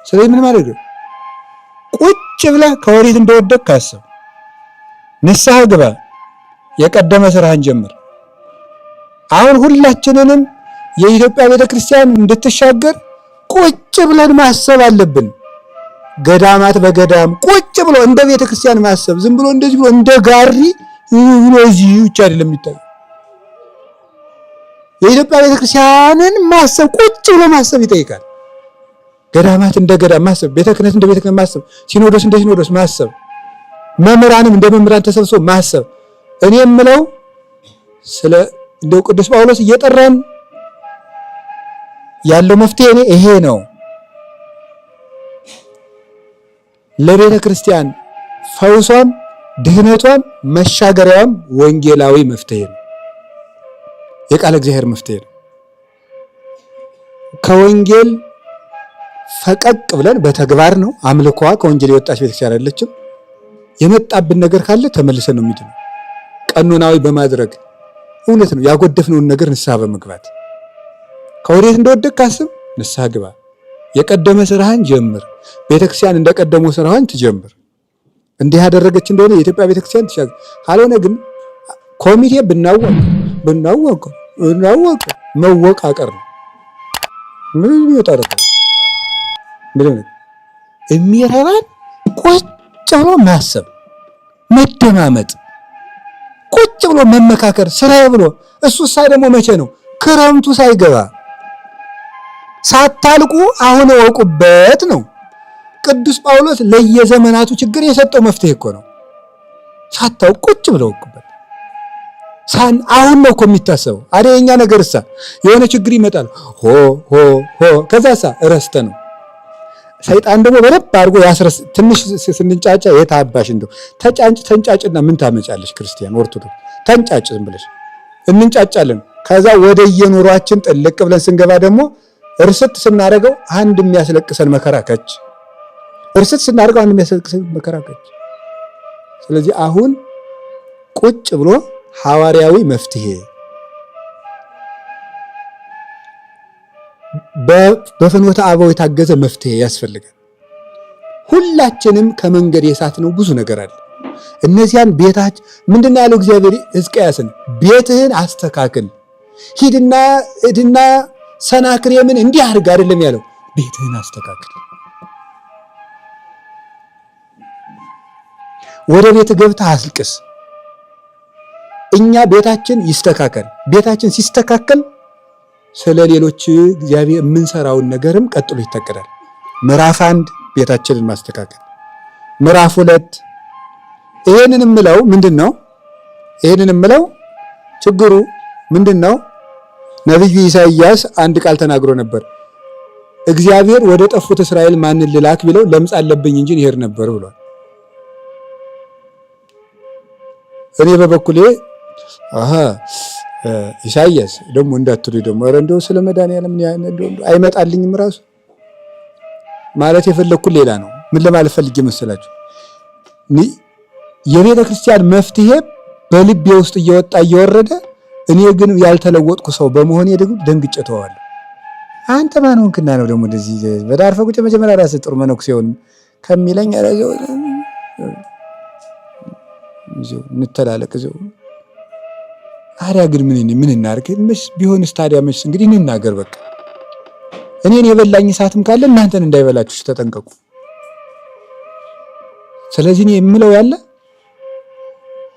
ስለዚህ ምን ማድረግ ነው? ቁጭ ብለህ ከወዴት እንደወደቅ ካሰብ ንስሐ ግባ፣ የቀደመ ስራህን ጀምር። አሁን ሁላችንንም የኢትዮጵያ ቤተክርስቲያን እንድትሻገር ቁጭ ብለን ማሰብ አለብን። ገዳማት በገዳም ቁጭ ብሎ እንደ ቤተክርስቲያን ማሰብ፣ ዝም ብሎ እንደዚህ ብሎ እንደ ጋሪ ብሎ እዚህ ብቻ አይደለም የሚታይ። የኢትዮጵያ ቤተክርስቲያንን ማሰብ ቁጭ ብሎ ማሰብ ይጠይቃል። ገዳማት እንደ ገዳም ማሰብ፣ ቤተ ክህነት እንደ ቤተ ክህነት ማሰብ፣ ሲኖዶስ እንደ ሲኖዶስ ማሰብ፣ መምህራንም እንደ መምህራን ተሰብስቦ ማሰብ። እኔ የምለው ስለ እንደው ቅዱስ ጳውሎስ እየጠራን ያለው መፍትሄ ይሄ ነው። ለቤተ ክርስቲያን ፈውሷም ድህነቷም መሻገሪያዋም ወንጌላዊ መፍትሄ ነው። የቃለ እግዚአብሔር መፍትሄ ነው። ከወንጌል ፈቀቅ ብለን በተግባር ነው አምልኮዋ ከወንጌል የወጣች ቤተክርስቲያን አይደለችም። የመጣብን ነገር ካለ ተመልሰን ነው የሚድነው። ቀኖናዊ በማድረግ እውነት ነው ያጎደፍነውን ነገር ንስሐ በመግባት ከወዴት እንደወደቅ ካስብ ንስሐ ግባ፣ የቀደመ ስራህን ጀምር። ቤተክርስቲያን እንደቀደመው ስራህን ትጀምር። እንዲህ ያደረገች እንደሆነ የኢትዮጵያ ቤተክርስቲያን ትሻገር። ካልሆነ ግን ኮሚቴ ብናወቅ መወቃቀር ነው። ምን ይወጣረው? ምን የሚረባን ቁጭ ብሎ ማሰብ፣ መደማመጥ፣ ቁጭ ብሎ መመካከር፣ ስራዬ ብሎ እሱ ደግሞ መቼ ነው? ክረምቱ ሳይገባ ሳታልቁ አሁን እወቁበት ነው። ቅዱስ ጳውሎስ ለየዘመናቱ ችግር የሰጠው መፍትሄ እኮ ነው። ሳታውቁ ቁጭ ብለው እወቁበት። አሁን ነው እኮ የሚታሰበው። አደኛ ነገርሳ የሆነ ችግር ይመጣል፣ ከዛሳ እረስተ ነው። ሰይጣን ደግሞ በደንብ አድርጎ ያስረስ። ትንሽ ስንጫጫ የታባሽ እንደው ተንጫጭና ምን ታመጫለሽ? ክርስቲያን ኦርቶዶክስ ተንጫጭ፣ ዝም ብለሽ እንንጫጫለን። ከዛ ወደ የኑሯችን ጥልቅ ብለን ስንገባ ደግሞ እርስት ስናደርገው አንድ የሚያስለቅሰን መከራ ከች፣ እርስት ስናደርገው አንድ የሚያስለቅሰን መከራ ከች። ስለዚህ አሁን ቁጭ ብሎ ሐዋርያዊ መፍትሄ በፍኖተ አበው የታገዘ መፍትሄ ያስፈልጋል። ሁላችንም ከመንገድ የሳትነው ብዙ ነገር አለ። እነዚያን ቤታች ምንድን ነው ያለው እግዚአብሔር ሕዝቅያስን? ቤትህን አስተካክል፣ ሂድና ሰናክሬምን እንዲህ አድርግ አይደለም ያለው፣ ቤትህን አስተካክል። ወደ ቤት ገብተህ አስልቅስ። እኛ ቤታችን ይስተካከል። ቤታችን ሲስተካከል ስለ ሌሎች እግዚአብሔር የምንሰራውን ነገርም ቀጥሎ ይታቀዳል። ምዕራፍ 1 ቤታችንን ማስተካከል፣ ምዕራፍ 2 ይሄንን የምለው ምንድነው? ይሄንን የምለው ችግሩ ምንድነው? ነብዩ ኢሳይያስ አንድ ቃል ተናግሮ ነበር። እግዚአብሔር ወደ ጠፉት እስራኤል ማንን ልላክ ቢለው ለምጽ አለብኝ እንጂ ይሄድ ነበር ብሏል። እኔ በበኩሌ ኢሳይያስ ደግሞ እንዳትሉ ደግሞ ኧረ እንደው ስለ መድኃኒዓለም አይመጣልኝም ራሱ ማለት የፈለግኩት ሌላ ነው። ምን ለማለት ፈልጌ መሰላችሁ? የቤተ ክርስቲያን መፍትሄ በልቤ ውስጥ እየወጣ እየወረደ እኔ ግን ያልተለወጥኩ ሰው በመሆኔ ደግሞ ደንግጬ ተዋለሁ። አንተ ማን ሆንክና ነው ደግሞ እንደዚህ በዳር ፈቁጭ መጀመሪያ ራስ ጥሩ መነኩሴውን ከሚለኝ አረጋው እንተላለቅ እዚሁ ታዲያ ግን ምን እናድርግ? መች ቢሆንስ ታዲያ መች እንግዲህ እንናገር በቃ። እኔን የበላኝ እሳትም ካለ እናንተን እንዳይበላችሁ ተጠንቀቁ። ስለዚህ እኔ የምለው ያለ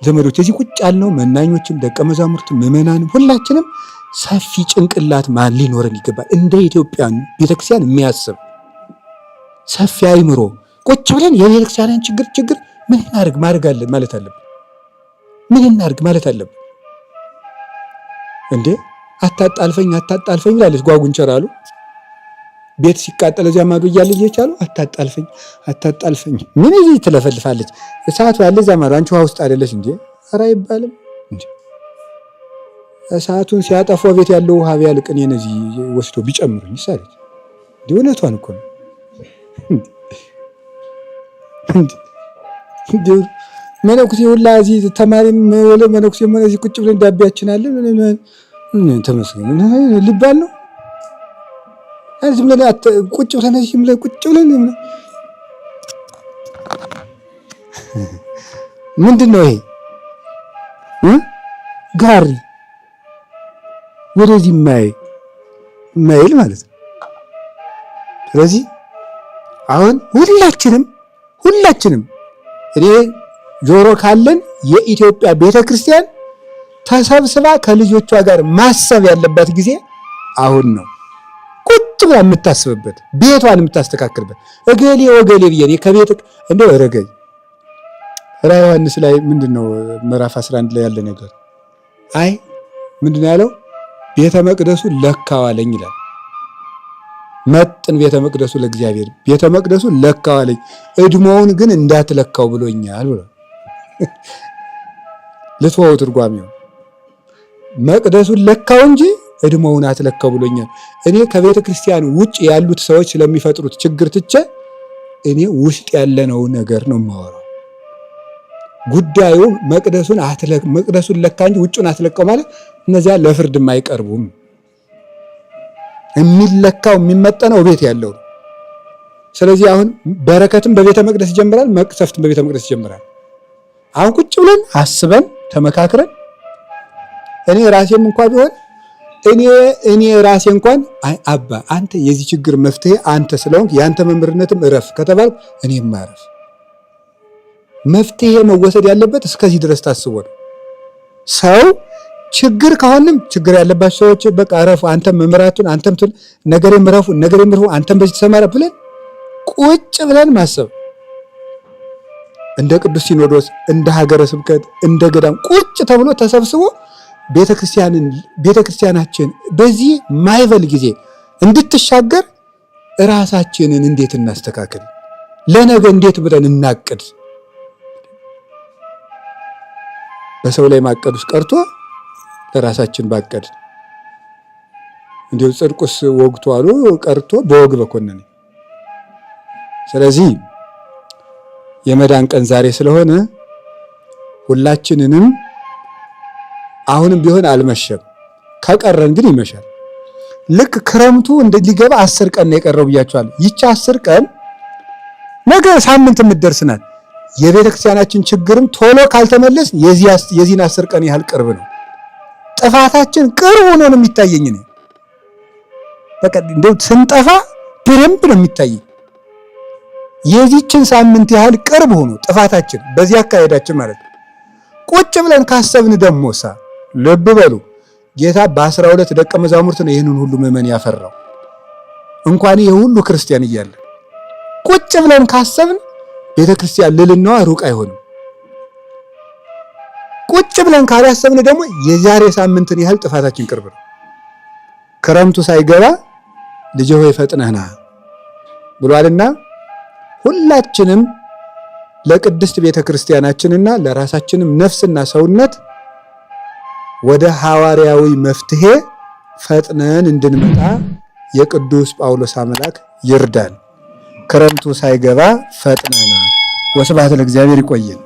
ዘመዶች እዚህ ቁጭ ያልነው መናኞችም ደቀ መዛሙርትም ምዕመናንም ሁላችንም ሰፊ ጭንቅላት ሊኖረን ይገባል። እንደ ኢትዮጵያን ቤተክርስቲያን የሚያስብ ሰፊ አይምሮ ቁጭ ብለን የቤተክርስቲያንን ችግር ምን እናድርግ ማለት አለብን። ምን እናድርግ ማለት አለብን። እንዴ አታጣልፈኝ ይላለች ጓጉንቸር አሉ። ቤት ሲቃጠል እዚያ ማዶ እያለ እየቻሉ አታጣልፈኝ ምን እዚህ ትለፈልፋለች እሳቱ ያለ እዚያ ማዶ አንቺ ውሃ ውስጥ አይደለሽ እንዴ ኧረ አይባልም እንዴ እሳቱን ሲያጠፋው ቤት ያለው ውሃ ቢያልቅ እኔን እዚህ ወስዶ ቢጨምሩኝ ይሳለች እውነቷን እኮ ነው እንዴ መነኩሴ ሁላ እዚህ ተማሪም ወለ መነኩሴ ምን እዚህ ቁጭ ብለን ዳቢያችን አለ ምን ተመስገን ልባል ነው ዝም ብለን ቁጭ ብለን እዚህ ብለን ቁጭ ብለን ምንድነው ይሄ ጋሪ ወደዚህ ማይል ማለት ነው። ስለዚህ አሁን ሁላችንም እኔ ጆሮ ካለን የኢትዮጵያ ቤተክርስቲያን ተሰብስባ ከልጆቿ ጋር ማሰብ ያለባት ጊዜ አሁን ነው። ቁጭ ብላ የምታስብበት ቤቷን የምታስተካክልበት እገሌ ወገሌ ብዬ ከቤት እንደው ረገኝ ራዕየ ዮሐንስ ላይ ምንድነው ምዕራፍ 11 ላይ ያለ ነገር አይ ምንድነው ያለው ቤተ መቅደሱ ለካዋለኝ ይላል። መጥን ቤተ መቅደሱ ለእግዚአብሔር ቤተ መቅደሱ ለካዋለኝ እድሞውን ግን እንዳትለካው ብሎኛል ብሎ ለተወው ትርጓሜው መቅደሱን ለካው እንጂ እድሞውን አትለካው ብሎኛል። እኔ ከቤተ ክርስቲያን ውጭ ያሉት ሰዎች ስለሚፈጥሩት ችግር ትቼ እኔ ውስጥ ያለነው ነገር ነው የማወራው። ጉዳዩ መቅደሱን ለካ እንጂ ውጭውን አትለካው ማለት እነዚያ ለፍርድም አይቀርቡም። የሚለካው የሚመጠነው ቤት ያለው ነው። ስለዚህ አሁን በረከትም በቤተ መቅደስ ይጀምራል፣ መቅሰፍትም በቤተ መቅደስ ይጀምራል። አሁን ቁጭ ብለን አስበን ተመካክረን እኔ ራሴም እንኳን ቢሆን እኔ ራሴ እንኳን አይ አባ አንተ የዚህ ችግር መፍትሄ አንተ ስለሆንክ ያንተ መምህርነትም እረፍ ከተባልኩ እኔም ማረፍ መፍትሄ መወሰድ ያለበት እስከዚህ ድረስ ታስቦ ነው። ሰው ችግር ከሆነም ችግር ያለባቸው ሰዎች በቃ አረፉ አንተም መምህራቱን አንተም ነገሬም ምረፉ አንተም በዚህ ተሰማራ ብለን ቁጭ ብለን ማሰብ እንደ ቅዱስ ሲኖዶስ እንደ ሀገረ ስብከት እንደ ገዳም ቁጭ ተብሎ ተሰብስቦ ቤተክርስቲያናችን በዚህ ማይበል ጊዜ እንድትሻገር ራሳችንን እንዴት እናስተካክል፣ ለነገ እንዴት ብለን እናቅድ። በሰው ላይ ማቀዱስ ቀርቶ ለራሳችን ባቀድ እንዲሁ ጽድቁስ ወግቶ አሉ ቀርቶ በወግ በኮነነ። ስለዚህ የመዳን ቀን ዛሬ ስለሆነ ሁላችንንም አሁንም ቢሆን አልመሸም፣ ከቀረን ግን ይመሻል። ልክ ክረምቱ ሊገባ 10 ቀን ነው የቀረው ብያቸዋለሁ። ይቺ 10 ቀን ነገ ሳምንት የምትደርስናል። የቤተክርስቲያናችን ችግርም ቶሎ ካልተመለስ የዚህን 10 ቀን ያህል ቅርብ ነው። ጥፋታችን ቅርብ ሆኖ ነው የሚታየኝ ነው። በቃ እንደው ስንጠፋ በደንብ ነው የሚታየኝ። የዚህችን ሳምንት ያህል ቅርብ ሆኖ ጥፋታችን በዚህ አካሄዳችን ማለት ነው። ቁጭ ብለን ካሰብን ደሞሳ ልብ በሉ ጌታ በ12 ደቀ መዛሙርት ነው ይህንን ሁሉ ምዕመን ያፈራው። እንኳን ይሄ ሁሉ ክርስቲያን እያለ ቁጭ ብለን ካሰብን ቤተክርስቲያን ልልናዋ ሩቅ አይሆንም። ቁጭ ብለን ካላሰብን ደግሞ የዛሬ ሳምንትን ያህል ጥፋታችን ቅርብ ነው። ክረምቱ ሳይገባ ልጅ ሆይ ፈጥነህ ና ብሏልና ሁላችንም ለቅድስት ቤተክርስቲያናችንና ለራሳችንም ነፍስና ሰውነት ወደ ሐዋርያዊ መፍትሄ ፈጥነን እንድንመጣ የቅዱስ ጳውሎስ አምላክ ይርዳን። ክረምቱ ሳይገባ ፈጥነና ወስብሐት ለእግዚአብሔር። ይቆየን።